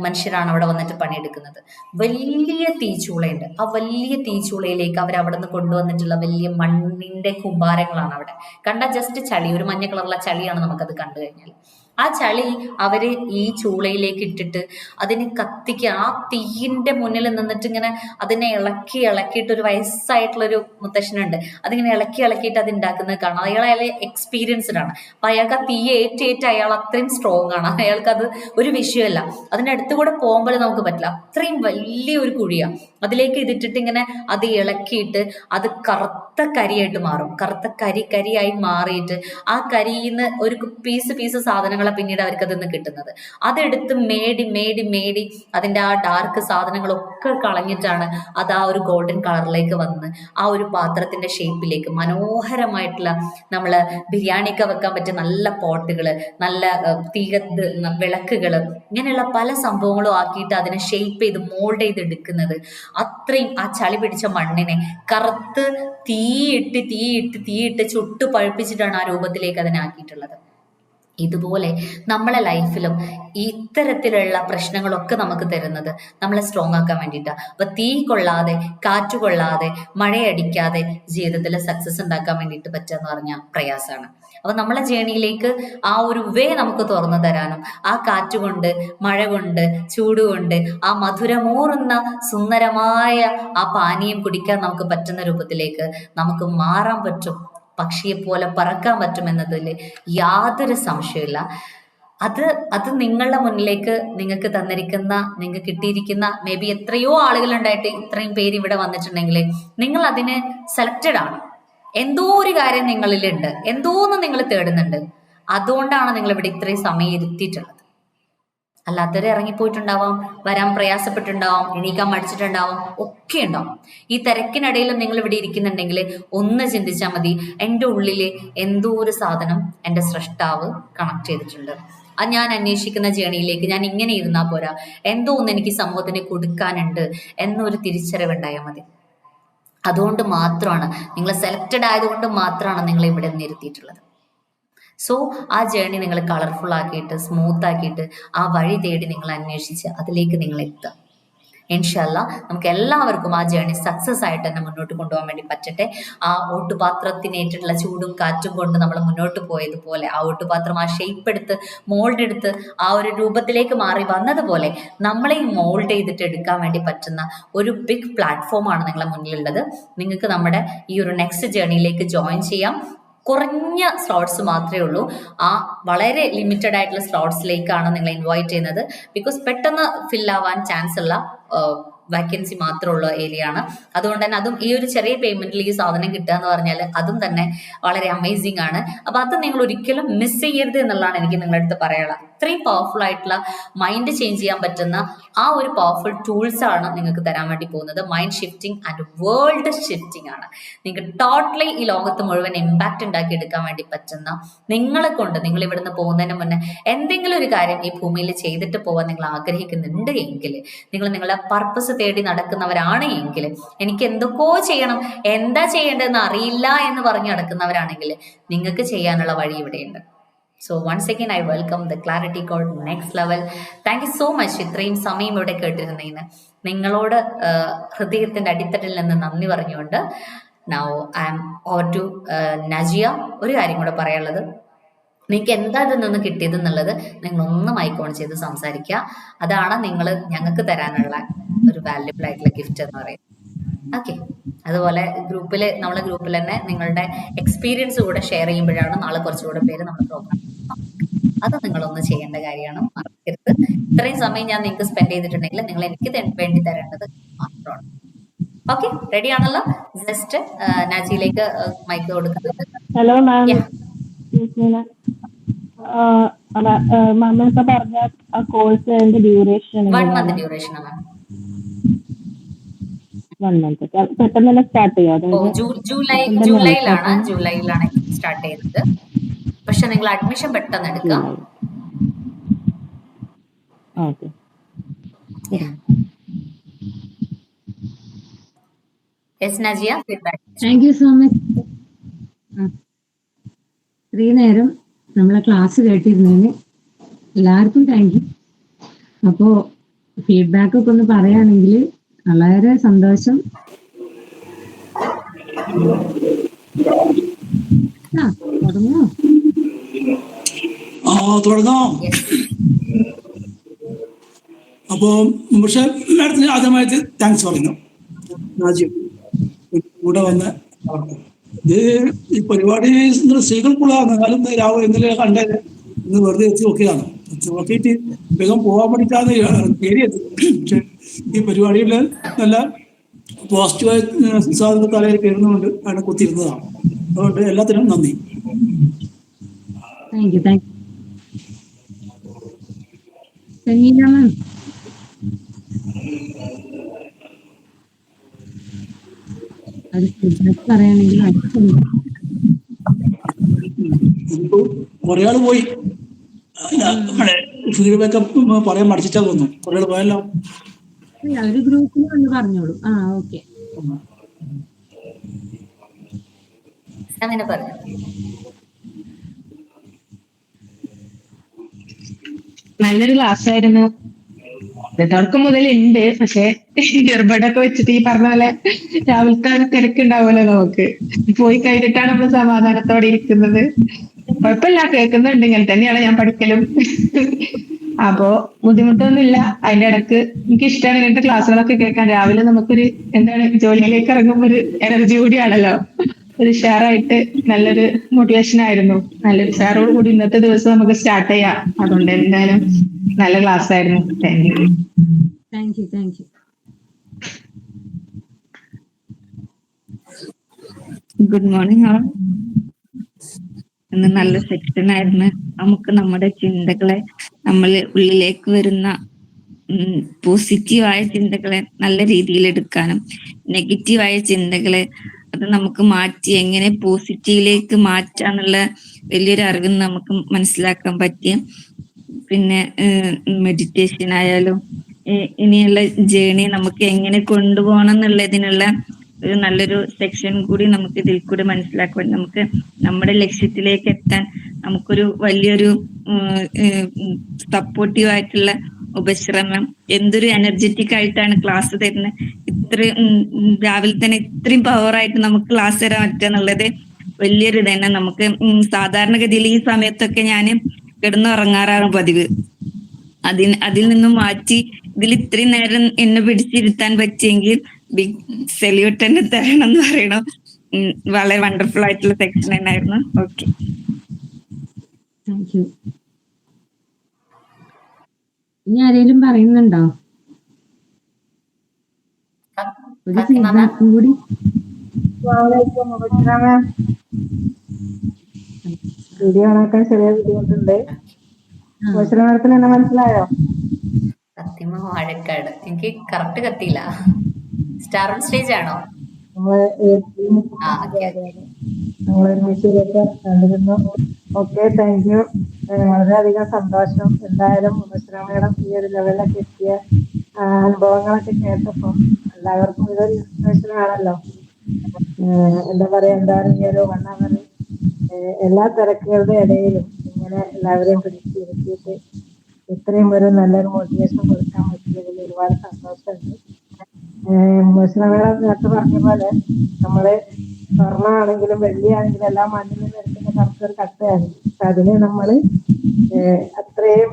മനുഷ്യരാണ് അവിടെ വന്നിട്ട് പണിയെടുക്കുന്നത്. വലിയ തീച്ചൂളയുണ്ട്. ആ വലിയ തീച്ചൂളയിലേക്ക് അവർ അവിടെ നിന്ന് കൊണ്ടുവന്നിട്ടുള്ള വലിയ മണ്ണിന്റെ കുമ്പാരങ്ങളാണ് അവിടെ. കണ്ട ജസ്റ്റ് ചളി, ഒരു മഞ്ഞ കളറുള്ള ചളിയാണ് നമുക്കത് കണ്ടു കഴിഞ്ഞാൽ. ആ ചളി അവര് ഈ ചൂളയിലേക്ക് ഇട്ടിട്ട് അതിനെ കത്തിക്കുക. ആ തീയിന്റെ മുന്നിൽ നിന്നിട്ട് ഇങ്ങനെ അതിനെ ഇളക്കിയിട്ട്, ഒരു വയസ്സായിട്ടുള്ളൊരു മുത്തശ്ശനുണ്ട്, അതിങ്ങനെ ഇളക്കിയിട്ട് അത് ഉണ്ടാക്കുന്നത് കാണാം. അയാൾ എക്സ്പീരിയൻസ്ഡ് ആണ്. അപ്പൊ അയാൾക്ക് ആ തീ ഏറ്റ് അയാൾ അത്രയും സ്ട്രോങ് ആണ്. അയാൾക്കത് ഒരു വിഷയമല്ല. അതിന്റെ അടുത്തുകൂടെ പോകുമ്പോൾ നമുക്ക് പറ്റില്ല. അത്രയും വലിയ ഒരു കുഴിയാണ്. അതിലേക്ക് ഇതിട്ടിട്ട് ഇങ്ങനെ അത് ഇളക്കിയിട്ട് അത് കറുത്ത കരിയായിട്ട് മാറും. കറുത്ത കരിയായി മാറിയിട്ട് ആ കരിയിന്ന് ഒരു പീസ് സാധനങ്ങളെ പിന്നീട് അവർക്ക് അതിൽ നിന്ന് കിട്ടുന്നത്. അതെടുത്ത് മേടി അതിന്റെ ആ ഡാർക്ക് സാധനങ്ങളൊക്കെ കളഞ്ഞിട്ടാണ് അത് ആ ഒരു ഗോൾഡൻ കളറിലേക്ക് വന്ന് ആ ഒരു പാത്രത്തിന്റെ ഷേപ്പിലേക്ക് മനോഹരമായിട്ടുള്ള നമ്മള് ബിരിയാണിയൊക്കെ വെക്കാൻ പറ്റിയ നല്ല പോട്ടുകള്, നല്ല വിളക്കുകള്, ഇങ്ങനെയുള്ള പല സംഭവങ്ങളും ആക്കിയിട്ട് അതിനെ ഷേപ്പ് ചെയ്ത് മോൾഡ് ചെയ്ത് എടുക്കുന്നത്. അത്രയും ആ ചളി പിടിച്ച മണ്ണിനെ കറുത്ത് തീയിട്ട് ചുട്ടു പഴുപ്പിച്ചിട്ടാണ് ആ രൂപത്തിലേക്ക് അതിനെ ആക്കിയിട്ടുള്ളത്. ഇതുപോലെ നമ്മളെ ലൈഫിലും ഇത്തരത്തിലുള്ള പ്രശ്നങ്ങളൊക്കെ നമുക്ക് തരുന്നത് നമ്മളെ സ്ട്രോങ് ആക്കാൻ വേണ്ടിയിട്ടാണ്. അപ്പൊ തീ കൊള്ളാതെ, കാറ്റ് കൊള്ളാതെ, മഴയടിക്കാതെ ജീവിതത്തിൽ സക്സസ് ഉണ്ടാക്കാൻ വേണ്ടിയിട്ട് പറ്റുക പറഞ്ഞാൽ പ്രയാസമാണ്. അപ്പൊ നമ്മളെ ജേണിയിലേക്ക് ആ ഒരു വേ നമുക്ക് തുറന്നു തരാനും, ആ കാറ്റുകൊണ്ട്, മഴ കൊണ്ട്, ചൂടുകൊണ്ട്, ആ മധുരമൂറുന്ന സുന്ദരമായ ആ പാനീയം കുടിക്കാൻ നമുക്ക് പറ്റുന്ന രൂപത്തിലേക്ക് നമുക്ക് മാറാൻ പറ്റും. പക്ഷിയെ പോലെ പറക്കാൻ പറ്റുമെന്നതിൽ യാതൊരു സംശയമില്ല. അത് നിങ്ങളുടെ മുന്നിലേക്ക് നിങ്ങൾക്ക് കിട്ടിയിരിക്കുന്ന മേ ബി എത്രയോ ആളുകൾ ഉണ്ടായിട്ട് ഇത്രയും പേര് ഇവിടെ വന്നിട്ടുണ്ടെങ്കിൽ നിങ്ങൾ അതിന് സെലക്റ്റഡ് ആണ്. എന്തോ ഒരു കാര്യം നിങ്ങളിലുണ്ട്, എന്തോന്ന് നിങ്ങൾ തേടുന്നുണ്ട്. അതുകൊണ്ടാണ് നിങ്ങൾ ഇവിടെ ഇത്രയും സമയം ഇരുത്തിയിട്ടുള്ളത്. അല്ലാത്തവരെ ഇറങ്ങിപ്പോയിട്ടുണ്ടാവാം, വരാൻ പ്രയാസപ്പെട്ടുണ്ടാവാം, എണീക്കാൻ മടിച്ചിട്ടുണ്ടാവാം, ഒക്കെ ഉണ്ടാവും. ഈ തിരക്കിനിടയിലും നിങ്ങൾ ഇവിടെ ഇരിക്കുന്നുണ്ടെങ്കിൽ ഒന്ന് ചിന്തിച്ചാൽ മതി, എൻ്റെ ഉള്ളിൽ എന്തോ ഒരു സാധനം എൻ്റെ സൃഷ്ടാവ് കണക്ട് ചെയ്തിട്ടുണ്ട്. അത് ഞാൻ അന്വേഷിക്കുന്ന ജേണിയിലേക്ക് ഞാൻ ഇങ്ങനെ ഇരുന്നാൽ പോരാ, എന്തോ ഒന്ന് എനിക്ക് സമൂഹത്തിന് കൊടുക്കാനുണ്ട് എന്നൊരു തിരിച്ചറിവുണ്ടായാൽ മതി. അതുകൊണ്ട് മാത്രമാണ് നിങ്ങൾ സെലക്റ്റഡ് ആയതുകൊണ്ട് മാത്രമാണ് നിങ്ങൾ ഇവിടെ നിർത്തിയിട്ടുള്ളത്. സോ ആ ജേണി നിങ്ങൾ കളർഫുൾ ആക്കിയിട്ട്, സ്മൂത്ത് ആക്കിയിട്ട്, ആ വഴി തേടി നിങ്ങൾ അന്വേഷിച്ച് അതിലേക്ക് നിങ്ങൾ എത്തുക. ഇൻഷാല്ലാ നമുക്ക് എല്ലാവർക്കും ആ ജേണി സക്സസ് ആയിട്ട് തന്നെ മുന്നോട്ട് കൊണ്ടുപോകാൻ വേണ്ടി പറ്റട്ടെ. ആ ഓട്ടുപാത്രത്തിനേറ്റുള്ള ചൂടും കാറ്റും കൊണ്ട് നമ്മൾ മുന്നോട്ട് പോയതുപോലെ, ആ ഓട്ടുപാത്രം ആ ഷേപ്പ് എടുത്ത് മോൾഡ് എടുത്ത് ആ ഒരു രൂപത്തിലേക്ക് മാറി വന്നതുപോലെ നമ്മളെയും മോൾഡ് ചെയ്തിട്ട് എടുക്കാൻ വേണ്ടി പറ്റുന്ന ഒരു ബിഗ് പ്ലാറ്റ്ഫോമാണ് നിങ്ങളെ മുന്നിലുള്ളത്. നിങ്ങൾക്ക് നമ്മുടെ ഈ ഒരു നെക്സ്റ്റ് ജേണിയിലേക്ക് ജോയിൻ ചെയ്യാം. കുറഞ്ഞ സ്ലോട്ട്സ് മാത്രമേ ഉള്ളൂ. ആ വളരെ ലിമിറ്റഡ് ആയിട്ടുള്ള സ്ലോട്ട്സിലേക്കാണ് നിങ്ങൾ ഇൻവൈറ്റ് ചെയ്യുന്നത്. ബിക്കോസ് പെട്ടെന്ന് ഫില്ലാവാൻ ചാൻസ് ഉള്ള വാക്കൻസി മാത്രമുള്ള ഏരിയ ആണ്. അതുകൊണ്ട് തന്നെ അതും ഈ ഒരു ചെറിയ പേയ്മെന്റിൽ ഈ സാധനം കിട്ടുക എന്ന് പറഞ്ഞാൽ അതും തന്നെ വളരെ അമേസിംഗ് ആണ്. അപ്പൊ അത് നിങ്ങൾ ഒരിക്കലും മിസ് ചെയ്യരുത് എന്നുള്ളതാണ് എനിക്ക് നിങ്ങളുടെ അടുത്ത് പറയാനുള്ളത്. അത്രയും പവർഫുൾ ആയിട്ടുള്ള മൈൻഡ് ചേഞ്ച് ചെയ്യാൻ പറ്റുന്ന ആ ഒരു പവർഫുൾ ടൂൾസ് ആണ് നിങ്ങൾക്ക് തരാൻ വേണ്ടി പോകുന്നത്. Mind shifting and world shifting ആണ്. നിങ്ങൾക്ക് ടോട്ടലി ഈ ലോകത്ത് മുഴുവൻ ഇമ്പാക്ട് ഉണ്ടാക്കി എടുക്കാൻ വേണ്ടി പറ്റുന്ന, നിങ്ങളെ കൊണ്ട് നിങ്ങൾ ഇവിടുന്ന് പോകുന്നതിന് മുന്നേ എന്തെങ്കിലും ഒരു കാര്യം ഈ ഭൂമിയിൽ ചെയ്തിട്ട് പോകാൻ നിങ്ങൾ ആഗ്രഹിക്കുന്നുണ്ട് എങ്കിൽ, നിങ്ങൾ നിങ്ങളുടെ പർപ്പസ് തേടി നടക്കുന്നവരാണ് എങ്കിൽ, എനിക്ക് എന്തൊക്കെയോ ചെയ്യണം, എന്താ ചെയ്യേണ്ടതെന്ന് അറിയില്ല എന്ന് പറഞ്ഞു നടക്കുന്നവരാണെങ്കിൽ നിങ്ങൾക്ക് ചെയ്യാനുള്ള വഴി ഇവിടെയുണ്ട്. So once again I welcome the clarity code next level. Thank you so much ഇത്രയും സമയം ഇവിടെ കേട്ടിരുന്നതിന്. നിങ്ങളോട് ഹൃദയത്തിന്റെ അടിത്തട്ടിൽ നിന്ന് നന്ദി പറഞ്ഞുകൊണ്ട് now I am over to Najiya. ഒരു കാര്യം കൂടെ പറയാനുള്ളത്, നിങ്ങൾക്ക് എന്താ ഇതിൽ നിന്ന് കിട്ടിയത് എന്നുള്ളത് നിങ്ങൾ ഒന്ന് മൈക്ക് ഓൺ ചെയ്ത് സംസാരിക്കുക. അതാണ് നിങ്ങൾ ഞങ്ങൾക്ക് തരാനുള്ള ഒരു വാല്യുബിൾ ആയിട്ടുള്ള ഗിഫ്റ്റ് എന്ന് പറയുന്നത്. ഓക്കെ, അതുപോലെ നമ്മളെ ഗ്രൂപ്പിൽ തന്നെ നിങ്ങളുടെ എക്സ്പീരിയൻസ് കൂടെ ഷെയർ ചെയ്യുമ്പോഴാണ് നാളെ കുറച്ചുകൂടെ പേര് നമ്മുടെ പ്രോഗ്രാം, അത് നിങ്ങളൊന്ന് ചെയ്യേണ്ട കാര്യമാണ്, മറക്കരുത്. ഇത്രയും സമയം ഞാൻ നിങ്ങൾക്ക് സ്പെൻഡ് ചെയ്തിട്ടുണ്ടെങ്കിൽ നിങ്ങൾ എനിക്ക് വേണ്ടി തരേണ്ടത് മാത്രമാണ്. ഓക്കെ, റെഡി ആണല്ലോ? ജസ്റ്റ് നാജിയിലേക്ക് മൈക്ക് കൊടുക്കുന്നത്. ഹലോ മാം, മാം ഇപ്പൊ പറഞ്ഞ ആ കോഴ്സിന്റെ ഡ്യൂറേഷൻ 1 month ഡ്യൂറേഷൻ ആണ്. 1 month പെട്ടെന്ന് തന്നെ സ്റ്റാർട്ട് ചെയ്യാം. ജൂലൈയിലാണ് സ്റ്റാർട്ട് ചെയ്യുന്നത്. പക്ഷെ നിങ്ങൾ അഡ്മിഷൻ പെട്ടെന്ന് എടുക്കാം. Okay, yes Najiya, feedback. Thank you so much. ഇത്രയും നേരം നമ്മളെ ക്ലാസ് കേട്ടിരുന്നതിന് എല്ലാവർക്കും താങ്ക് യു. അപ്പോ ഫീഡ്ബാക്ക് ഒക്കെ ഒന്ന് പറയുകയാണെങ്കിൽ വളരെ സന്തോഷം. തുടങ്ങോ? തുടങ്ങാം. അപ്പോൾ പക്ഷേ മാഡത്തിന് ആദ്യമായിട്ട് താങ്ക്സ് പറയുന്നു. രാജീവ് കൂടെ വന്ന് ഇത് ഈ പരിപാടി സ്ത്രീകൾക്കുള്ളതാണ്. എന്നാലും രാവിലെ ഇന്നലെ കണ്ടത് ഇന്ന് വെറുതെ എത്തി നോക്കിയതാണ്. നോക്കിയിട്ട് വേഗം പോകാൻ വേണ്ടിയിട്ടാണ് കയറിയത്. പക്ഷെ ഈ പരിപാടിയിൽ നല്ല പോസിറ്റീവായി സാധന തലയിൽ കയറുന്നതുകൊണ്ട് അവിടെ കുത്തിയിരുന്നതാണ്. അതുകൊണ്ട് എല്ലാത്തിനും നന്ദി. Thank you. സംഗീത മാം, അത് ഫീഡ്ബാക്ക് പറയുകയാണെങ്കിൽ കുറെ ആള് പോയി. ഫീഡ്ബാക്ക് പറയാൻ മടിച്ചാ തോന്നുന്നു. കുറെ ആള് പോയല്ലോ. ഒരു ഗ്രൂപ്പിൽ വന്ന് പറഞ്ഞോളൂ. ഓക്കെ. അങ്ങനെ പറഞ്ഞു. നല്ലൊരു ക്ലാസ് ആയിരുന്നു. തുടക്കം മുതൽ ഉണ്ട്. പക്ഷെ ഇയർബഡൊക്കെ വെച്ചിട്ട് ഈ പറഞ്ഞ പോലെ രാവിലത്തെ തിരക്കുണ്ടാവുമല്ലോ നമുക്ക്. പോയി കഴിഞ്ഞിട്ടാണ് നമ്മൾ സമാധാനത്തോടെ ഇരിക്കുന്നത്. കുഴപ്പമില്ല, കേൾക്കുന്നുണ്ട്. ഇങ്ങനെ തന്നെയാണ് ഞാൻ പഠിക്കലും. അപ്പോ ബുദ്ധിമുട്ടൊന്നുമില്ല. അതിന്റെ ഇടക്ക് എനിക്ക് ഇഷ്ടമാണ് ഇങ്ങനത്തെ ക്ലാസ്സുകളൊക്കെ കേൾക്കാൻ. രാവിലെ നമുക്കൊരു ജോലിയിലേക്ക് ഇറങ്ങുമ്പോൾ ഒരു എനർജി കൂടിയാണല്ലോ. ഒരു ഷെയറായിട്ട് നല്ലൊരു മോട്ടിവേഷൻ ആയിരുന്നു. നല്ലൊരു ഷെയറോട് കൂടി ഇന്നത്തെ ദിവസം നമുക്ക് സ്റ്റാർട്ട് ചെയ്യാം. അതുകൊണ്ട് എന്തായാലും നല്ല ക്ലാസ് ആയിരുന്നു. Thank you. ഗുഡ് മോർണിംഗ് ആൾ. ഇന്ന് നല്ല സെക്ഷൻ ആയിരുന്നു. നമുക്ക് നമ്മുടെ ചിന്തകളെ, നമ്മൾ ഉള്ളിലേക്ക് വരുന്ന പോസിറ്റീവായ ചിന്തകളെ നല്ല രീതിയിൽ എടുക്കാനും നെഗറ്റീവായ ചിന്തകളെ അത് നമുക്ക് മാറ്റി എങ്ങനെ പോസിറ്റീവിലേക്ക് മാറ്റാന്നുള്ള വലിയൊരു അറിവ് നമുക്ക് മനസ്സിലാക്കാൻ പറ്റിയ, പിന്നെ മെഡിറ്റേഷൻ ആയാലും ഇനിയുള്ള ജേണി നമുക്ക് എങ്ങനെ കൊണ്ടുപോകണം എന്നുള്ളതിനുള്ള ഒരു നല്ലൊരു സെക്ഷൻ കൂടി നമുക്ക് ഇതിൽ കൂടി മനസ്സിലാക്കാൻ, നമുക്ക് നമ്മുടെ ലക്ഷ്യത്തിലേക്ക് എത്താൻ നമുക്കൊരു വലിയൊരു സപ്പോർട്ടീവ് ആയിട്ടുള്ള ഉപശ്രമം. എന്തൊരു എനർജറ്റിക് ആയിട്ടാണ് ക്ലാസ് തരുന്നത്. ഇത്രയും രാവിലെ തന്നെ ഇത്രയും പവറായിട്ട് നമുക്ക് ക്ലാസ് തരാൻ പറ്റുക എന്നുള്ളത് വലിയൊരു തന്നെ. നമുക്ക് സാധാരണഗതിയിൽ ഈ സമയത്തൊക്കെ ഞാൻ കിടന്നുറങ്ങാറാണ് പതിവ്. അതിൽ നിന്നും മാറ്റി ഇതിൽ ഇത്രയും നേരം എന്നെ പിടിച്ചിരുത്താൻ പറ്റിയെങ്കിൽ ബിഗ് സെല്യൂട്ട് തന്നെ തരണം എന്ന് പറയണം. വളരെ വണ്ടർഫുൾ ആയിട്ടുള്ള സെക്ഷൻ തന്നെയായിരുന്നു. Okay, thank U. ഇനി ആരെങ്കിലും പറയുന്നുണ്ടോ? ഒരു ഫീഡ്ബാക്കും കൂടി. വീഡിയോ കാണാൻ ചെറിയ ബുദ്ധിമുട്ടുണ്ട്. മാഡത്തിന് എന്നെ മനസ്സിലായോ? ഫാത്തിമ വാഴക്കാട്. എനിക്ക് കറക്റ്റ് കത്തിയില്ല. സ്റ്റാർ ഓൺ സ്റ്റേജ് ആണോ? നമ്മള് ആ അതെ ഓക്കെ അതെ ഓക്കെ. അതെ നമ്മൾ ഒരുമിച്ചൊക്കെ കണ്ടിരുന്നു. Okay, thank U. വളരെയധികം സന്തോഷം. എന്തായാലും മേഡം ഈ ഒരു ലെവലിലൊക്കെ എത്തിയ അനുഭവങ്ങളൊക്കെ കേട്ടപ്പം എല്ലാവർക്കും ഇതൊരു ഇൻസ്പിറേഷൻ ആണല്ലോ. എന്താ പറയാ, എന്താണ് ഈ ഒരു 1 hour എല്ലാ തിരക്കുകളുടെ ഇടയിലും ഇങ്ങനെ എല്ലാവരെയും പിടിച്ചിരുത്തിയിട്ട് ഇത്രയും ഒരു നല്ലൊരു മോട്ടിവേഷൻ കൊടുക്കാൻ പറ്റിയതിൽ ഒരുപാട് സന്തോഷമുണ്ട്. മേഡം നേരത്തെ പറഞ്ഞ പോലെ നമ്മള് സ്വർണ്ണമാണെങ്കിലും വെള്ളിയാണെങ്കിലും എല്ലാം മണ്ണിൽ നിന്ന് എടുക്കുന്ന കറുത്തൊരു കട്ടയാണ്. പക്ഷെ അതിനെ നമ്മള് അത്രയും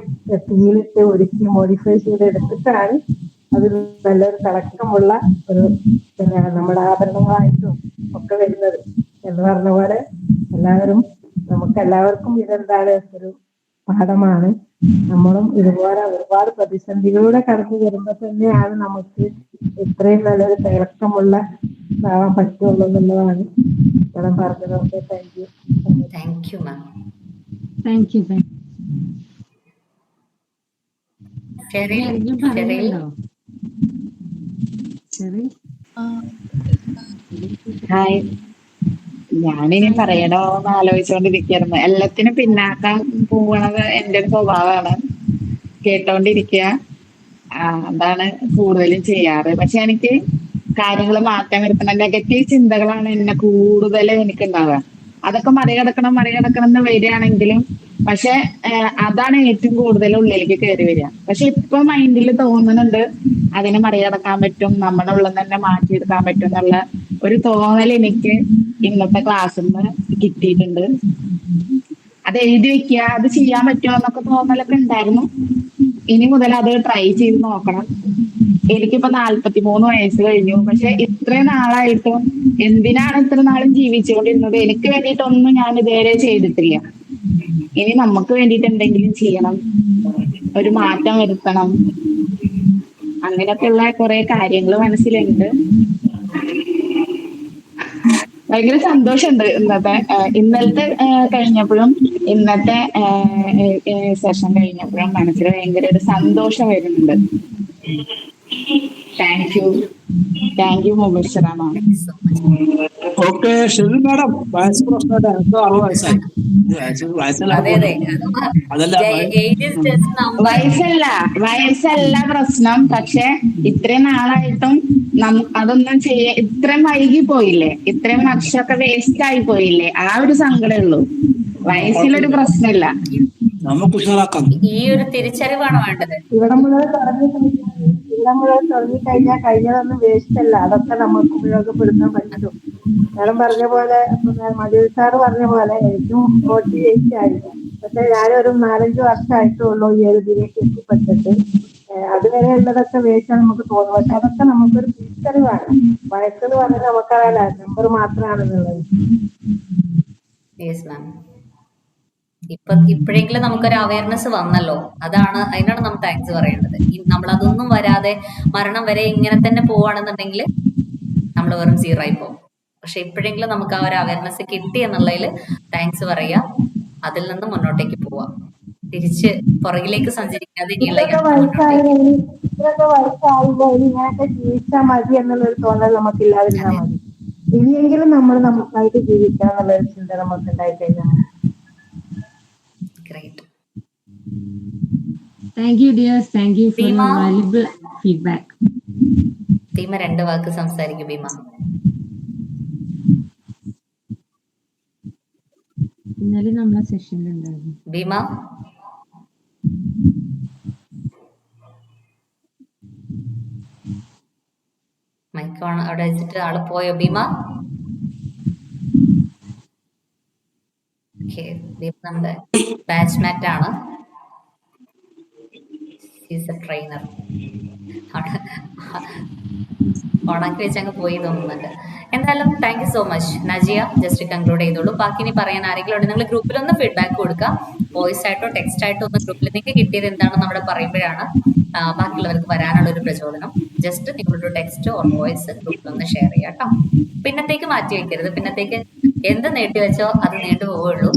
തീയിലിട്ട് ഒരുക്കി മോഡിഫൈ ചെയ്ത് എടുത്തിട്ടാണ് അതിൽ നല്ലൊരു തിളക്കമുള്ള ഒരു പിന്നെ നമ്മുടെ ആഭരണങ്ങളായിട്ടും ഒക്കെ വരുന്നത്. എന്ന് പറഞ്ഞ പോലെ നമുക്ക് എല്ലാവർക്കും ഇതെന്താണ് ഒരു പാഠമാണ്. നമ്മളും ഇതുപോലെ ഒരുപാട് പ്രതിസന്ധികളിലൂടെ കടന്നു വരുമ്പോ തന്നെയാണ് നമുക്ക് ഇത്രയും നല്ലൊരു തിളക്കമുള്ള ആവാൻ പറ്റുള്ളൂ എന്നുള്ളതാണ് ഞാൻ പറഞ്ഞത്. Okay, thank you. Thank you ma'am. Thank you. Sheril ആരെങ്കിലും ഷെറിൽ പറയുന്നുണ്ടോ? ശരി. ഹായ്, ഞാനിനി പറയണോന്ന് ആലോചിച്ചുകൊണ്ടിരിക്കുകയായിരുന്നു. എല്ലാത്തിനും പിന്നാക്കം പോകണത് എന്റെ ഒരു സ്വഭാവമാണ്. കേട്ടോണ്ടിരിക്കുക, അതാണ് കൂടുതലും ചെയ്യാറ്. പക്ഷെ എനിക്ക് കാര്യങ്ങൾ മാറ്റം വരുത്തണം. നെഗറ്റീവ് ചിന്തകളാണ് എന്നെ കൂടുതൽ എനിക്കുണ്ടാവുക. അതൊക്കെ മറികടക്കണം എന്ന് വരികയാണെങ്കിലും പക്ഷെ അതാണ് ഏറ്റവും കൂടുതൽ ഉള്ളിലേക്ക് കയറി വരിക. പക്ഷെ ഇപ്പൊ മൈൻഡിൽ തോന്നുന്നുണ്ട് അതിനെ മറികടക്കാൻ പറ്റും, നമ്മുടെ ഉള്ളിൽ തന്നെ മാറ്റിയെടുക്കാൻ പറ്റും എന്നുള്ള ഒരു തോന്നൽ എനിക്ക് ഇന്നത്തെ ക്ലാസ്സിൽ നിന്ന് കിട്ടിയിട്ടുണ്ട്. അത് എഴുതി വെക്കുക, അത് ചെയ്യാൻ പറ്റുമോ എന്നൊക്കെ തോന്നലൊക്കെ ഉണ്ടായിരുന്നു. ഇനി മുതൽ അത് ട്രൈ ചെയ്ത് നോക്കണം. എനിക്കിപ്പോ 43 വയസ്സ് കഴിഞ്ഞു. പക്ഷെ ഇത്രയും നാളായിട്ടും എന്തിനാണ് ഇത്ര നാളും ജീവിച്ചുകൊണ്ടിരുന്നത്? എനിക്ക് വേണ്ടിയിട്ടൊന്നും ഞാൻ ഇതുവരെ ചെയ്തിട്ടില്ല. ഇനി നമുക്ക് വേണ്ടിയിട്ട് എന്തെങ്കിലും ചെയ്യണം, ഒരു മാറ്റം വരുത്തണം. അങ്ങനെയൊക്കെയുള്ള കുറെ കാര്യങ്ങൾ മനസ്സിലുണ്ട്. ഭയങ്കര സന്തോഷമുണ്ട് ഇന്നലത്തെ കഴിഞ്ഞപ്പോഴും ഇന്നത്തെ സെഷൻ കഴിഞ്ഞപ്പോഴും മനസ്സിൽ ഭയങ്കര ഒരു സന്തോഷം വരുന്നുണ്ട്. Thank you Mubashira ma'am. So much. Okay, Sherin madam, വയസ്സ് പ്രശ്നമായിട്ട് എനിക്ക് 60 വയസ്സായി. വയസ്സല്ല അതെ അതെ. അതല്ല ഏജ് ഇസ് ജസ്റ്റ് നമ്പർ. വയസ്സല്ല പ്രശ്നം. പക്ഷെ ഇത്രയും നാളായിട്ടും അതൊന്നും ഇത്രയും വൈകി പോയില്ലേ, ഇത്രയും വർഷമൊക്കെ വേസ്റ്റ് ആയി പോയില്ലേ, ആ ഒരു സങ്കടമേ ഉള്ളൂ. വയസ്സിലൊരു പ്രശ്നമില്ല. നമുക്ക് ഉഷാറാക്കാം. ഈ ഒരു തിരിച്ചറിവാണ് വേണ്ടത്. ഇവിടെ മുതൽ തുടങ്ങിക്കഴിഞ്ഞാൽ കഴിഞ്ഞതൊന്നും വേസ്റ്റ് അല്ല. അതൊക്കെ നമുക്ക് ഉപയോഗപ്പെടുത്താൻ പറ്റും. മാഡം പറഞ്ഞ പോലെ, മധു സാറ് പറഞ്ഞ പോലെ എനിക്കും 48 ആയി. പക്ഷെ ഞാനൊരു 4-5 വർഷമായിട്ടുള്ളൂ ഈ ഒരു ഇതിലേക്ക് എത്തിപ്പെട്ടിട്ട്. അതുവരെ ഉള്ളതൊക്കെ വേസ്റ്റ് നമുക്ക് തോന്നും. പക്ഷെ അതൊക്കെ നമുക്കൊരു തിരിച്ചറിവാണ്. വയസ്സെന്ന് പറഞ്ഞാൽ നമുക്കറിയാലോ, നമ്പർ മാത്രമാണെന്നുള്ളത്. Yes ma'am. ഇപ്പോഴെങ്കിലും നമുക്കൊരു അവയർനെസ് വന്നല്ലോ. അതിനാണ് നമ്മൾ താങ്ക്സ് പറയേണ്ടത്. നമ്മൾ അതൊന്നും വരാതെ മരണം വരെ ഇങ്ങനെ തന്നെ പോവാണെന്നുണ്ടെങ്കിൽ നമ്മൾ വെറും സീറോ ആയി പോകും. പക്ഷെ ഇപ്പോഴെങ്കിലും നമുക്ക് ആ ഒരു അവയർനെസ് കിട്ടി എന്നുള്ളതിൽ താങ്ക്സ് പറയാ. അതിൽ നിന്ന് മുന്നോട്ടേക്ക് പോവാം. തിരിച്ച് പുറകിലേക്ക് സഞ്ചരിക്കാതെ ഇനിയുള്ള ഇത്രയൊക്കെ യാത്ര മുന്നോട്ടേക്ക്. വയസ്സായില്ല, ഇനി ഇങ്ങനെയൊക്കെ ജീവിച്ചാൽ മതി എന്നുള്ളൊരു തോന്നൽ നമുക്കില്ലാതിരുന്നാൽ അതെ, മതി. ഇനിയെങ്കിലും നമ്മൾ നമുക്കായിട്ട് ജീവിക്കാം എന്നുള്ളൊരു ചിന്ത നമുക്ക് ഉണ്ടായിക്കഴിഞ്ഞാൽ മതി. Great. Thank you, dears. Thank you for Bheema, your valuable feedback. Bheema 2 വാക്ക് സംസാരിക്കും. ഭീമ. ഇന്നലെ നമ്മളെ സെഷനിലുണ്ടായിരുന്നു. ഭീമ, മൈക്ക് ഓൺ അവിടെ വെച്ചിട്ട് ആള് പോയോ? ഭീമ. ഭീമ നമ്മുടെ ബാച്ച്മാറ്റ് ആണ്. Is A trainer. ഓണാക്കി വെച്ച് അങ്ങ് പോയി തോന്നുന്നുണ്ട്. എന്തായാലും thank you so much. Najiya, just conclude ചെയ്തോളൂ. ബാക്കി ഇനി പറയാൻ ആരെങ്കിലും ഉണ്ട്, നിങ്ങൾ ഗ്രൂപ്പിലൊന്ന് ഫീഡ്ബാക്ക് കൊടുക്കുക. വോയിസ് ആയിട്ടോ ടെക്സ്റ്റ് ആയിട്ടോ ഒന്ന് ഗ്രൂപ്പിൽ നിങ്ങൾക്ക് കിട്ടിയത് എന്താണെന്ന് അവിടെ പറയുമ്പോഴാണ് ബാക്കിയുള്ളവർക്ക് വരാനുള്ള ഒരു പ്രചോദനം. ജസ്റ്റ് നിങ്ങളൊരു ടെക്സ്റ്റ് ഓർ വോയിസ് ഗ്രൂപ്പിലൊന്ന് ഷെയർ ചെയ്യാം കേട്ടോ. പിന്നത്തേക്ക് മാറ്റി വെക്കരുത്. പിന്നത്തേക്ക് എന്ത് നീട്ടി വെച്ചോ അത് നീണ്ടു പോവുള്ളൂ.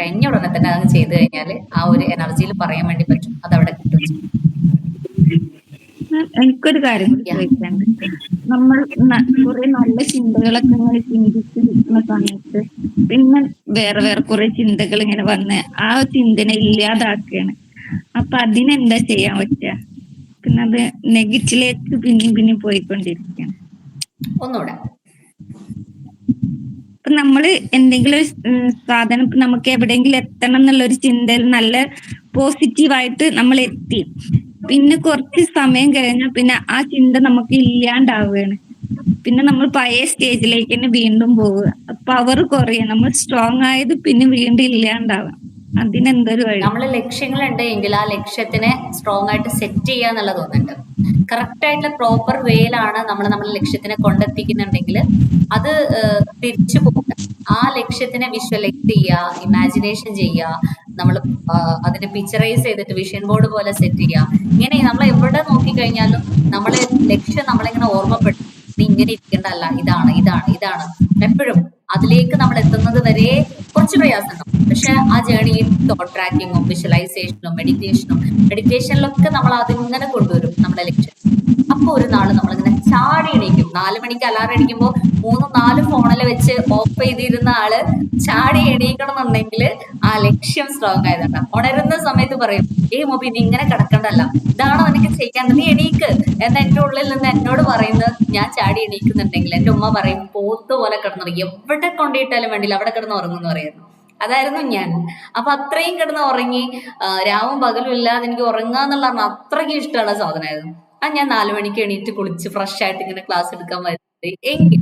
കഴിഞ്ഞ ഉടനെ തന്നെ അത് ചെയ്ത് കഴിഞ്ഞാൽ ആ ഒരു എനർജിയിൽ പറയാൻ വേണ്ടി പറ്റും, അത് അവിടെ കിട്ടും ചെയ്യും. എനിക്കൊരു കാര്യം കൂടി ചോദിക്കാനുണ്ട്. നമ്മൾ കുറെ നല്ല ചിന്തകളൊക്കെ ഇങ്ങനെ ചിന്തിച്ചിരിക്കുന്ന സമയത്ത് പിന്നെ വേറെ വേറെ കുറെ ചിന്തകൾ ഇങ്ങനെ വന്ന് ആ ചിന്തനെ ഇല്ലാതാക്കുകയാണ്. അപ്പൊ അതിനെന്താ ചെയ്യാൻ പറ്റുക? പിന്നെ അത് നെഗറ്റീവിലേക്ക് പിന്നെയും പോയിക്കൊണ്ടിരിക്കുകയാണ്. ഒന്നുകൂടെ. ഇപ്പൊ നമ്മള് എന്തെങ്കിലും ഒരു സാധനം നമുക്ക് എവിടെയെങ്കിലും എത്തണം എന്നുള്ള ഒരു ചിന്തയിൽ നല്ല പോസിറ്റീവായിട്ട് നമ്മൾ എത്തി, പിന്നെ കുറച്ച് സമയം കഴിഞ്ഞാൽ പിന്നെ ആ ചിന്ത നമുക്ക് ഇല്ലാണ്ടാവുകയാണ്. പിന്നെ നമ്മൾ പഴയ സ്റ്റേജിലേക്ക് തന്നെ വീണ്ടും പോവുക, പവർ കുറയുക, നമ്മൾ സ്ട്രോങ് ആയത് പിന്നെ വീണ്ടും ഇല്ലാണ്ടാവുക. അതിനെന്തൊരു വഴി? നമ്മളെ ലക്ഷ്യങ്ങളുണ്ട് എങ്കിൽ ആ ലക്ഷ്യത്തിനെ സ്ട്രോങ് ആയിട്ട് സെറ്റ് ചെയ്യുക എന്നുള്ളത് ഒന്നുണ്ട്. കറക്റ്റ് ആയിട്ടുള്ള പ്രോപ്പർ വേയിലാണ് നമ്മൾ നമ്മുടെ ലക്ഷ്യത്തിനെ കൊണ്ടെത്തിക്കുന്നുണ്ടെങ്കിൽ അത് തിരിച്ചു പോകുക. ആ ലക്ഷ്യത്തിനെ വിഷ്വലൈസ് ചെയ്യുക, ഇമാജിനേഷൻ ചെയ്യുക, നമ്മൾ അതിനെ പിക്ചറൈസ് ചെയ്തിട്ട് വിഷൻ ബോർഡ് പോലെ സെറ്റ് ചെയ്യുക. ഇങ്ങനെ നമ്മൾ എവിടെ നോക്കിക്കഴിഞ്ഞാലും നമ്മളെ ലക്ഷ്യം നമ്മളിങ്ങനെ ഓർമ്മപ്പെടും. നീ ഇങ്ങനെ ഇരിക്കേണ്ടല്ല, ഇതാണ് ഇതാണ് ഇതാണ്. എപ്പോഴും അതിലേക്ക് നമ്മൾ എത്തുന്നത് വരെ കുറച്ച് പ്രയാസമുണ്ടാവും. പക്ഷെ ആ ജേണിയിൽ തോട്ട് ട്രാക്കിങ്ങും വിഷ്വലൈസേഷനും മെഡിറ്റേഷനിലൊക്കെ നമ്മൾ അതിങ്ങനെ കൊണ്ടുവരും നമ്മുടെ ലക്ഷ്യം. അപ്പൊ ഒരു നാള് നമ്മളിങ്ങനെ ചാടി എണീക്കും. 4 മണിക്ക് അലാറം അടിക്കുമ്പോൾ 3-4 ഫോണിൽ വെച്ച് ഓഫ് ചെയ്തിരുന്ന ആള് ചാടി എണീക്കണം എന്നുണ്ടെങ്കിൽ ആ ലക്ഷ്യം സ്ട്രോങ് ആയതുണ്ടാവും. ഉണരുന്ന സമയത്ത് പറയും, മൊബി നീ ഇങ്ങനെ കിടക്കണ്ടല്ല, ഇതാണോ എനിക്ക് ചെയ്യാണ്ടത്, നീ എണീക്ക് എന്ന് എന്റെ ഉള്ളിൽ നിന്ന് എന്നോട് പറയുന്നത്. ഞാൻ ചാടി എണീക്കുന്നുണ്ടെങ്കിൽ എന്റെ ഉമ്മ പറയും പോത്ത് പോലെ കിടന്നുറങ്ങി, എവിടെ കൊണ്ടിട്ടാലും വേണ്ടില്ല അവിടെ കിടന്ന് ഉറങ്ങുന്നു പറയുന്നു. അതായിരുന്നു ഞാൻ. അപ്പൊ അത്രയും കിടന്ന് ഉറങ്ങി, രാവും പകലും ഇല്ലാതെ എനിക്ക് ഉറങ്ങാന്നുള്ള അത്രയ്ക്ക് ഇഷ്ടമുള്ള സാധനമായിരുന്നു. ആ ഞാൻ 4 മണിക്ക് എണീറ്റ് കുളിച്ച് ഫ്രഷ് ആയിട്ട് ഇങ്ങനെ ക്ലാസ് എടുക്കാൻ വരുന്നത് എങ്കിൽ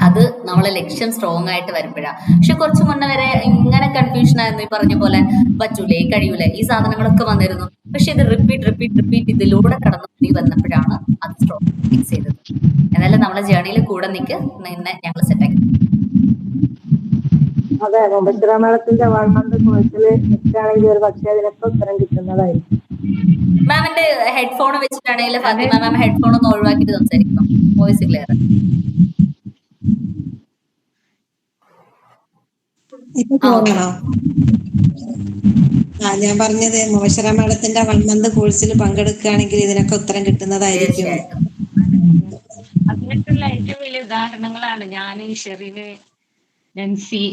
അത് നമ്മളെ ലക്ഷ്യം സ്ട്രോങ് ആയിട്ട് വരുമ്പോഴാണ്. പക്ഷെ കുറച്ച് മുന്നേ വരെ ഇങ്ങനെ കൺഫ്യൂഷൻ ആയിരുന്നു. ഈ പറഞ്ഞ പോലെ പറ്റൂലേ കഴിയൂലേ ഈ സാധനങ്ങളൊക്കെ വന്നിരുന്നു. പക്ഷെ ഇത് റിപ്പീറ്റ് ഇതിലൂടെ കടന്നു പോയി വന്നപ്പോഴാണ് അത് സ്ട്രോങ് ഫിക്സ് ചെയ്തത്. എന്നാലും നമ്മളെ ജേണിയിൽ കൂടെ നിന്നെ ഞങ്ങൾ സെറ്റാക്കി. അതെ, മുബശ്ശിറമേളത്തിന്റെ 1 month കോഴ്സിൽ നിൽക്കുകയാണെങ്കിൽ ഒരു പക്ഷേ അതിനൊക്കെ ഉത്തരം കിട്ടുന്നതായിരിക്കും. മാമിന്റെ ഹെഡ്ഫോൺ വെച്ചിട്ടാണെങ്കിൽ ഫാത്തിമ മാം ഹെഡ്ഫോൺ ഒന്ന് ഒഴിവാക്കിയിട്ട് സംസാരിക്കണം, വോയിസ് ക്ലിയർ. ഇപ്പൊ ക്ലിയറാണോ? ഞാൻ പറഞ്ഞത് മുബശ്ശിറ മേഡത്തിന്റെ 1 month കോഴ്സിൽ പങ്കെടുക്കുകയാണെങ്കിൽ ഇതിനൊക്കെ ഉത്തരം കിട്ടുന്നതായിരിക്കും. അതിനൊക്കെയുള്ള ഏറ്റവും വലിയ ഉദാഹരണങ്ങളാണ് ഞാൻ, ഷെറിന്, നൻസി,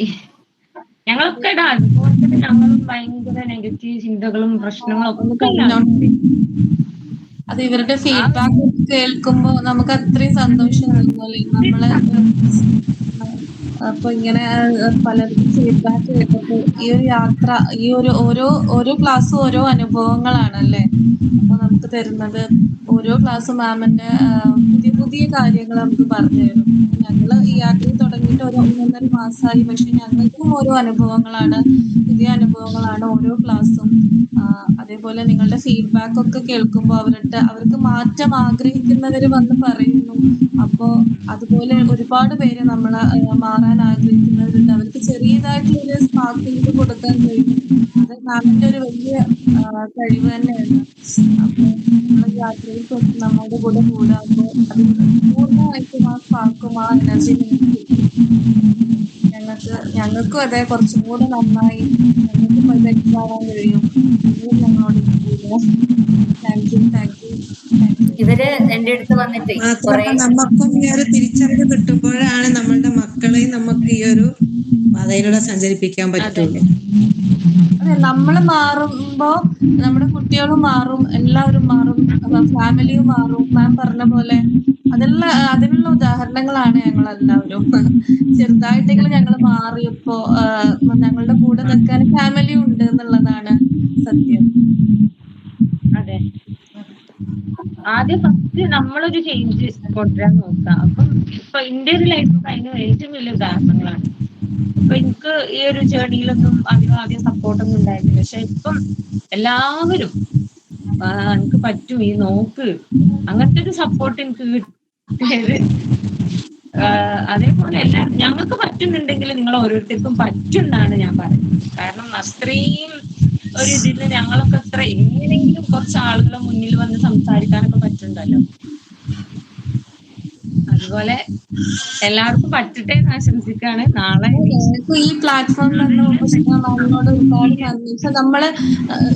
ഞങ്ങളൊക്കെ അതുപോലെ തന്നെ ഞങ്ങളും ഭയങ്കര നെഗറ്റീവ് ചിന്തകളും പ്രശ്നങ്ങളും ഒക്കെ. അത് ഇവരുടെ ഫീഡ്ബാക്ക് കേൾക്കുമ്പോ നമുക്ക് അത്രയും സന്തോഷം തോന്നുമല്ലേ. നമ്മള് അപ്പൊ ഇങ്ങനെ പലർക്കും ഫീഡ്ബാക്ക് കേട്ടപ്പോ ഈ ഒരു യാത്ര, ഈ ഒരു ഓരോ ക്ലാസ്സും ഓരോ അനുഭവങ്ങളാണല്ലേ. അപ്പൊ നമുക്ക് തരുന്നത് ഓരോ ക്ലാസ്സും മാമിന്റെ പുതിയ കാര്യങ്ങൾ നമുക്ക് പറഞ്ഞു തരും. ഞങ്ങള് ഈ യാത്രയിൽ തുടങ്ങിയിട്ട് ഒരു 1.5 മാസമായി. പക്ഷെ ഞങ്ങൾക്കും ഓരോ അനുഭവങ്ങളാണ്, പുതിയ അനുഭവങ്ങളാണ് ഓരോ ക്ലാസ്സും. അതേപോലെ നിങ്ങളുടെ ഫീഡ്ബാക്ക് ഒക്കെ കേൾക്കുമ്പോൾ അവർക്ക് മാറ്റം ആഗ്രഹിക്കുന്നവര് വന്ന് പറയുന്നു. അപ്പോ അതുപോലെ ഒരുപാട് പേര് നമ്മളെ മാറാൻ ആഗ്രഹിക്കുന്നവരുണ്ട്. അവർക്ക് ചെറിയതായിട്ടുള്ള സ്പാർക്ക് കൊടുക്കാൻ കഴിയും. അത് മാമിന്റെ ഒരു വലിയ കഴിവ് തന്നെയാണ്. അപ്പൊ നമ്മളെ യാത്രയിൽ നമ്മുടെ കൂടെ കൂടാകുമ്പോൾ അത് പൂർണ്ണമായിട്ടും ആ സ്പാർക്കും ആ എനർജി ഞങ്ങൾക്കും അതെ കുറച്ചും കൂടെ നന്നായി ഞങ്ങൾക്ക് ബെറ്റർ ആവാൻ കഴിയും. ഞങ്ങളോട് താങ്ക് യു. ഇവര് എന്റെ അടുത്ത് വന്നിട്ട് നമുക്കും ഈ ഒരു തിരിച്ചറിവ് കിട്ടുമ്പോഴാണ് നമ്മളുടെ മക്കളെയും നമുക്ക് ഈ ഒരു പാതയിലൂടെ സഞ്ചരിപ്പിക്കാൻ പറ്റുള്ളൂ. അതെ, നമ്മള് മാറുമ്പോ നമ്മുടെ കുട്ടികളും മാറും, എല്ലാവരും മാറും, ഫാമിലിയും മാറും. മാം പറഞ്ഞ പോലെ അതിനുള്ള ഉദാഹരണങ്ങളാണ് ഞങ്ങളെല്ലാവരും. ചെറുതായിട്ടെങ്കിലും ഞങ്ങൾ മാറിയപ്പോ ഞങ്ങളുടെ കൂടെ നിൽക്കാൻ ഫാമിലി ഉണ്ട് എന്നുള്ളതാണ് സത്യം. അതെ, ആദ്യം ഫസ്റ്റ് നമ്മളൊരു ചേഞ്ച് കൊണ്ടുവരാൻ നോക്കാം. അപ്പം ഇപ്പൊ എന്റെ ഒരു ലൈഫൊക്കെ അതിന് ഏറ്റവും വലിയ ഉദാഹരണങ്ങളാണ്. അപ്പൊ എനിക്ക് ഈ ഒരു ജേർണിയിലൊന്നും ആദ്യം സപ്പോർട്ടൊന്നും ഉണ്ടായിരുന്നില്ല. പക്ഷെ ഇപ്പം എല്ലാവരും എനിക്ക് പറ്റും, ഈ നോക്ക്, അങ്ങനത്തെ ഒരു സപ്പോർട്ട് എനിക്ക് കിട്ടിയത്. അതേപോലെ ഞങ്ങൾക്ക് പറ്റുന്നുണ്ടെങ്കിൽ നിങ്ങൾ ഓരോരുത്തർക്കും പറ്റുന്നാണ് ഞാൻ പറയുന്നത്. കാരണം അത്രയും ഒരു ഇതിൽ ഞങ്ങളൊക്കെ അത്ര എങ്ങനെയെങ്കിലും കുറച്ച് ആളുകളെ മുന്നിൽ വന്ന് സംസാരിക്കാനൊക്കെ പറ്റുന്നുണ്ടല്ലോ. അതുപോലെ എല്ലാവർക്കും പറ്റട്ടെ എന്ന് ആശംസിക്കാണ്. നാളെ ഞങ്ങൾക്ക് ഈ പ്ലാറ്റ്ഫോമിൽ മാമിനോട് ഒരുപാട് നന്ദി. പക്ഷെ നമ്മള്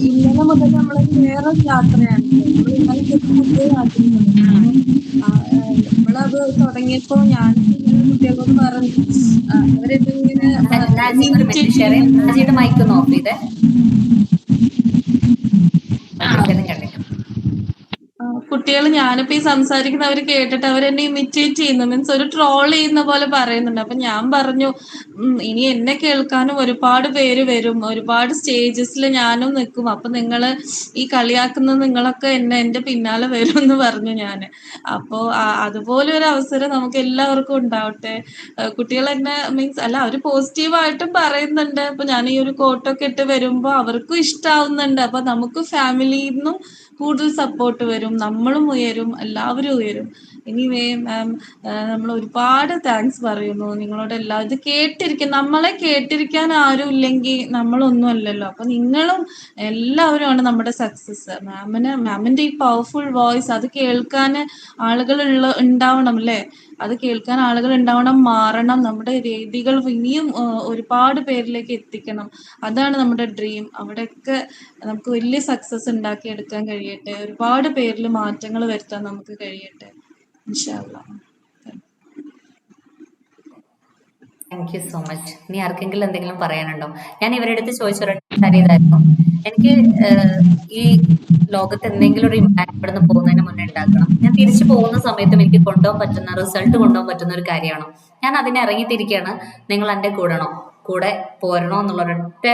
ഇന്നലെ മുതൽ നമ്മള് വേറൊരു യാത്രയാണ്. നമ്മൾ ഇന്നലെ പുതിയ യാത്രയാണ്. നമ്മളത് തുടങ്ങിയപ്പോ ഞാൻ കുട്ടികളോട് പറഞ്ഞു അവരിതിങ്ങനെ നാജിയുടെ മൈക്ക് ഒന്ന് ഓഫ് ചെയ്തേ. കുട്ടികൾ ഞാനിപ്പോ ഈ സംസാരിക്കുന്ന അവര് കേട്ടിട്ട് അവരെന്നെ ഇമിറ്റേറ്റ് ചെയ്യുന്നു, മീൻസ് ഒരു ട്രോൾ ചെയ്യുന്ന പോലെ പറയുന്നുണ്ട്. അപ്പൊ ഞാൻ പറഞ്ഞു ഇനി എന്നെ കേൾക്കാനും ഒരുപാട് പേര് വരും, ഒരുപാട് സ്റ്റേജസിൽ ഞാനും നിൽക്കും. അപ്പൊ നിങ്ങള് ഈ കളിയാക്കുന്ന നിങ്ങളൊക്കെ എന്റെ പിന്നാലെ വരും എന്ന് പറഞ്ഞു ഞാന്. അപ്പോ അതുപോലെ ഒരു അവസരം നമുക്ക് എല്ലാവർക്കും ഉണ്ടാവട്ടെ. കുട്ടികൾ എന്നെ മീൻസ് അല്ല അവര് പോസിറ്റീവായിട്ടും പറയുന്നുണ്ട്. അപ്പൊ ഞാൻ ഈ ഒരു കോട്ടൊക്കെ ഇട്ട് വരുമ്പോ അവർക്കും ഇഷ്ടാവുന്നുണ്ട്. അപ്പൊ നമുക്ക് ഫാമിലിന്നും കൂടുതൽ സപ്പോർട്ട് വരും, നമ്മളും ഉയരും, എല്ലാവരും ഉയരും. എനിവേ മാം, നമ്മൾ ഒരുപാട് താങ്ക്സ് പറയുന്നു നിങ്ങളോട്. എല്ലാം ഇത് നമ്മളെ കേട്ടിരിക്കാൻ ആരും ഇല്ലെങ്കിൽ നമ്മളൊന്നും അല്ലല്ലോ. അപ്പൊ നിങ്ങളും എല്ലാവരുമാണ് നമ്മുടെ സക്സസ്. മാമിന്റെ ഈ പവർഫുൾ വോയിസ് അത് കേൾക്കാൻ ആളുകൾ ഉണ്ടാവണം അല്ലേ? അത് കേൾക്കാൻ ആളുകൾ ഉണ്ടാവണം, മാറണം, നമ്മുടെ രീതികൾ ഇനിയും ഒരുപാട് പേരിലേക്ക് എത്തിക്കണം. അതാണ് നമ്മുടെ ഡ്രീം. അവിടെയൊക്കെ നമുക്ക് വലിയ സക്സസ് ഉണ്ടാക്കിയെടുക്കാൻ കഴിയട്ടെ, ഒരുപാട് പേരിൽ മാറ്റങ്ങൾ വരുത്താൻ നമുക്ക് കഴിയട്ടെ ഇൻഷാ അല്ലാഹ്. Thank you so much. ഇനി ആർക്കെങ്കിലും എന്തെങ്കിലും പറയാനുണ്ടോ? ഞാൻ ഇവരുടെ അടുത്ത് ചോദിച്ചൊരു കാര്യം ഇതായിരുന്നു, എനിക്ക് ഈ ലോകത്ത് എന്തെങ്കിലും ഒരു ഇമ്പാക്ട് ഇവിടുന്ന് പോകുന്നതിന് മുന്നേ ഉണ്ടാക്കണം. ഞാൻ തിരിച്ചു പോകുന്ന സമയത്തും എനിക്ക് കൊണ്ടുപോകാൻ പറ്റുന്ന റിസൾട്ട് കൊണ്ടുപോകാൻ പറ്റുന്ന ഒരു കാര്യമാണ്. ഞാൻ അതിനെ ഇറങ്ങിത്തിരിക്കുകയാണ്. നിങ്ങൾ എൻ്റെ കൂടെ പോരണോ എന്നുള്ളൊരൊറ്റ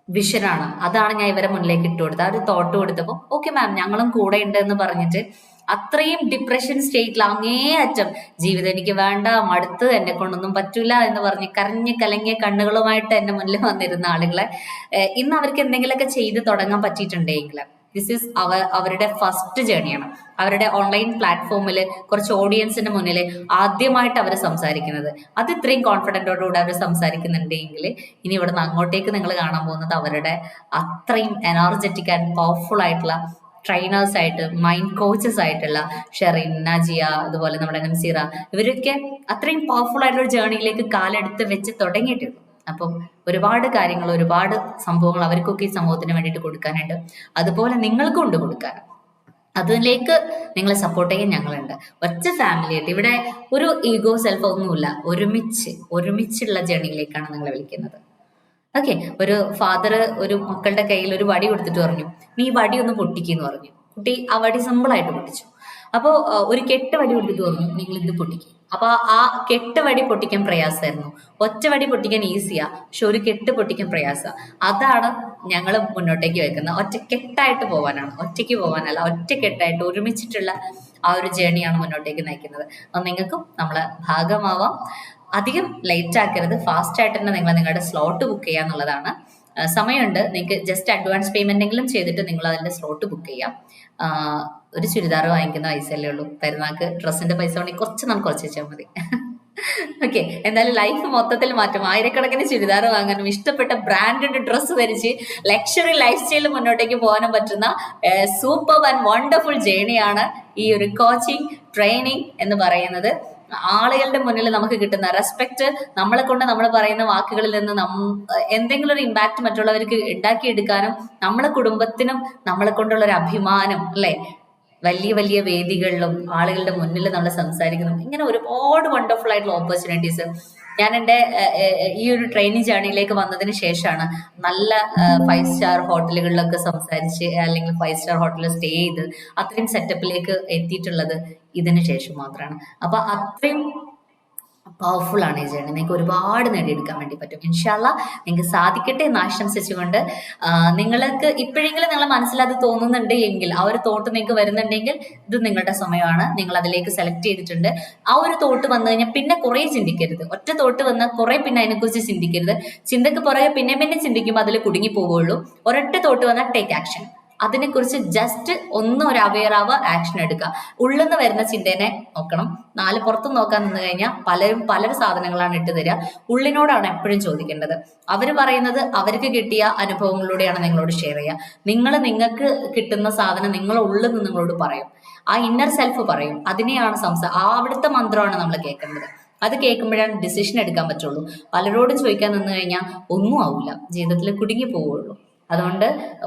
വിഷനാണ്. അതാണ് ഞാൻ ഇവരെ മുന്നിലേക്ക് ഇട്ട് കൊടുത്തത്. ആ ഒരു തോട്ട് കൊടുത്തപ്പോൾ ഓക്കെ മാം ഞങ്ങളും കൂടെ ഉണ്ട് എന്ന് പറഞ്ഞിട്ട് അത്രയും ഡിപ്രഷൻ സ്റ്റേറ്റിൽ അങ്ങേയറ്റം ജീവിതം എനിക്ക് വേണ്ട, മടുത്ത്, എന്നെ കൊണ്ടൊന്നും പറ്റൂല എന്ന് പറഞ്ഞ് കരഞ്ഞ് കലങ്ങിയ കണ്ണുകളുമായിട്ട് എന്റെ മുന്നിൽ വന്നിരുന്ന ആളുകളെ ഇന്ന് അവർക്ക് എന്തെങ്കിലുമൊക്കെ ചെയ്ത് തുടങ്ങാൻ പറ്റിയിട്ടുണ്ടെങ്കിൽ ദിസ് ഈസ് അവരുടെ ഫസ്റ്റ് ജേണിയാണ്. അവരുടെ ഓൺലൈൻ പ്ലാറ്റ്ഫോമിൽ കുറച്ച് ഓഡിയൻസിന്റെ മുന്നിൽ ആദ്യമായിട്ട് അവർ സംസാരിക്കുന്നത്. അത് ഇത്രയും കോൺഫിഡൻറ്റോടുകൂടി അവർ സംസാരിക്കുന്നുണ്ടെങ്കിൽ ഇനി ഇവിടുന്ന് അങ്ങോട്ടേക്ക് നിങ്ങൾ കാണാൻ പോകുന്നത് അവരുടെ അത്രയും എനർജറ്റിക് ആൻഡ് പവർഫുൾ ആയിട്ടുള്ള ട്രെയിനേഴ്സ് ആയിട്ട്, മൈൻഡ് കോച്ചസ് ആയിട്ടുള്ള ഷെറിൻ, നജിയ, അതുപോലെ നമ്മുടെ നംസീറ, ഇവരൊക്കെ അത്രയും പവർഫുൾ ആയിട്ടുള്ള ജേണിയിലേക്ക് കാലെടുത്ത് വെച്ച് തുടങ്ങിയിട്ടുണ്ട്. അപ്പം ഒരുപാട് കാര്യങ്ങൾ, ഒരുപാട് സംഭവങ്ങൾ അവർക്കൊക്കെ ഈ സമൂഹത്തിന് വേണ്ടിയിട്ട് കൊടുക്കാനുണ്ട്. അതുപോലെ നിങ്ങൾക്കും ഉണ്ട് കൊടുക്കാൻ. അതിലേക്ക് നിങ്ങളെ സപ്പോർട്ട് ചെയ്യാൻ ഞങ്ങളുണ്ട്. ഒറ്റ ഫാമിലി ആയിട്ട് ഇവിടെ ഒരു ഈഗോ സെൽഫ് ഒന്നുമില്ല. ഒരുമിച്ചുള്ള ജേണിയിലേക്കാണ് നിങ്ങളെ വിളിക്കുന്നത്. ഓക്കെ, ഒരു ഫാദർ ഒരു മക്കളുടെ കയ്യിൽ ഒരു വടി കൊടുത്തിട്ട് പറഞ്ഞു, നീ വടി ഒന്ന് പൊട്ടിക്കുന്നു പറഞ്ഞു. കുട്ടി ആ വടി സിമ്പിൾ ആയിട്ട് പൊട്ടിച്ചു. അപ്പോൾ ഒരു കെട്ട് വടി കൊടുത്തിട്ട് പറഞ്ഞു, നിങ്ങൾ ഇത് പൊട്ടിക്കും. അപ്പൊ ആ കെട്ട് വടി പൊട്ടിക്കാൻ പ്രയാസമായിരുന്നു. ഒറ്റ വടി പൊട്ടിക്കാൻ ഈസിയാ, പക്ഷെ ഒരു കെട്ട് പൊട്ടിക്കാൻ പ്രയാസ. അതാണ് ഞങ്ങൾ മുന്നോട്ടേക്ക് വെക്കുന്നത്. ഒറ്റക്കെട്ടായിട്ട് പോകാനാണ്, ഒറ്റയ്ക്ക് പോകാനല്ല, ഒറ്റക്കെട്ടായിട്ട് ഒരുമിച്ചിട്ടുള്ള ആ ഒരു ജേണിയാണ് മുന്നോട്ടേക്ക് നയിക്കുന്നത്. അത് നിങ്ങൾക്കും നമ്മളെ ഭാഗമാവാം. അധികം ലേറ്റ് ആക്കരുത്, ഫാസ്റ്റ് ആയിട്ട് തന്നെ നിങ്ങളുടെ സ്ലോട്ട് ബുക്ക് ചെയ്യുക എന്നുള്ളതാണ്. സമയമുണ്ട്, നിങ്ങൾക്ക് ജസ്റ്റ് അഡ്വാൻസ് പേയ്മെന്റ് എങ്കിലും ചെയ്തിട്ട് നിങ്ങൾ അതിന്റെ സ്ലോട്ട് ബുക്ക് ചെയ്യാം. ഒരു ചുരിദാർ വാങ്ങിക്കുന്ന പൈസയല്ലേ ഉള്ളൂ, പെരുന്നാൾക്ക് ഡ്രസ്സിന്റെ പൈസ ഉണ്ടെങ്കിൽ കുറച്ച് നമുക്ക് കുറച്ച് വെച്ചാൽ മതി. ഓക്കെ, എന്തായാലും ലൈഫ് മൊത്തത്തിൽ മാറ്റും. ആയിരക്കണക്കിന് ചുരിദാർ വാങ്ങാനും ഇഷ്ടപ്പെട്ട ബ്രാൻഡഡ് ഡ്രസ്സ് ധരിച്ച് ലക്ഷറി ലൈഫ് സ്റ്റൈലിൽ മുന്നോട്ടേക്ക് പോകാനും പറ്റുന്ന സൂപ്പർ ആൻഡ് വണ്ടർഫുൾ ജേണിയാണ് ഈ ഒരു കോച്ചിങ് ട്രെയിനിങ് എന്ന് പറയുന്നത്. ആളുകളുടെ മുന്നിൽ നമുക്ക് കിട്ടുന്ന റെസ്പെക്ട്, നമ്മളെ കൊണ്ട് നമ്മൾ പറയുന്ന വാക്കുകളിൽ നിന്ന് എന്തെങ്കിലും ഒരു ഇമ്പാക്ട് മറ്റുള്ളവർക്ക് ഉണ്ടാക്കിയെടുക്കാനും നമ്മളെ കുടുംബത്തിനും നമ്മളെ കൊണ്ടുള്ള ഒരു അഭിമാനം അല്ലെ, വലിയ വലിയ വേദികളിലും ആളുകളുടെ മുന്നിൽ നമ്മൾ സംസാരിക്കുന്നു. ഇങ്ങനെ ഒരുപാട് വണ്ടർഫുൾ ആയിട്ടുള്ള ഓപ്പർച്യൂണിറ്റീസ് ഞാൻ എൻ്റെ ഈ ഒരു ട്രെയിനിങ് ജേർണിയിലേക്ക് വന്നതിന് ശേഷമാണ് നല്ല 5 സ്റ്റാർ ഹോട്ടലുകളിലൊക്കെ സംസാരിച്ച് അല്ലെങ്കിൽ 5 സ്റ്റാർ ഹോട്ടലിൽ സ്റ്റേ ചെയ്ത് അത്രയും സെറ്റപ്പിലേക്ക് എത്തിയിട്ടുള്ളത് ഇതിന് ശേഷം മാത്രമാണ്. അപ്പൊ അത്രയും പവർഫുൾ ആണ് ഈ ജേർണി. നിങ്ങൾക്ക് ഒരുപാട് നേടിയെടുക്കാൻ വേണ്ടി പറ്റും. ഇൻഷാല്ലാ നിങ്ങൾക്ക് സാധിക്കട്ടെ എന്ന് ആശംസിച്ചുകൊണ്ട്, നിങ്ങൾക്ക് ഇപ്പോഴെങ്കിലും നിങ്ങളെ മനസ്സിലത് തോന്നുന്നുണ്ട് എങ്കിൽ, ആ ഒരു തോട്ട് നിങ്ങൾക്ക് വരുന്നുണ്ടെങ്കിൽ ഇത് നിങ്ങളുടെ സമയമാണ്. നിങ്ങൾ അതിലേക്ക് സെലക്ട് ചെയ്തിട്ടുണ്ട്. ആ ഒരു തോട്ട് വന്നു കഴിഞ്ഞാൽ പിന്നെ കുറെ ചിന്തിക്കരുത്. ഒറ്റ തോട്ട് വന്നാൽ കുറെ പിന്നെ അതിനെക്കുറിച്ച് ചിന്തിക്കരുത്. ചിന്തക്ക് പുറകെ പിന്നെ ചിന്തിക്കുമ്പോൾ അതിൽ കുടുങ്ങി പോവുകയുള്ളൂ. ഒരൊറ്റ തോട്ട് വന്നാൽ ടേക്ക് ആക്ഷൻ. അതിനെക്കുറിച്ച് ജസ്റ്റ് ഒരു അവെയർ ആവുക, ആക്ഷൻ എടുക്കുക. ഉള്ളിന്ന് വരുന്ന ചിന്തേനെ നോക്കണം. 4 പുറത്തും നോക്കാൻ നിന്ന് കഴിഞ്ഞാൽ പലരും സാധനങ്ങളാണ് ഇട്ട് തരിക. ഉള്ളിനോടാണ് എപ്പോഴും ചോദിക്കേണ്ടത്. അവർ പറയുന്നത് അവർക്ക് കിട്ടിയ അനുഭവങ്ങളിലൂടെയാണ് നിങ്ങളോട് ഷെയർ ചെയ്യുക. നിങ്ങൾക്ക് കിട്ടുന്ന സാധനം നിങ്ങളുടെ ഉള്ളിൽ നിന്ന് നിങ്ങളോട് പറയും. ആ ഇന്നർ സെൽഫ് പറയും, അതിനെയാണ് അവിടുത്തെ മന്ത്രമാണ് നമ്മൾ കേൾക്കേണ്ടത്. അത് കേൾക്കുമ്പോഴാണ് ഡിസിഷൻ എടുക്കാൻ പറ്റുള്ളൂ. പലരോടും ചോദിക്കാൻ നിന്ന് കഴിഞ്ഞാൽ ഒന്നും ആവില്ല, ജീവിതത്തിൽ കുടുങ്ങി പോവുള്ളൂ. അതുകൊണ്ട്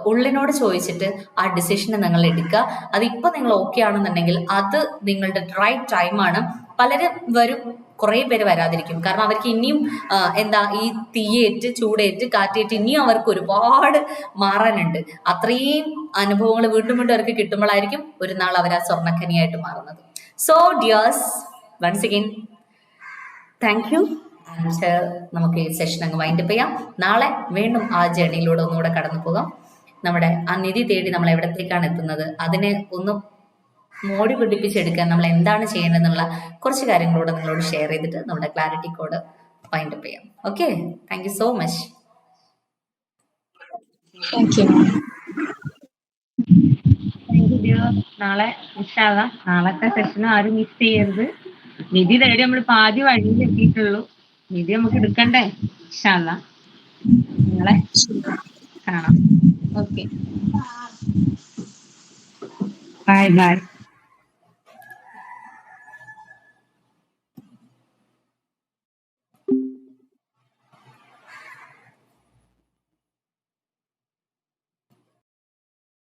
ഉള്ളിനോട് ചോദിച്ചിട്ട് ആ ഡിസിഷനെ നിങ്ങൾ എടുക്കുക. അതിപ്പോൾ നിങ്ങൾ ഓക്കെ ആണെന്നുണ്ടെങ്കിൽ അത് നിങ്ങളുടെ റൈറ്റ് ടൈമാണ്. പലരും വരും, കുറേ പേര് വരാതിരിക്കും. കാരണം അവർക്ക് ഇനിയും ഈ തീയേറ്റ് ചൂടേറ്റ് കാറ്റേറ്റ് ഇനിയും അവർക്ക് ഒരുപാട് മാറാനുണ്ട്. അത്രയും അനുഭവങ്ങൾ വീണ്ടും വീണ്ടും അവർക്ക് കിട്ടുമ്പോഴായിരിക്കും ഒരു നാൾ അവർ ആ സ്വർണ്ണഖനിയായിട്ട് മാറുന്നത്. So dears, once again thank you. നമുക്ക് ഈ സെഷൻ അങ്ങ് വൈൻഡപ്പ് ചെയ്യാം. നാളെ വീണ്ടും ആ ജേണിയിലൂടെ ഒന്നുകൂടെ കടന്നു പോകാം. നമ്മുടെ ആ നിധി തേടി നമ്മൾ എവിടത്തേക്കാണ് എത്തുന്നത്, അതിനെ ഒന്ന് മോടി പിടിപ്പിച്ചെടുക്കാൻ നമ്മൾ എന്താണ് ചെയ്യേണ്ടതെന്നുള്ള കുറച്ച് കാര്യങ്ങളോട് നിങ്ങളോട് ഷെയർ ചെയ്തിട്ട് നമ്മുടെ ക്ലാരിറ്റി കോഡ് വൈൻഡപ്പ് ചെയ്യാം. Okay, thank you so much. നാളെ നാളത്തെ സെഷൻ ആരും മിസ് ചെയ്യരുത്. നിധി തേടി നമ്മൾ പാതി വഴിയിൽ എത്തിയിട്ടുള്ളൂ. നിധി നമുക്ക് എടുക്കണ്ടേ? ഇൻഷാല്ലാ നിങ്ങളെ കാണാം. Okay, bye bye.